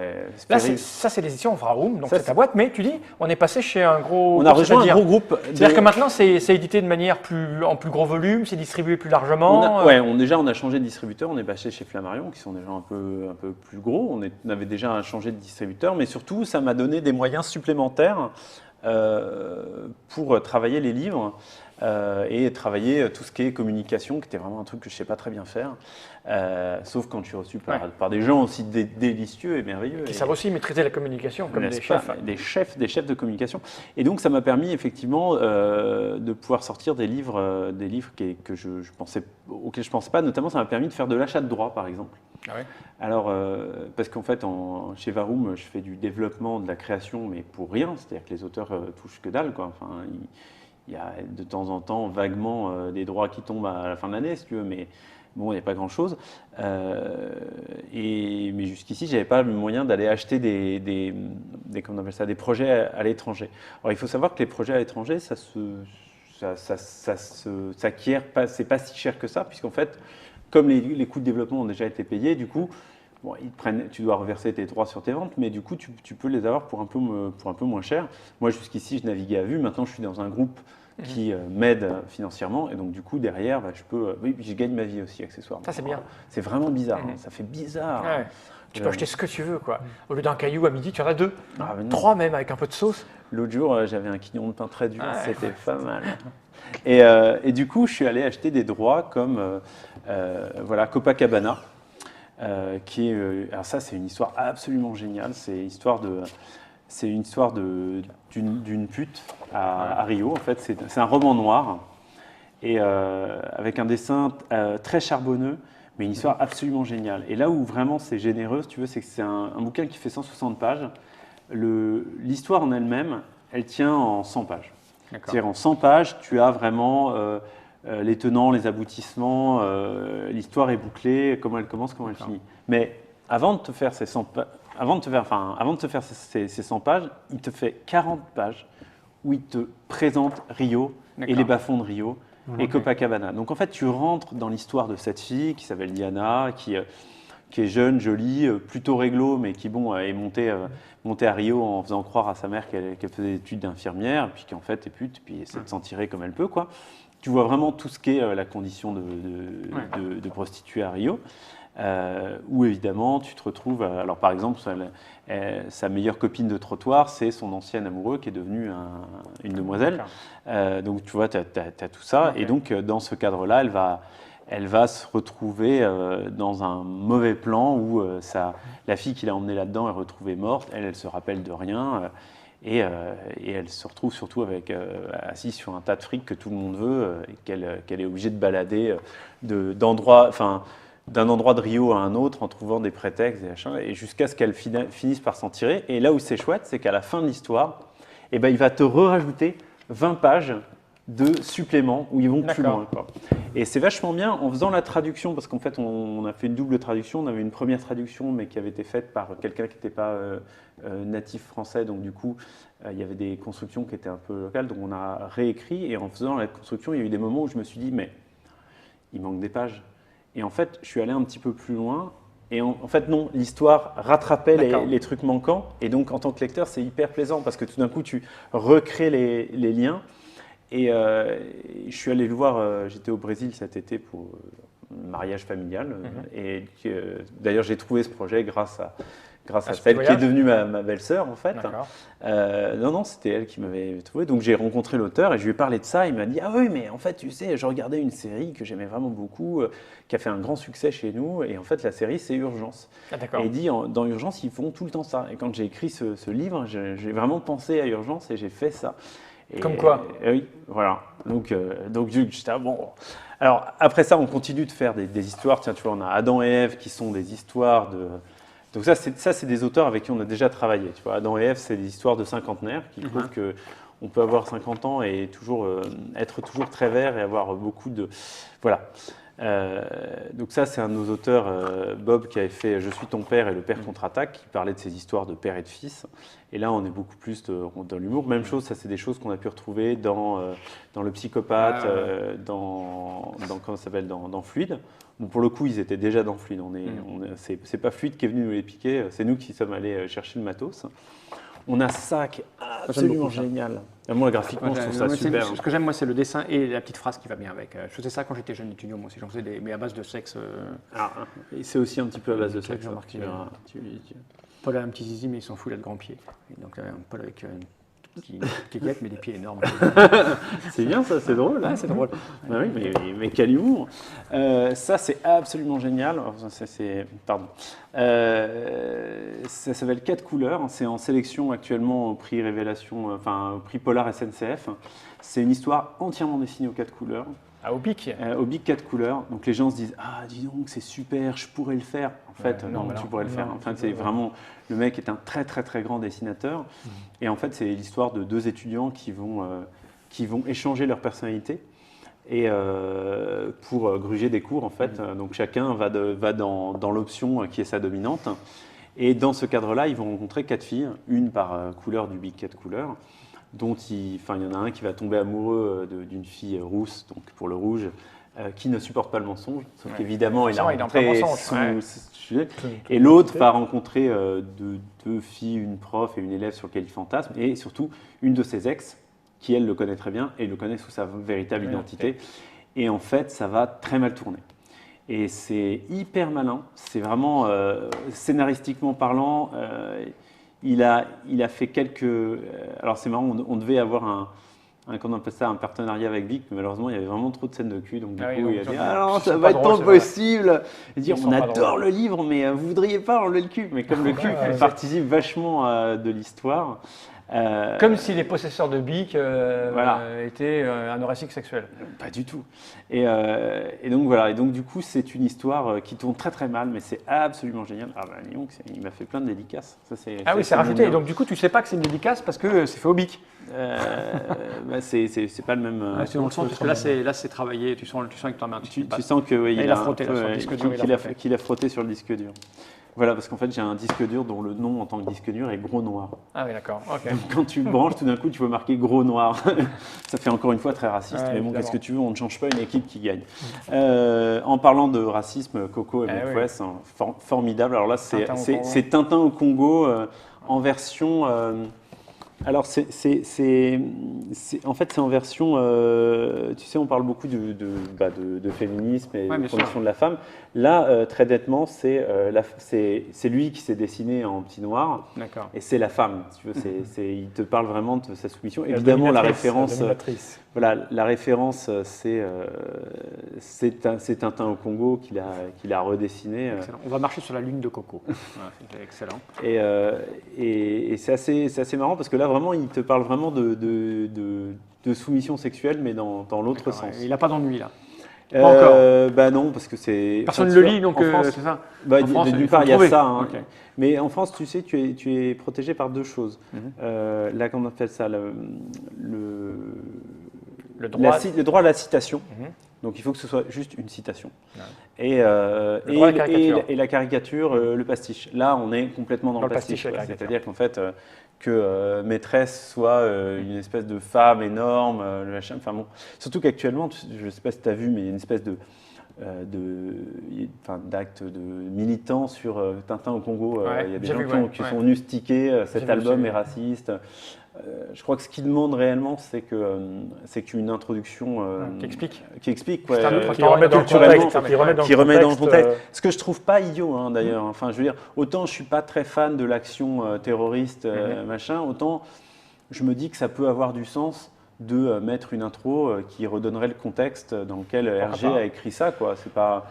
Là, ça, c'est l'édition Vrahoum, donc c'est ta boîte. Mais tu dis, on est passé chez un gros. On a rejoint un gros groupe. C'est-à-dire que maintenant, c'est édité de manière en plus gros volume, c'est distribué plus largement. On a changé de distributeur. On est passé chez Flammarion, qui sont déjà un peu plus gros. On avait déjà changé de distributeur, mais surtout, ça m'a donné des moyens supplémentaires pour travailler les livres. Et travailler tout ce qui est communication, qui était vraiment un truc que je ne sais pas très bien faire, sauf quand je suis reçu par des gens aussi délicieux et merveilleux. Qui savent aussi maîtriser la communication, comme des chefs. Des chefs de communication. Et donc ça m'a permis effectivement de pouvoir sortir des livres auxquels je ne pensais pas, notamment ça m'a permis de faire de l'achat de droits par exemple. Ah ouais. Alors, parce qu'en fait, chez Vrahoum, je fais du développement, de la création, mais pour rien, c'est-à-dire que les auteurs touchent que dalle, quoi. Enfin, il y a de temps en temps vaguement des droits qui tombent à la fin de l'année, si tu veux, mais bon, il n'y a pas grand-chose. Mais jusqu'ici, je n'avais pas le moyen d'aller acheter des projets à l'étranger. Alors, il faut savoir que les projets à l'étranger, ça s'acquiert pas, c'est pas si cher que ça, puisqu'en fait, comme les coûts de développement ont déjà été payés, du coup, bon, tu dois reverser tes droits sur tes ventes, mais du coup, tu peux les avoir pour un peu moins cher. Moi, jusqu'ici, je naviguais à vue. Maintenant, je suis dans un groupe qui m'aide financièrement. Et donc, du coup, derrière, je gagne ma vie aussi, accessoirement. Ça, c'est bien. C'est vraiment bizarre. Ça fait bizarre. Ouais. Tu peux acheter ce que tu veux, quoi. Au lieu d'un caillou à midi, tu en as 2. 3 même, avec un peu de sauce. L'autre jour, j'avais un quignon de pain très dur. C'était pas mal. Et du coup, je suis allé acheter des droits comme Copacabana. Alors ça, c'est une histoire absolument géniale. C'est une histoire d'une pute à Rio. En fait, c'est un roman noir et avec un dessin très charbonneux, mais une histoire absolument géniale. Et là où vraiment c'est généreux, si tu veux, c'est que c'est un bouquin qui fait 160 pages. L'histoire en elle-même, elle tient en 100 pages. C'est-à-dire en 100 pages, tu as vraiment les tenants, les aboutissements, l'histoire est bouclée, comment elle commence, comment elle finit. Mais avant de te faire ces 100 pages, il te fait 40 pages où il te présente Rio et les bas-fonds de Rio et Copacabana. Donc en fait, tu rentres dans l'histoire de cette fille qui s'appelle Diana, qui est jeune, jolie, plutôt réglo, mais qui est montée à Rio en faisant croire à sa mère qu'elle faisait des études d'infirmière, puis qui en fait est pute, puis essaie de s'en tirer comme elle peut, quoi. Tu vois vraiment tout ce qu'est la condition de prostituée à Rio, où évidemment tu te retrouves. Alors par exemple, sa meilleure copine de trottoir, c'est son ancien amoureux qui est devenu une demoiselle. Donc tu vois, tu as tout ça. Et donc dans ce cadre-là, elle va se retrouver dans un mauvais plan où la fille qui l'a emmenée là-dedans est retrouvée morte. Elle se rappelle de rien. Et elle se retrouve surtout assise sur un tas de fric que tout le monde veut et qu'elle est obligée de balader d'un endroit de Rio à un autre en trouvant des prétextes et jusqu'à ce qu'elle finisse par s'en tirer. Et là où c'est chouette, c'est qu'à la fin de l'histoire, il va te rajouter 20 pages de suppléments où ils vont plus loin, quoi. Et c'est vachement bien en faisant la traduction, parce qu'en fait, on a fait une double traduction. On avait une première traduction, mais qui avait été faite par quelqu'un qui n'était pas natif français. Donc, du coup, il y avait des constructions qui étaient un peu locales. Donc, on a réécrit. Et en faisant la construction, il y a eu des moments où je me suis dit, mais il manque des pages. Et en fait, je suis allé un petit peu plus loin. Et en fait, non, l'histoire rattrapait les trucs manquants. Et donc, en tant que lecteur, c'est hyper plaisant parce que tout d'un coup, tu recrées les liens. Et je suis allé le voir, j'étais au Brésil cet été pour un mariage familial. Et d'ailleurs, j'ai trouvé ce projet grâce à celle qui est devenue ma belle-sœur, en fait. Non, c'était elle qui m'avait trouvé. Donc, j'ai rencontré l'auteur et je lui ai parlé de ça. Il m'a dit, ah oui, mais en fait, tu sais, je regardais une série que j'aimais vraiment beaucoup, qui a fait un grand succès chez nous. Et en fait, la série, c'est Urgence. Et il dit, dans Urgence, ils font tout le temps ça. Et quand j'ai écrit ce livre, j'ai vraiment pensé à Urgence et j'ai fait ça. Comme quoi. Oui, voilà. Donc j'étais bon. Alors, après ça, on continue de faire des histoires. Tiens, tu vois, on a Adam et Ève qui sont des histoires de... Donc ça, c'est des auteurs avec qui on a déjà travaillé. Tu vois, Adam et Ève, c'est des histoires de cinquantenaires qui trouvent qu'on peut avoir 50 ans et être toujours très vert et avoir beaucoup de... Voilà. Donc ça, c'est un de nos auteurs, Bob, qui avait fait « Je suis ton père » et « Le père contre-attaque », qui parlait de ces histoires de père et de fils. Et là, on est beaucoup plus dans l'humour. Même chose, ça, c'est des choses qu'on a pu retrouver dans Le Psychopathe, comment ça s'appelle, dans Fluide. Bon, pour le coup, ils étaient déjà dans Fluide. C'est pas Fluide qui est venu nous les piquer, c'est nous qui sommes allés chercher le matos. On a ça qui est absolument génial. Moi, graphiquement, je trouve ça super. Ce que j'aime, moi, c'est le dessin et la petite phrase qui va bien avec. Je faisais ça quand j'étais jeune étudiant, moi aussi. J'en faisais mais à base de sexe. Et c'est aussi un petit peu à base de sexe. Paul a un petit zizi, mais il s'en fout, il a de grands pieds. Et donc, Paul avec une kékette, mais des pieds énormes. C'est bien ça, c'est drôle. C'est drôle. Bah oui, mais quel humour. Ça, c'est absolument génial. Pardon. Ça s'appelle 4 couleurs. C'est en sélection actuellement au prix Révélation, au prix Polar SNCF. C'est une histoire entièrement dessinée aux 4 couleurs. Au Bic Au Bic 4 couleurs. Donc les gens se disent, ah, dis donc, c'est super, je pourrais le faire. En fait, non, tu pourrais le faire. Enfin, c'est vraiment, le mec est un très, très, très grand dessinateur. Et en fait, c'est l'histoire de 2 étudiants qui vont échanger leur personnalité et pour gruger des cours, en fait. Donc chacun va dans l'option qui est sa dominante. Et dans ce cadre-là, ils vont rencontrer 4 filles, une par couleur du Bic 4 couleurs. Dont il y en a un qui va tomber amoureux d'une fille rousse, donc pour le rouge, qui ne supporte pas le mensonge, sauf qu'évidemment il a rencontré et l'autre va rencontrer 2 filles, une prof et une élève sur lequel il fantasme, et surtout une de ses ex, qui elle le connaît très bien et le connaît sous sa véritable identité. Et en fait, ça va très mal tourner. Et c'est hyper malin, c'est vraiment scénaristiquement parlant. Il a fait quelques... alors c'est marrant, on devait avoir comment on appelle ça, un partenariat avec Vic, mais malheureusement il y avait vraiment trop de scènes de cul, donc du coup il a dit « Ah non, ça va être pas possible !» Il dit « On adore le livre, mais vous voudriez pas enlever le cul ?» Mais comme le cul participe vachement de l'histoire... Comme si les possesseurs de Bic étaient anorexiques sexuels. Pas du tout. Et donc voilà. Et donc du coup, c'est une histoire qui tourne très très mal, mais c'est absolument génial. Ah bah Lyon, il m'a fait plein de dédicaces. Ça, c'est rajouté. Et donc du coup, tu sais pas que c'est une dédicace parce que c'est fait au Bic. C'est pas le même. C'est dans le sens parce que là c'est travaillé. Tu sens que tu en mets un petit peu. Tu sens que il a frotté sur le disque dur. Qu'il a frotté sur le disque dur. Voilà, parce qu'en fait, j'ai un disque dur dont le nom en tant que disque dur est gros noir. Ah oui, d'accord. Okay. Donc, quand tu le branches, tout d'un coup, tu peux marquer gros noir. Ça fait encore une fois très raciste, mais bon, qu'est-ce que tu veux, on ne change pas une équipe qui gagne. En parlant de racisme, Coco et McQuest, formidable. Alors là, c'est Tintin au Congo en version... alors, en fait, c'est en version... tu sais, on parle beaucoup de féminisme et de condition de la femme. Là, très nettement, c'est lui qui s'est dessiné en petit noir. D'accord. Et c'est la femme. Si tu veux, il te parle vraiment de sa soumission. Évidemment, la référence... la référence, c'est Tintin au Congo qu'il a redessiné. Excellent. On va marcher sur la lune de Coco. C'est excellent. Et c'est assez marrant parce que là, vraiment, il te parle vraiment de soumission sexuelle, mais dans l'autre sens. Il n'a pas d'ennui, là. Encore. Non, parce que c'est... Personne ne le lit, donc c'est ça. D'une part, il y a ça. Hein. Okay. Mais en France, tu sais, tu es protégé par 2 choses. Là, comment on appelle ça, le droit à la citation. Donc il faut que ce soit juste une citation. Ouais. Et la caricature, le pastiche. Là, on est complètement dans le pastiche. C'est-à-dire qu'en fait, que maîtresse soit une espèce de femme énorme, le machin. Enfin bon, surtout qu'actuellement, je ne sais pas si tu as vu, mais il y a une espèce d'actes de militants sur Tintin au Congo. Il y a des gens qui sont venus sticker cet album est raciste. Je crois que ce qu'ils demandent réellement, c'est qu'une introduction qui explique quoi, qui remet dans le contexte. Ce que je trouve pas idiot d'ailleurs. Enfin, je veux dire, autant je suis pas très fan de l'action terroriste, machin, autant je me dis que ça peut avoir du sens de mettre une intro qui redonnerait le contexte dans lequel Hergé a écrit ça, quoi. C'est pas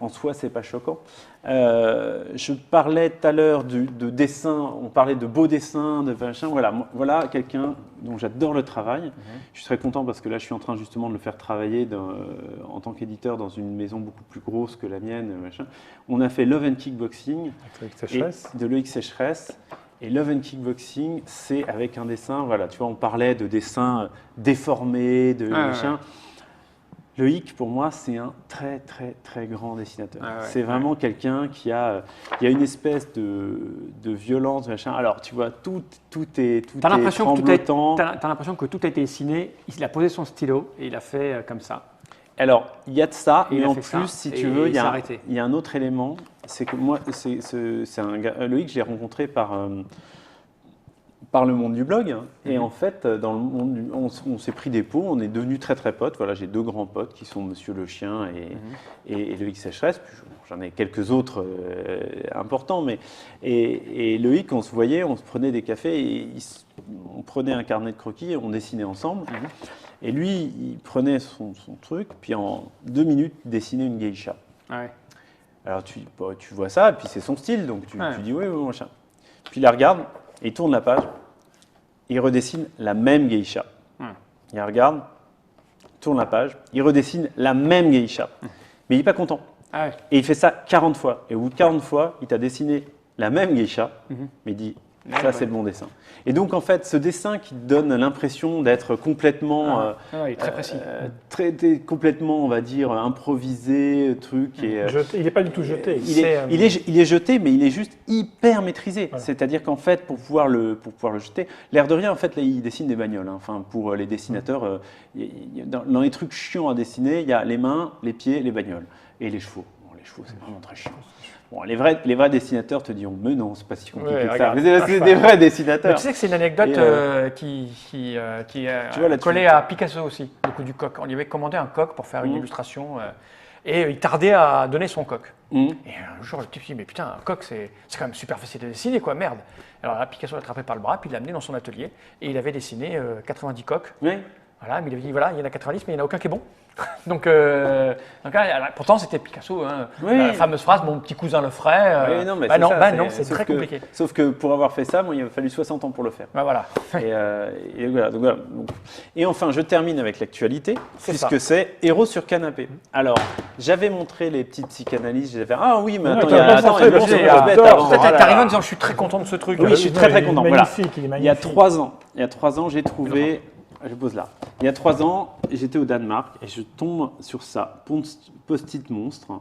en soi, c'est pas choquant. Je parlais tout à l'heure de dessin, on parlait de beaux dessins, de machin. Voilà quelqu'un dont j'adore le travail. Je suis très content parce que là, je suis en train justement de le faire travailler en tant qu'éditeur dans une maison beaucoup plus grosse que la mienne. Machin. On a fait Love and Kickboxing de Loïc Sécheresse. Et Love and Kickboxing, c'est avec un dessin, tu vois, on parlait de dessins déformés, de machin. Loïc, pour moi, c'est un très, très, très grand dessinateur. C'est vraiment quelqu'un qui a une espèce de violence, machin. Alors, tu vois, tout est tremblotant. T'as l'impression que tout a été dessiné, il a posé son stylo et il a fait comme ça. Alors, il y a de ça, mais en plus, si tu veux, il y a un autre élément. C'est que moi, Loïc, je l'ai rencontré par le monde du blog. Et en fait, dans le monde on s'est pris des pots, on est devenus très très potes. Voilà, j'ai deux grands potes qui sont Monsieur Le Chien et Loïc Sécheresse. Puis j'en ai quelques autres importants. Et Loïc, on se voyait, on se prenait des cafés, et on prenait un carnet de croquis et on dessinait ensemble. Et lui, il prenait son truc, puis en 2 minutes, il dessinait une geisha. Alors tu vois ça, et puis c'est son style, donc tu dis oui, machin. Puis il la regarde, et il tourne la page, et il redessine la même geisha. Il la regarde, tourne la page, il redessine la même geisha. Mais il n'est pas content. Et il fait ça 40 fois. Et au bout de 40 fois, il t'a dessiné la même geisha, mais il dit ça, c'est le bon dessin. Et donc, en fait, ce dessin qui te donne l'impression d'être complètement, il est très précis. Complètement, on va dire, improvisé, truc. Et, il n'est pas du tout jeté. Il est jeté, mais il est juste hyper maîtrisé. C'est-à-dire qu'en fait, pour pouvoir le jeter, l'air de rien, en fait, là, il dessine des bagnoles. Enfin, pour les dessinateurs, dans les trucs chiants à dessiner, il y a les mains, les pieds, les bagnoles et les chevaux. Bon, les chevaux, c'est vraiment très chiant. Bon, les vrais dessinateurs te diront, mais non, c'est pas si compliqué que ça. C'est des vrais dessinateurs. Mais tu sais que c'est une anecdote qui est collée à Picasso aussi, le coup du coq. On lui avait commandé un coq pour faire une illustration et il tardait à donner son coq. Et un jour, le type dit, mais putain, un coq, c'est quand même super facile de dessiner, quoi, merde. Alors là, Picasso l'a attrapé par le bras, puis il l'a amené dans son atelier et il avait dessiné 90 coqs. Voilà, mais il avait dit, voilà, il y en a 90, mais il n'y en a aucun qui est bon. donc pourtant, c'était Picasso. La fameuse phrase, mon petit cousin le ferait. Non, c'est très compliqué. Sauf que pour avoir fait ça, moi, il m'a fallu 60 ans pour le faire. Voilà. Et enfin, je termine avec l'actualité, puisque c'est Héros sur canapé. Alors, j'avais montré les petites psychanalyses. J'avais fait, ah oui, mais attends, t'arrives en disant, je suis très content de ce truc. Oui, je suis très très content. Magnifique, il est magnifique. Il y a 3 ans, j'ai trouvé. Je pose là. Il y a 3 ans, j'étais au Danemark et je tombe sur ça. Post-it monstre.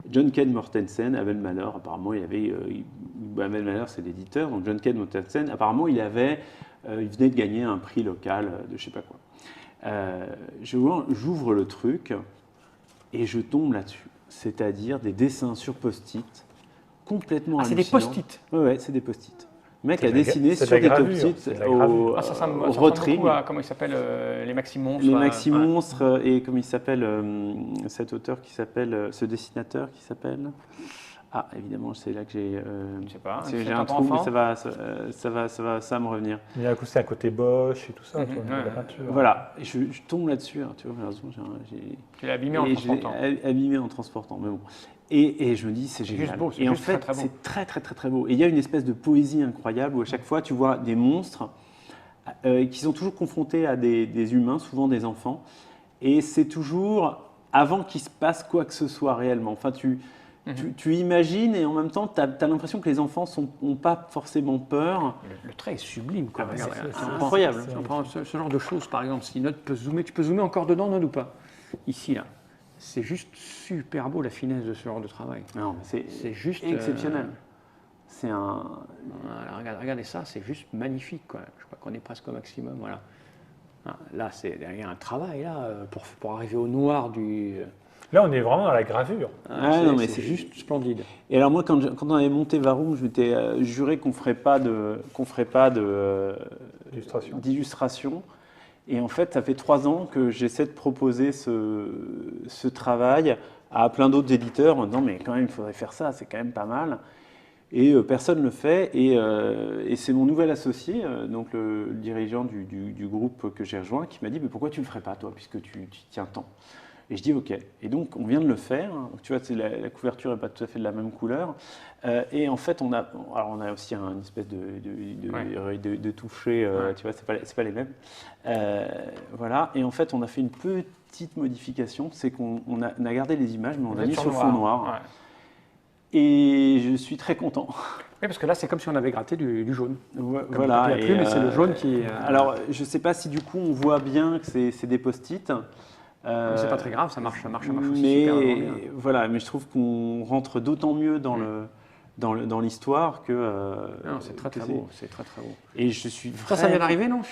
John Ken Mortensen, Abel Mahler, apparemment, il avait. Abel Mahler, c'est l'éditeur. Donc, John Ken Mortensen, apparemment, il venait de gagner un prix local de je sais pas quoi. J'ouvre le truc et je tombe là-dessus. C'est-à-dire des dessins sur post-it complètement hallucinants. C'est des post-it. Ouais, c'est des post-it. Le mec a dessiné sur des post-it au Rotring. Comment il s'appelle les Maxi Monstres. Les Maxi Monstres et comment il s'appelle cet auteur qui s'appelle ce dessinateur qui s'appelle. Ah, évidemment, c'est là que j'ai. Je sais pas. J'ai un trou, mais ça va me revenir. Il y a un côté Bosch et tout ça. La peinture. Voilà, je tombe là-dessus. Tu vois, tu l'as abîmé en transportant. Abîmé en transportant, mais bon. Et je me dis, c'est génial. Beau, et en fait, c'est très, très, très, très beau. Et il y a une espèce de poésie incroyable où à chaque fois, tu vois des monstres qui sont toujours confrontés à des humains, souvent des enfants. Et c'est toujours avant qu'il se passe quoi que ce soit réellement. Enfin, tu imagines et en même temps, tu as l'impression que les enfants n'ont pas forcément peur. Le trait est sublime. Quoi. C'est incroyable. Ce genre de choses, par exemple, si Note peut zoomer, tu peux zoomer encore dedans, Note, ou pas? ici, là. C'est juste super beau la finesse de ce genre de travail. Non, mais c'est juste exceptionnel. C'est un. Voilà, regardez ça, c'est juste magnifique, quoi. Je crois qu'on est presque au maximum. Voilà. Là, il y a un travail là pour arriver au noir du. Là, on est vraiment dans la gravure. C'est juste splendide. Et alors moi, quand on avait monté Varoum, je m'étais juré qu'on ferait pas d'illustration. Et en fait, ça fait 3 ans que j'essaie de proposer ce travail à plein d'autres éditeurs en disant mais quand même, il faudrait faire ça, c'est quand même pas mal. Et personne ne le fait. Et c'est mon nouvel associé, donc le dirigeant du groupe que j'ai rejoint, qui m'a dit mais pourquoi tu ne le ferais pas toi, puisque tu tiens tant. Et je dis OK. Et donc on vient de le faire. Tu vois, la couverture n'est pas tout à fait de la même couleur. Et en fait, on a aussi une espèce de toucher. Tu vois, c'est pas les mêmes. Voilà. Et en fait, on a fait une petite modification, c'est qu'on a gardé les images, mais on a mis sur fond noir. Ouais. Et je suis très content. Oui, parce que là, c'est comme si on avait gratté du jaune. Voilà. Mais c'est le jaune qui. Alors, je ne sais pas si du coup on voit bien que c'est des post-it. C'est pas très grave, ça marche aussi mais super bien. Voilà, mais je trouve qu'on rentre d'autant mieux dans l'histoire que. Non, c'est très beau, c'est très beau. Et je suis. Ça vient d'arriver, non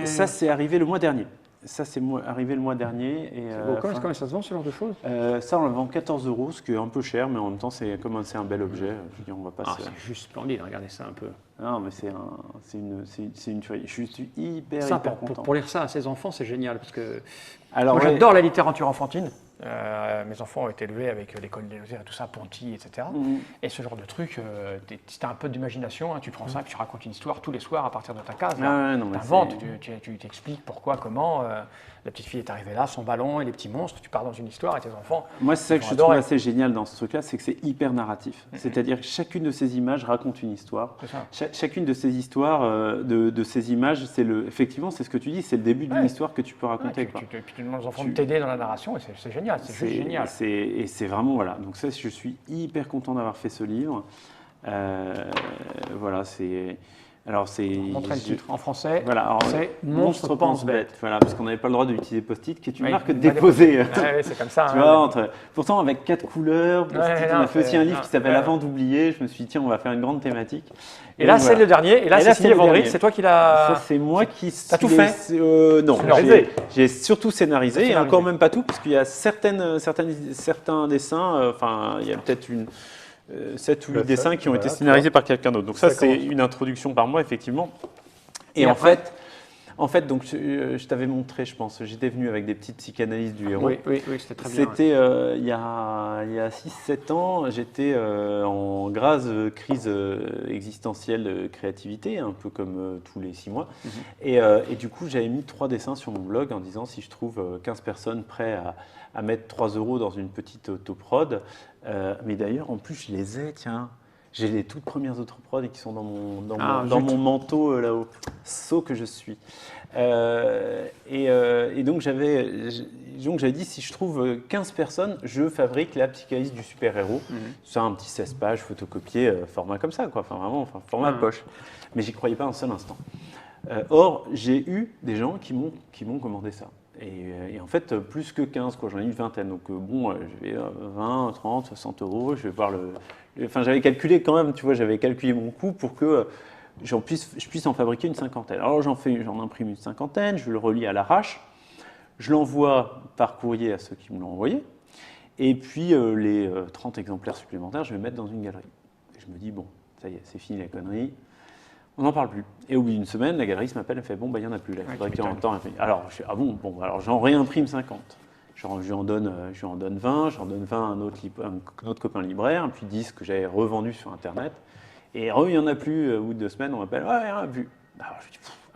Ça, c'est arrivé le mois dernier. Ça, c'est arrivé le mois dernier. Comment ça se vend, ce genre de choses? Ça, on le vend 14 €, ce qui est un peu cher, mais en même temps, c'est un bel objet. Je veux dire, on va pas c'est juste splendide, regardez ça un peu. Non, mais c'est une tuerie. Je suis hyper content. Pour lire ça à ses enfants, c'est génial, parce que moi, j'adore la littérature enfantine. Mes enfants ont été élevés avec l'école des Lozères et tout ça, Ponty, etc. Et ce genre de truc, si tu as un peu d'imagination, tu prends ça et tu racontes une histoire tous les soirs à partir de ta case. Tu inventes, tu t'expliques pourquoi, comment. La petite fille est arrivée là, son ballon et les petits monstres, tu pars dans une histoire et tes enfants. Moi, c'est ça que je trouve assez génial dans ce truc-là, c'est que c'est hyper narratif. C'est-à-dire que chacune de ces images raconte une histoire. Chacune de ces histoires, de ces images, effectivement, c'est ce que tu dis, c'est le début d'une histoire que tu peux raconter. Et puis tu demandes aux enfants de t'aider dans la narration et c'est génial, c'est juste génial. Et c'est vraiment, voilà. Donc ça, je suis hyper content d'avoir fait ce livre. Voilà, c'est... Alors c'est. Montrer le titre en français. Voilà, c'est Monstre pense bête. Voilà, parce qu'on n'avait pas le droit d'utiliser post-it, qui est une marque déposée. C'est comme ça. Tu vois, pourtant avec 4 couleurs. On a fait aussi un livre qui s'appelle Avant d'oublier. Je me suis dit tiens, on va faire une grande thématique. Et là, c'est le dernier. Et là, c'est signé Vendry. C'est toi qui l'as. Ça, c'est moi qui. T'as tout fait Non, j'ai surtout scénarisé. Et encore même pas tout, parce qu'il y a certains dessins. Enfin, il y a peut-être 7 ou 8 dessins qui ont été scénarisés par quelqu'un d'autre. Donc ça, c'est une introduction par moi, effectivement. Et en fait, donc, je t'avais montré, je pense, j'étais venu avec des petites psychanalyses du héros. Oui, c'était très bien. C'était il y a 6-7 ans, j'étais en grave crise existentielle de créativité, un peu comme tous les 6 mois. Et du coup, j'avais mis 3 dessins sur mon blog en disant si je trouve 15 personnes prêtes à mettre 3 € dans une petite autoprod. Mais d'ailleurs, en plus, je les ai, tiens. J'ai les toutes premières autoprods qui sont dans mon manteau là-haut, sot que je suis. Et donc j'avais dit si je trouve 15 personnes, je fabrique la psychanalyse du super-héros. C'est un petit 16 pages photocopié, format comme ça, quoi. Enfin vraiment, format poche. Mais j'y croyais pas un seul instant. Or, j'ai eu des gens qui m'ont commandé ça. Et en fait, plus que 15, quoi. J'en ai une vingtaine. Donc je vais 20, 30, 60 €. Je vais voir Enfin, j'avais calculé quand même, tu vois, j'avais calculé mon coût pour que je puisse en fabriquer une cinquantaine. Alors j'en imprime une cinquantaine, je le relie à l'arrache, je l'envoie par courrier à ceux qui me l'ont envoyé, et puis les 30 exemplaires supplémentaires, je vais mettre dans une galerie. Et je me dis, bon, ça y est, c'est fini la connerie, on n'en parle plus. Et au bout d'une semaine, la galeriste m'appelle, elle fait, bon, il n'y en a plus, là, il faudrait qu'il y en ait temps. Alors, alors j'en réimprime 50. Je lui en donne 20, j'en donne 20 à un autre copain libraire, puis 10 que j'avais revendu sur Internet. Et il n'y en a plus, au bout de 2 semaines, on m'appelle, ouais, il n'y en a plus.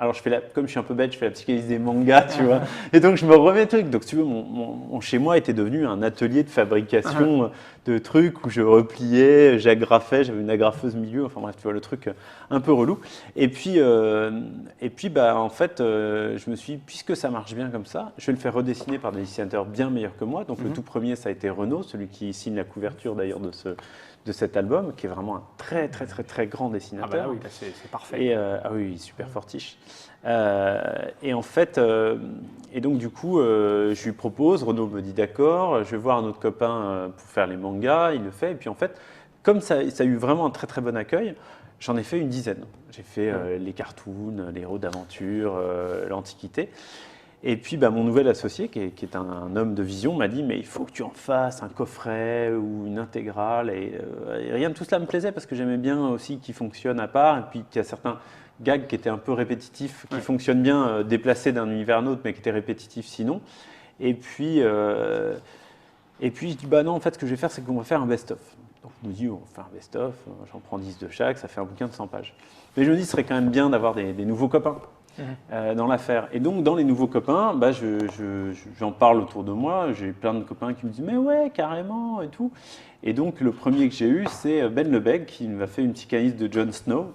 Alors comme je suis un peu bête, je fais la psychanalyse des mangas, tu vois. Et donc je me remets le truc. Donc tu veux, mon chez moi était devenu un atelier de fabrication de trucs où je repliais, j'agrafais, j'avais une agrafeuse milieu, enfin bref, tu vois, le truc un peu relou. Et puis en fait, je me suis dit, puisque ça marche bien comme ça, je vais le faire redessiner par des dessinateurs bien meilleurs que moi. Donc le tout premier, ça a été Renaud, celui qui signe la couverture d'ailleurs de de cet album, qui est vraiment un très très très très grand dessinateur. Ah bah oui, c'est parfait. Et, ah oui, super fortiche. Et en fait, et donc du coup, je lui propose, Renaud me dit d'accord, je vais voir un autre copain pour faire les mangas, il le fait. Et puis en fait, comme ça a eu vraiment un très très bon accueil, j'en ai fait une dizaine. J'ai fait les cartoons, les héros d'aventure, l'Antiquité. Et puis mon nouvel associé, qui est un homme de vision, m'a dit mais il faut que tu en fasses un coffret ou une intégrale. Et rien de tout cela me plaisait parce que j'aimais bien aussi qu'il fonctionne à part et puis qu'il y a certains gags qui étaient un peu répétitifs, qui fonctionnent bien déplacés d'un univers à un autre mais qui étaient répétitifs sinon. Et puis je dis non, en fait ce que je vais faire c'est qu'on va faire un best-of. Donc on nous dit on va faire un best-of, j'en prends 10 de chaque, ça fait un bouquin de 100 pages. Mais je me dis ce serait quand même bien d'avoir des nouveaux copains. Dans l'affaire. Et donc, dans les nouveaux copains, j'en parle autour de moi. J'ai plein de copains qui me disent « mais ouais, carrément » et tout. Et donc, le premier que j'ai eu, c'est Ben Lebeg, qui m'a fait une psychanalyse de Jon Snow.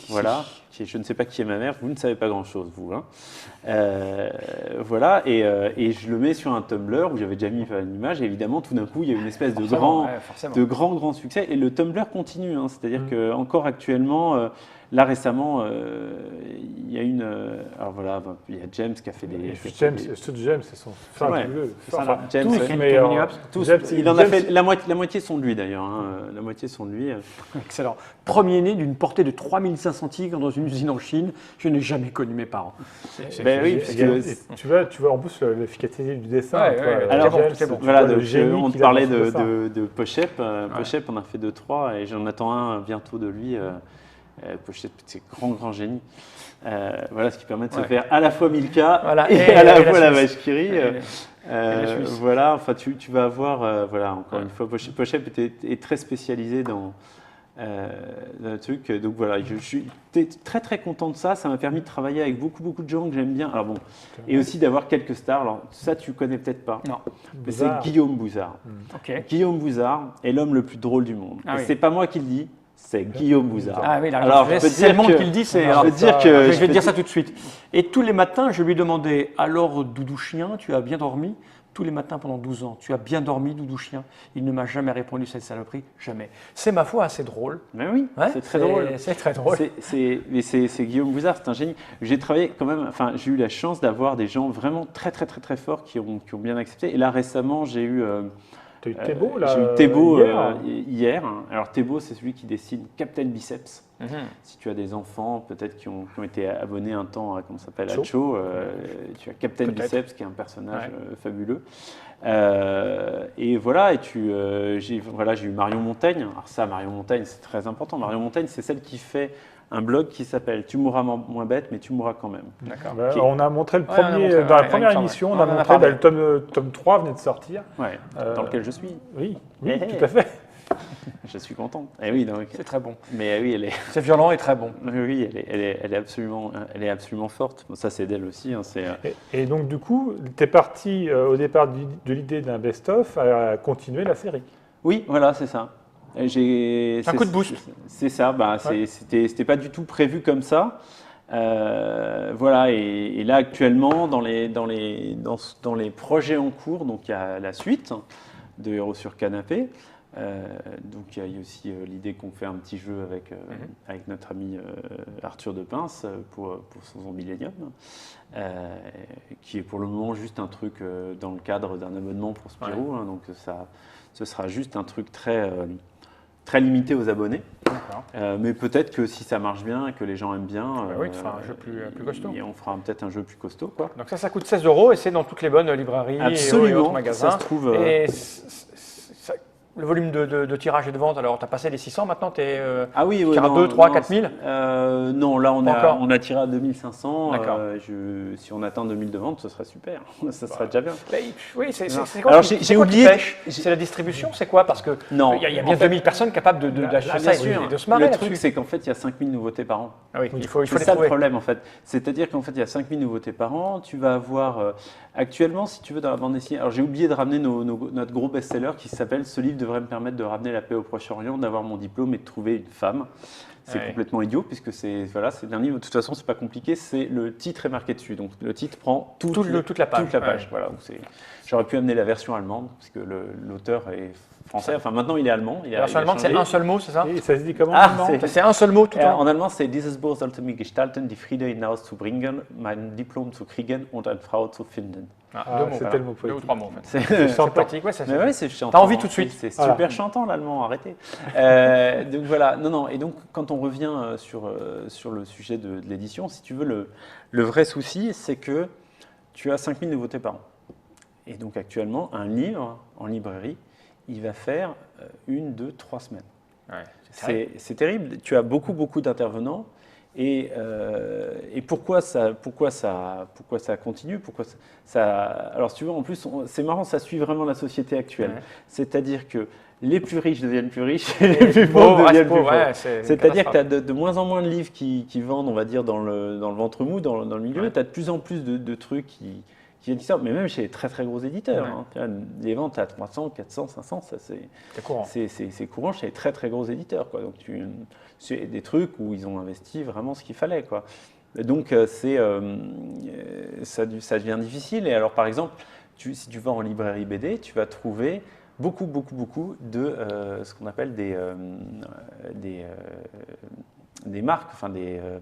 Voilà. Je ne sais pas qui est ma mère, vous ne savez pas grand-chose, vous. Hein. Voilà, et je le mets sur un Tumblr où j'avais déjà mis une image. Et évidemment, tout d'un coup, il y a une espèce de grand succès. Et le Tumblr continue. Hein. C'est-à-dire qu'encore actuellement... Là récemment, il y a alors voilà, il y a James qui a fait des. James, c'est son fabuleux. Il en a fait la moitié sont de lui d'ailleurs. Hein, la moitié sont de lui. Excellent. Premier-né d'une portée de 3500 tigres dans une usine en Chine. Je n'ai jamais connu mes parents. Oui, tu vois en plus l'efficacité du dessin. Alors, voilà, on parlait de Pochep. Pochep, on a fait 2-3 et j'en attends un bientôt de lui. Pochette, c'est grand génie. Voilà ce qui permet de se faire à la fois Milka et à la fois la vache qui rit. Voilà, enfin tu vas avoir, voilà, encore une fois, Pochette est très spécialisé dans le truc. Donc voilà, je suis très très content de ça. Ça m'a permis de travailler avec beaucoup de gens que j'aime bien. Alors bon, et aussi d'avoir quelques stars. Alors ça, tu connais peut-être pas. Non. Mais c'est Guillaume Bouzard. Okay. Guillaume Bouzard est l'homme le plus drôle du monde. Et c'est pas moi qui le dis. C'est Guillaume Bouzard. Ah oui, alors c'est le monde qui le dit. Je vais te dire ça tout de suite. Et tous les matins, je lui demandais « Alors, Doudou Chien, tu as bien dormi ?» Tous les matins pendant 12 ans. « Tu as bien dormi, Doudou Chien ?» Il ne m'a jamais répondu cette saloperie, jamais. C'est ma foi assez drôle. Mais oui, c'est très drôle. C'est très drôle. Mais c'est Guillaume Bouzard, c'est un génie. J'ai travaillé quand même, enfin j'ai eu la chance d'avoir des gens vraiment très forts qui ont bien accepté. Et là récemment, j'ai eu... Tu as eu Thébault là J'ai eu Thébault hier. Alors Thébault, c'est celui qui dessine Captain Biceps. Si tu as des enfants, peut-être qui ont été abonnés un temps à, comment ça s'appelle, à Cho, tu as Captain Biceps qui est un personnage fabuleux. Et voilà, j'ai eu Marion Montaigne. Alors ça, Marion Montaigne, c'est très important. Marion Montaigne, c'est celle qui fait un blog qui s'appelle « Tu mourras moins bête, mais tu mourras quand même ». D'accord. On a montré le premier, dans la première émission, on a montré le tome 3 venait de sortir. Dans lequel je suis. Oui, tout à fait. Je suis content. Et oui, c'est très bon. Mais oui, c'est violent et très bon. Oui, elle est absolument forte. Ça, c'est d'elle aussi. Hein, et donc, du coup, tu es parti au départ de l'idée d'un best-of à continuer la série. Oui, voilà, c'est ça. Un coup de boost. C'est ça. C'était pas du tout prévu comme ça. Voilà. Et là, actuellement, dans les projets en cours, donc il y a la suite de Héros sur Canapé. Donc il y a aussi l'idée qu'on fait un petit jeu avec notre ami Arthur de Pince pour son Zombilenium, qui est pour le moment juste un truc dans le cadre d'un abonnement pour Spirou. Hein, donc ce sera juste un truc très limité aux abonnés. Mais peut-être que si ça marche bien et que les gens aiment bien, tu feras un jeu plus costaud. Et on fera peut-être un jeu plus costaud, quoi. Donc ça coûte 16 € et c'est dans toutes les bonnes librairies et autres magasins. Ça se trouve. Le volume de tirage et de vente, alors tu as passé les 600 maintenant, tu es ah oui, tu 2, 3, 4 000 non, là on a tiré à 2500. Si on atteint 2000 de vente, ce serait super. Ça serait déjà bien. Oui, c'est quoi? Alors j'ai oublié. C'est la distribution, c'est quoi? Parce que il y a bien 2000 personnes capables d'acheter ça et de se marrer. Le truc, c'est qu'en fait, il y a 5000 nouveautés par an. Ah oui, il faut c'est ça le problème en fait. C'est-à-dire qu'en fait, il y a 5000 nouveautés par an. Tu vas avoir actuellement, si tu veux, dans la bande dessinée. Alors j'ai oublié de ramener notre gros best-seller qui s'appelle Ce livre devrait me permettre de ramener la paix au Proche-Orient, d'avoir mon diplôme et de trouver une femme. C'est complètement idiot puisque c'est le dernier. De toute façon, c'est pas compliqué. C'est le titre est marqué dessus. Donc le titre prend toute la page. Voilà. J'aurais pu amener la version allemande parce que l'auteur est français. Enfin, maintenant, il est allemand. La version allemande, c'est un seul mot, c'est ça? Et ça se dit comment en allemand? C'est un seul mot tout le temps. En allemand, c'est Dieses Buch sollte mich gestalten, die Friede hinauszubringen, mein Diplom zu kriegen und eine Frau zu finden. Deux mots, c'était le mot poétique. 2 ou 3 mots en fait. C'est poétique, ouais, mais ouais, c'est chantant. T'as envie tout de suite. C'est super chantant l'allemand, arrêtez. Donc voilà, non. Et donc quand on revient sur le sujet de l'édition, si tu veux, le vrai souci, c'est que tu as 5000 nouveautés par an. Et donc actuellement, un livre en librairie, il va faire 1, 2, 3 semaines. Ouais, c'est terrible. Tu as beaucoup d'intervenants. Et pourquoi ça continue, alors si tu veux, en plus, c'est marrant, ça suit vraiment la société actuelle. Ouais. C'est-à-dire que les plus riches deviennent plus riches et les plus pauvres deviennent plus pauvres. Ouais, c'est-à-dire que tu as de moins en moins de livres qui vendent, on va dire, dans le ventre mou, dans le milieu. Ouais. Tu as de plus en plus de trucs qui sortent, mais même chez les très gros éditeurs. Ouais. Hein, les ventes à 300, 400, 500, ça c'est courant. C'est courant chez les très gros éditeurs, quoi. Donc c'est des trucs où ils ont investi vraiment ce qu'il fallait, quoi. Et donc ça devient difficile. Et alors par exemple, si tu vas en librairie BD, tu vas trouver beaucoup de ce qu'on appelle des marques, enfin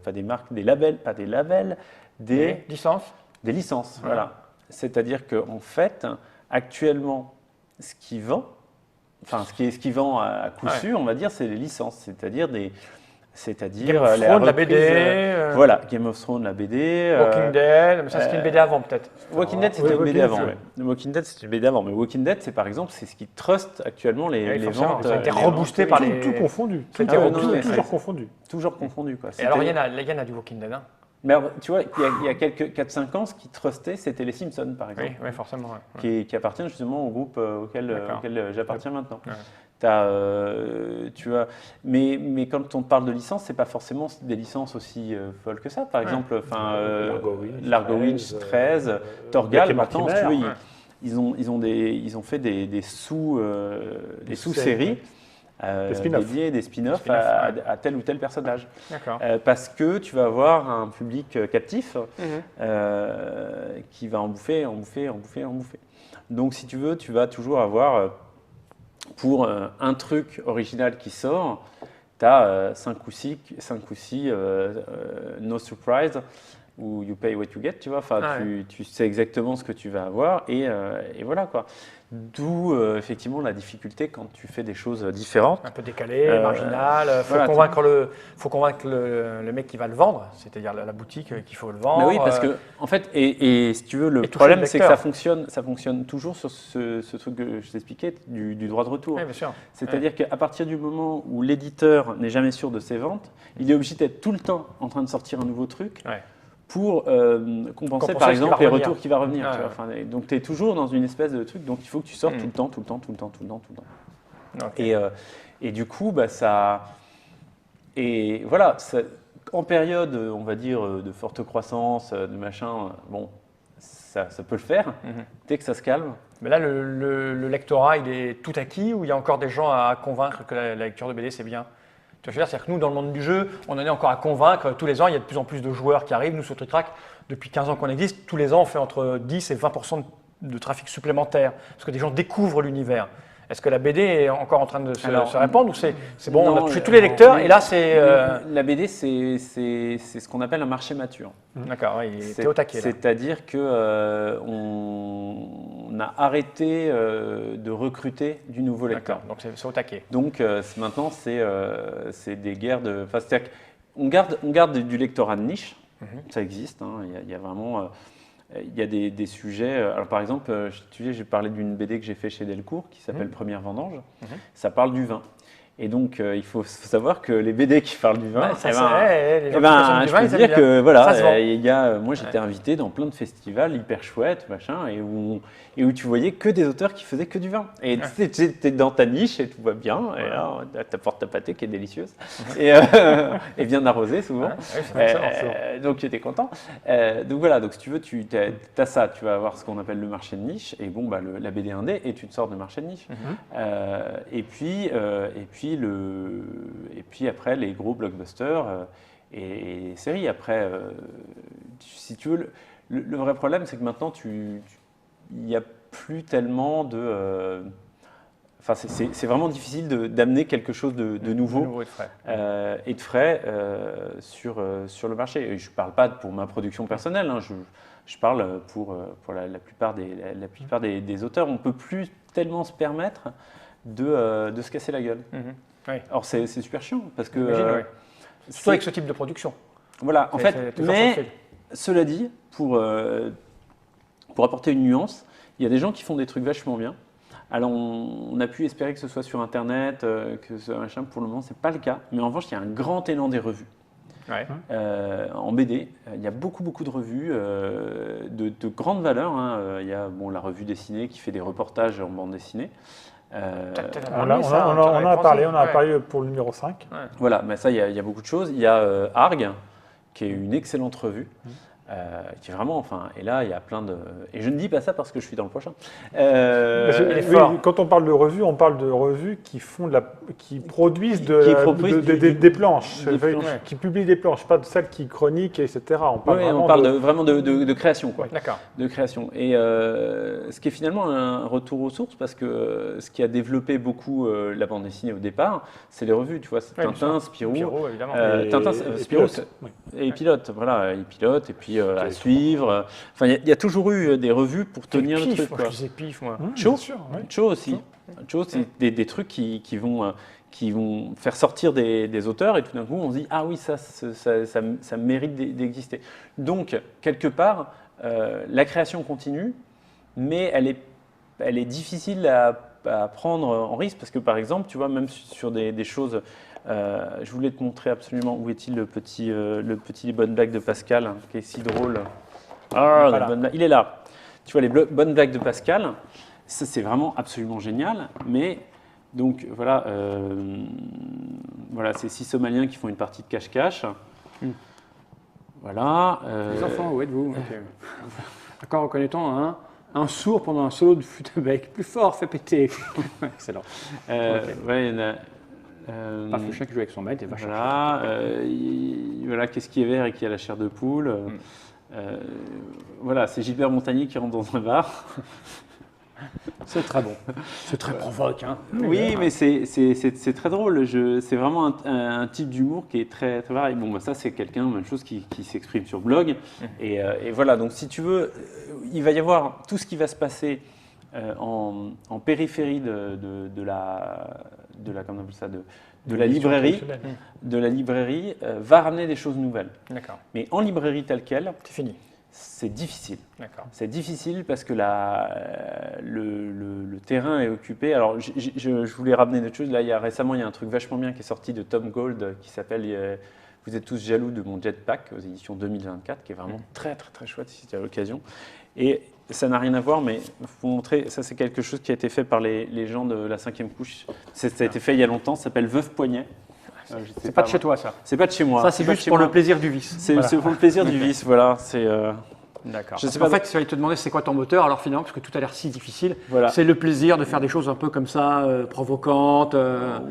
pas des marques, des labels, pas des labels, des licences. Des licences, voilà. C'est-à-dire qu'en fait, actuellement, ce qui vend à coup sûr, on va dire, c'est les licences, c'est-à-dire Game of Thrones, la BD. Voilà, Game of Thrones, la BD. Walking Dead, mais ça c'était une BD avant peut-être. Walking Dead c'était une BD avant. Walking Dead c'était une BD avant, mais Walking Dead c'est par exemple c'est ce qui trust actuellement les ventes. Ça a été reboosté par les. Tout confondu. Toujours confondu. Toujours confondu, quoi. Et alors il y en a du Walking Dead, hein. Mais alors, tu vois, il y a quelques 4-5 ans, ce qui trustait, c'était les Simpsons, par exemple. Oui, forcément. Ouais. Qui appartiennent justement au groupe auquel j'appartiens maintenant. Ouais. Tu vois, mais quand on parle de licences, c'est pas forcément des licences aussi folles que ça. Par exemple, Largo Winch 13, Torgal, maintenant, tu vois, ils ont fait des sous-séries. Des spin-offs à tel ou tel personnage. Parce que tu vas avoir un public captif qui va en bouffer. Donc si tu veux, tu vas toujours avoir, pour un truc original qui sort, tu as 5 ou 6 no surprise, ou you pay what you get, tu vois, tu sais exactement ce que tu vas avoir et voilà, quoi. D'où effectivement la difficulté quand tu fais des choses différentes. Un peu décalées, marginales. Faut convaincre le mec qui va le vendre, c'est-à-dire la boutique qu'il faut le vendre. Mais oui, parce que en fait, et si tu veux, le problème c'est que ça fonctionne toujours sur ce truc que je t'expliquais du droit de retour. Oui, bien sûr. C'est-à-dire qu'à partir du moment où l'éditeur n'est jamais sûr de ses ventes, il est obligé d'être tout le temps en train de sortir un nouveau truc. Pour compenser par exemple les retours qui vont revenir. Tu vois, donc tu es toujours dans une espèce de truc, donc il faut que tu sortes tout le temps. Okay. Et du coup, et voilà, en période, on va dire, de forte croissance, de machin, bon, ça peut le faire, dès que ça se calme. Mais là, le lectorat, il est tout acquis ou il y a encore des gens à convaincre que la lecture de BD, c'est bien? Tu vois, c'est-à-dire que nous, dans le monde du jeu, on en est encore à convaincre. Tous les ans, il y a de plus en plus de joueurs qui arrivent. Nous, sur Trick Track, depuis 15 ans qu'on existe, tous les ans, on fait entre 10 et 20% de trafic supplémentaire parce que des gens découvrent l'univers. Est-ce que la BD est encore en train de se répandre ou c'est bon, on a touché tous les lecteurs et là, c'est… La BD, c'est ce qu'on appelle un marché mature. D'accord, il était au taquet. C'est-à-dire qu'on a arrêté de recruter du nouveau lecteur. Donc c'est au taquet. Donc maintenant, c'est des guerres de… Enfin, c'est-à-dire qu'on garde du lectorat de niche, ça existe, hein, il y a vraiment… Il y a des sujets, alors par exemple, j'ai parlé d'une BD que j'ai fait chez Delcourt qui s'appelle Première Vendange, ça parle du vin. Et donc, il faut savoir que les BD qui parlent du vin, je peux dire que voilà, moi j'étais invité dans plein de festivals hyper chouettes, machin, et où tu voyais que des auteurs qui faisaient que du vin. Et tu étais dans ta niche et tout va bien, et là, tu apportes ta pâtée qui est délicieuse, et bien arrosée souvent. Donc tu étais content. Donc voilà, donc si tu veux, tu as ça, tu vas avoir ce qu'on appelle le marché de niche, et bon, la BD indé est une sorte de marché de niche. Et puis après les gros blockbusters et séries. Après, si tu veux, le vrai problème, c'est que maintenant, il n'y a plus tellement de… Enfin, c'est vraiment difficile d'amener quelque chose de nouveau et de frais sur le marché. Et je ne parle pas pour ma production personnelle, hein, je parle pour la plupart des auteurs. On ne peut plus tellement se permettre de se casser la gueule. Oui. Alors c'est super chiant parce que... Surtout avec ce type de production. Voilà, en fait, mais cela dit, pour apporter une nuance, il y a des gens qui font des trucs vachement bien. Alors, on a pu espérer que ce soit sur Internet, que ce machin, pour le moment, ce n'est pas le cas. Mais en revanche, il y a un grand élan des revues. Ouais. En BD, il y a beaucoup de revues de grande valeur. Hein. Il y a la revue dessinée qui fait des reportages en bande dessinée. On en a parlé pour le numéro 5. Ouais. Voilà, mais ça, il y a beaucoup de choses. Il y a Arg, qui est une excellente revue. Qui est vraiment, et là il y a plein de... Et je ne dis pas ça parce que je suis dans le prochain. Quand on parle de revues, on parle de revues qui produisent des planches, qui publient des planches, pas de celles qui chroniquent, etc. On parle vraiment de création, quoi. D'accord. De création. Et ce qui est finalement un retour aux sources, parce que ce qui a développé beaucoup la bande dessinée au départ, c'est les revues, tu vois, Tintin, Spirou, évidemment. Spirou et Pilote, voilà, et puis à suivre. Enfin, il y a toujours eu des revues pour tenir le truc. Moi, je disais pif, moi. Cho aussi. Cho, c'est des trucs qui vont faire sortir des auteurs et tout d'un coup, on se dit « Ah oui, ça mérite d'exister ». Donc, quelque part, la création continue, mais elle est difficile à prendre en risque parce que, par exemple, tu vois, même sur des choses... je voulais te montrer absolument où est-il le petit bonne blague de Pascal, hein, qui est si drôle. Il est là. Tu vois, les bonnes blagues de Pascal, ça c'est vraiment absolument génial. Mais donc voilà, c'est 6 Somaliens qui font une partie de cache-cache. Voilà. Les enfants, où êtes-vous? D'accord, reconnaît-on un sourd pendant un solo de flûte à bec. Plus fort, fait péter. Excellent. Ouais, il y en a. Pas Fouchin qui joue avec son maître et va chercher. Voilà, qu'est-ce qui est vert et qui a la chair de poule. Voilà, c'est Gilbert Montagnier qui rentre dans un bar. C'est très bon. C'est très provoque. Hein. Oui, mais c'est très drôle. C'est vraiment un type d'humour qui est très, très varié. Bon, ça, c'est quelqu'un, même chose, qui s'exprime sur blog. Et voilà, donc si tu veux, il va y avoir tout ce qui va se passer en périphérie de la librairie, va ramener des choses nouvelles. D'accord. Mais en librairie telle qu'elle, c'est fini. C'est difficile. D'accord. C'est difficile parce que le terrain est occupé. Alors, je voulais ramener d'autres choses. Là, récemment, il y a un truc vachement bien qui est sorti de Tom Gold qui s'appelle Vous êtes tous jaloux de mon jetpack aux éditions 2024, qui est vraiment très, très, très chouette si tu as l'occasion. Et ça n'a rien à voir, mais il faut montrer, ça c'est quelque chose qui a été fait par les gens de la 5e couche. Ça a été fait il y a longtemps, ça s'appelle Veuve Poignet. C'est pas de chez toi, ça. C'est pas de chez moi. Ça, c'est juste pour le plaisir du vice. C'est pour le plaisir du vice, voilà. D'accord. En fait, j'allais te demander c'est quoi ton moteur, alors finalement, parce que tout a l'air si difficile, c'est le plaisir de faire des choses un peu comme ça, provocantes. Là,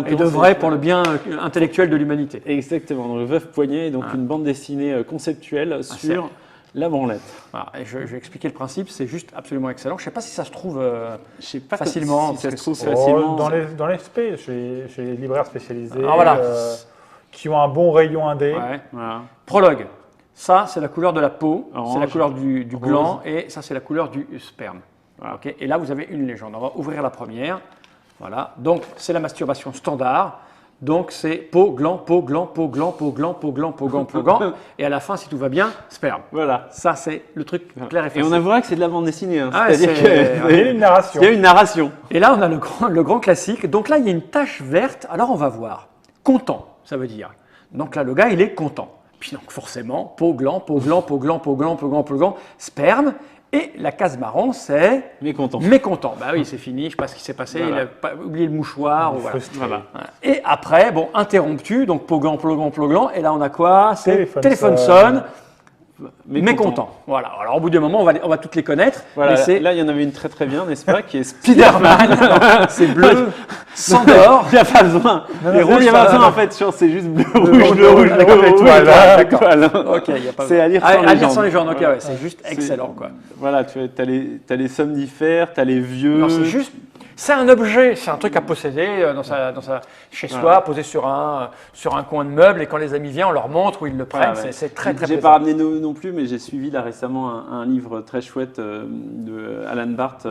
et de vrai pour le bien intellectuel de l'humanité. Exactement. Donc, le Veuve Poignet, donc une bande dessinée conceptuelle sur la branlette. Voilà, et je vais expliquer le principe, c'est juste absolument excellent. Je ne sais pas si ça se trouve facilement. Si ça se trouve facilement. Dans les SP, chez les libraires spécialisés qui ont un bon rayon indé. Ouais. Voilà. Prologue. Ça, c'est la couleur de la peau, c'est la couleur du gland, et ça, c'est la couleur du sperme. Voilà. Okay. Et là, vous avez une légende. On va ouvrir la première. Voilà. Donc, c'est la masturbation standard. Donc, c'est peau, gland, peau, gland, peau, gland, peau, gland, peau, gland, peau, gland, peau, gland. Et à la fin, si tout va bien, sperme. Voilà. Ça, c'est le truc clair et facile. Et on avouera que c'est de la bande dessinée. Hein. C'est-à-dire qu'il y a une narration. Il y a une narration. Et là, on a le grand classique. Donc là, il y a une tache verte. Alors, on va voir. Content, ça veut dire. Donc là, le gars, il est content. Puis donc, forcément, peau, gland, peau, gland, peau, gland, peau, gland, peau, gland, peau, gland, sperme. Et la case marron, c'est mécontent. Mécontent. Bah oui, c'est fini, je ne sais pas ce qui s'est passé, il a pas oublié le mouchoir. Voilà. Et après, interrompu, donc poglant, et là on a quoi? C'est téléphone sonne, mécontent. Voilà. Alors au bout d'un moment, on va toutes les connaître. Voilà. Là, il y en avait une très très bien, n'est-ce pas, qui est Spider-Man. C'est bleu, s'endort. Il n'y a pas besoin. Les rouges, il n'y a pas besoin en fait. C'est juste bleu, rouge, Voilà. Ok, il n'y a pas. C'est à lire sans légende. Ok, c'est juste excellent quoi. Voilà, tu as les somnifères, tu as les vieux. Non, C'est un objet, c'est un truc à posséder chez soi, posé sur un coin de meuble, et quand les amis viennent, on leur montre où ils le prennent. Ouais. C'est très très J'ai plaisant. pas ramené non plus, mais j'ai suivi là récemment un livre très chouette de Alan Barth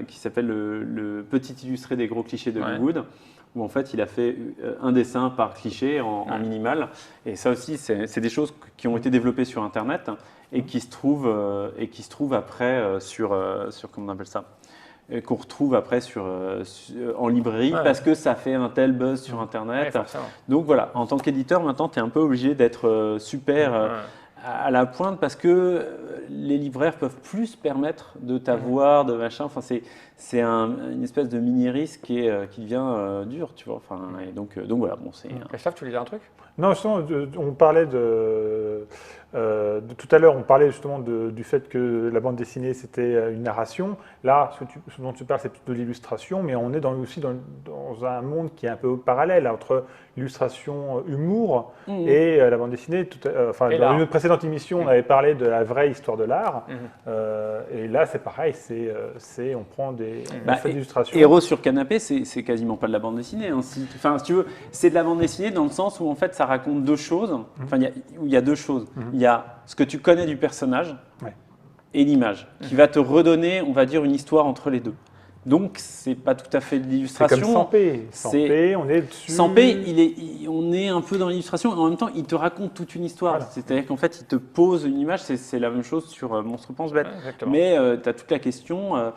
qui s'appelle le Petit illustré des gros clichés de Hollywood, où en fait il a fait un dessin par cliché en minimal. Et ça aussi, c'est des choses qui ont été développées sur Internet et qui se trouvent après sur comment on appelle ça, qu'on retrouve après en librairie parce que ça fait un tel buzz sur Internet. Donc voilà, en tant qu'éditeur, maintenant, tu es un peu obligé d'être super à la pointe parce que les libraires peuvent plus se permettre de t'avoir, de machin. Enfin, c'est une espèce de mini-risque qui devient dur, tu vois. Enfin, et donc voilà. Bon, Christophe, tu voulais dire un truc? Non, justement, on parlait tout à l'heure, on parlait justement du fait que la bande dessinée, c'était une narration. Là, ce dont tu parles, c'est plutôt de l'illustration, mais on est aussi dans un monde qui est un peu parallèle entre l'illustration humour et la bande dessinée. Dans une précédente émission, on avait parlé de la vraie histoire de l'art. Et là, c'est pareil, on prend on fait d'illustration. Héros sur canapé, c'est quasiment pas de la bande dessinée. Hein. Si tu veux, c'est de la bande dessinée dans le sens où en fait, ça raconte deux choses. Enfin, il y a deux choses. Il y a ce que tu connais du personnage et l'image, qui va te redonner, on va dire, une histoire entre les deux. Donc, c'est pas tout à fait de l'illustration. C'est comme Sampé. Sampé, on est dessus. Sampé, on est un peu dans l'illustration. En même temps, il te raconte toute une histoire. Voilà. C'est-à-dire qu'en fait, il te pose une image. C'est la même chose sur Monstre Pense Bête. Mais tu as toute la question.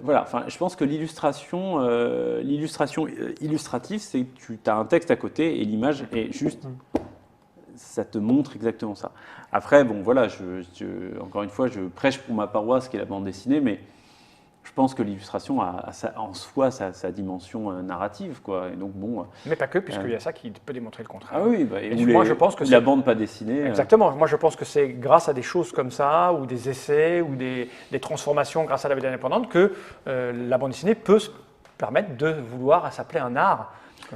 Voilà. Enfin, je pense que l'illustration illustrative, c'est que tu as un texte à côté et l'image est juste. Ça te montre exactement ça. Après, bon, voilà. Encore une fois, je prêche pour ma paroisse, qui est la bande dessinée, mais je pense que l'illustration a en soi sa dimension narrative, quoi. Et donc, bon, mais pas que, puisqu'il y a ça qui peut démontrer le contraire. Ah oui, moi je pense que la bande pas dessinée. Exactement. Moi je pense que c'est grâce à des choses comme ça, ou des essais, ou des transformations grâce à la BD indépendante, que la bande dessinée peut se permettre de vouloir s'appeler un art.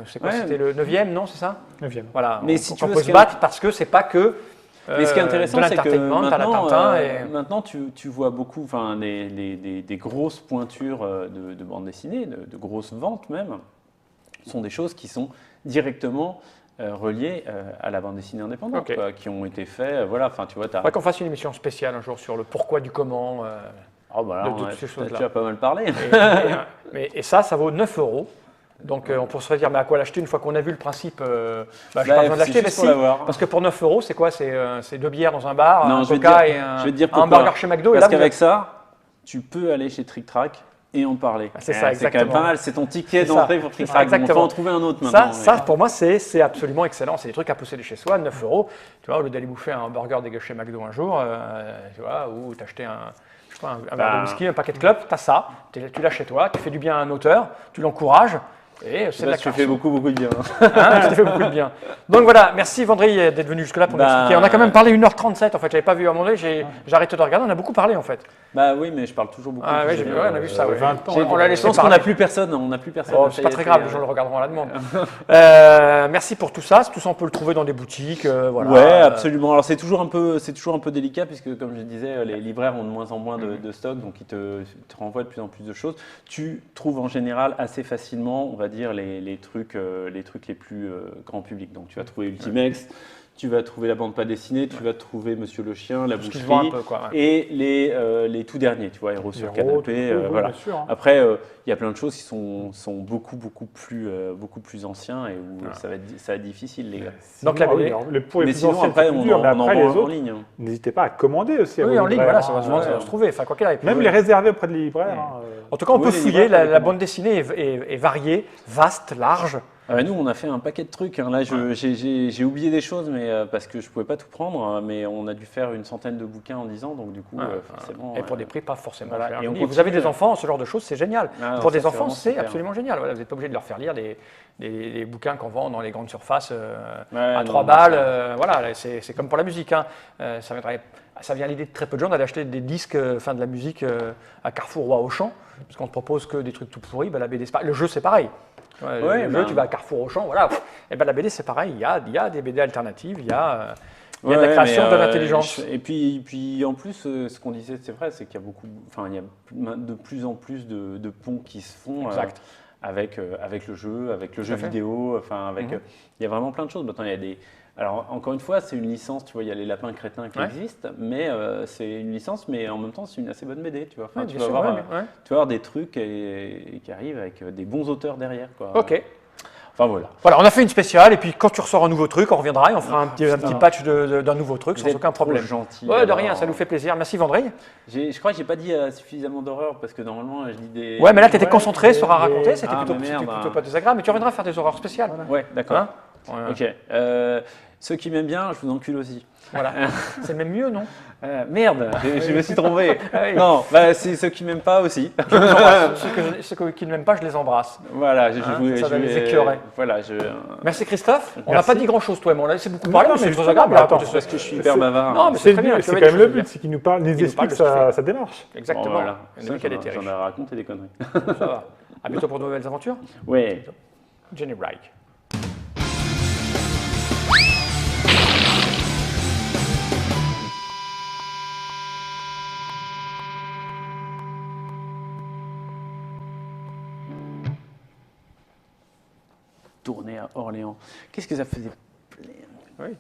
C'est quoi, c'était le 9e, non, c'est ça? 9e. Voilà. Mais si tu on veux, peut se battre parce que c'est pas que mais ce qui est intéressant, c'est que maintenant, tu vois beaucoup, enfin, des grosses pointures de bande dessinée, de grosses ventes même, sont des choses qui sont directement reliées à la bande dessinée indépendante, quoi, qui ont été faites. Voilà, enfin, tu vois, on va qu'on fasse une émission spéciale un jour sur le pourquoi du comment. De toutes ces choses-là. Tu as pas mal parlé. Et ça vaut 9 €. Donc on pourrait se dire, mais à quoi l'acheter une fois qu'on a vu le principe je n'ai pas besoin de l'acheter, parce que pour 9 €, c'est quoi? C'est 2 bières dans un bar, un coca et un hamburger chez McDo. Parce qu'avec ça, tu peux aller chez Trick Track et en parler. C'est ça, exactement. C'est quand même pas mal, c'est ton ticket d'entrée pour Trick Track. Exactement. On va en trouver un autre maintenant. Ça pour moi, c'est absolument excellent. C'est des trucs à posséder chez soi, 9 €. Tu vois, au lieu d'aller bouffer un hamburger dégueu chez McDo un jour, tu vois, ou t'acheter un verre de whisky, un paquet de clopes, tu as ça, tu l'as chez toi, tu fais du bien à un auteur, tu l'encourages. Et c'est tu fais beaucoup de bien. Tu fais beaucoup de bien. Donc voilà, merci Vendry d'être venu jusque-là pour nous expliquer. On a quand même parlé 1h37 en fait, j'avais pas vu à un moment donné, j'ai arrêté de regarder, on a beaucoup parlé en fait. Bah oui, mais je parle toujours beaucoup. Ah oui, on a vu ça. 20 ans. On l'a laissé Je pense qu'on n'a plus personne. C'est pas très grave, les gens le regarderont à la demande. Merci pour tout ça. Tout ça, on peut le trouver dans des boutiques. Voilà. Ouais, absolument. Alors c'est toujours un peu délicat puisque, comme je disais, les libraires ont de moins en moins de stock, donc ils te renvoient de plus en plus de choses. Tu trouves en général assez facilement, on va dire, les trucs les plus grand public. Donc tu vas trouver Ultimex. Tu vas trouver la bande pas dessinée, tu vas trouver Monsieur le Chien, la boucherie et les tout derniers, tu vois, Héros sur canapé. Voilà. Sûr, hein. Après, il y a plein de choses qui sont beaucoup plus anciens et où ça va être difficile, les gars. Donc la BD, mais sinon après on en vend en ligne. N'hésitez pas à commander aussi. Oui, en ligne, voilà, ça va se trouver. Enfin, quoi qu'il arrive. Même les réserver auprès de libraires. En tout cas, on peut fouiller. La bande dessinée est variée, vaste, large. Nous, on a fait un paquet de trucs. Hein. Là, j'ai oublié des choses, mais parce que je pouvais pas tout prendre. Mais on a dû faire une centaine de bouquins en 10 ans, donc du coup, forcément. Et pour des prix pas forcément chers. Et vous avez des enfants, ce genre de choses, c'est génial. Pour des enfants, c'est absolument génial. Voilà, vous n'êtes pas obligé de leur faire lire des bouquins qu'on vend dans les grandes surfaces à 3 balles. Voilà, c'est comme pour la musique. Hein. Ça vient à l'idée de très peu de gens d'aller acheter des disques de la musique à Carrefour ou à Auchan, parce qu'on ne propose que des trucs tout pourris. La BD, le jeu, c'est pareil. Le jeu, tu vas à Carrefour, Auchan, voilà. Et la BD, c'est pareil. Il y a des BD alternatives, il y a Il y a de la création, de l'intelligence. Et puis en plus, ce qu'on disait, c'est vrai, c'est qu'il y a il y a de plus en plus de ponts qui se font avec le jeu vidéo. Il y a vraiment plein de choses. Maintenant, il y a des. Alors encore une fois, c'est une licence. Tu vois, il y a les lapins crétins qui existent, mais c'est une licence, mais en même temps, c'est une assez bonne BD. Tu vois, tu vas avoir des trucs qui arrivent avec des bons auteurs derrière, quoi. Ok. Enfin voilà. Voilà, on a fait une spéciale et puis quand tu ressors un nouveau truc, on reviendra et on fera un petit patch d'un nouveau truc sans aucun problème. Gentil. Ouais, de rien, ça nous fait plaisir. Merci Vendrey. Je crois que j'ai pas dit suffisamment d'horreur parce que normalement je dis des. Ouais, mais là tu étais concentré sur à raconter, c'était Ah, plutôt pas désagréable, mais tu reviendras faire des horreurs spéciales. Voilà. Ouais, d'accord. Hein Ok. Ceux qui m'aiment bien, je vous encule aussi. Voilà. C'est même mieux, non? Merde, je me suis trompé. Oui. Non, c'est ceux qui m'aiment pas aussi. Ceux qui ne m'aiment pas, je les embrasse. Voilà, ça va les écœurer. Voilà, Merci Christophe. On n'a pas dit grand-chose, toi et moi. On a laissé beaucoup parler, mais c'est trop agréable. parce que je suis hyper bavard. Non, mais c'est très bien. C'est quand même le but, c'est qu'il nous parle, nous explique sa démarche. Exactement. Voilà. J'en J'en ai raconté des conneries. Ça va. À bientôt pour de nouvelles aventures. Ouais. Jenny Wright. Tourner à Orléans. Qu'est-ce que ça faisait plaisir. Oui.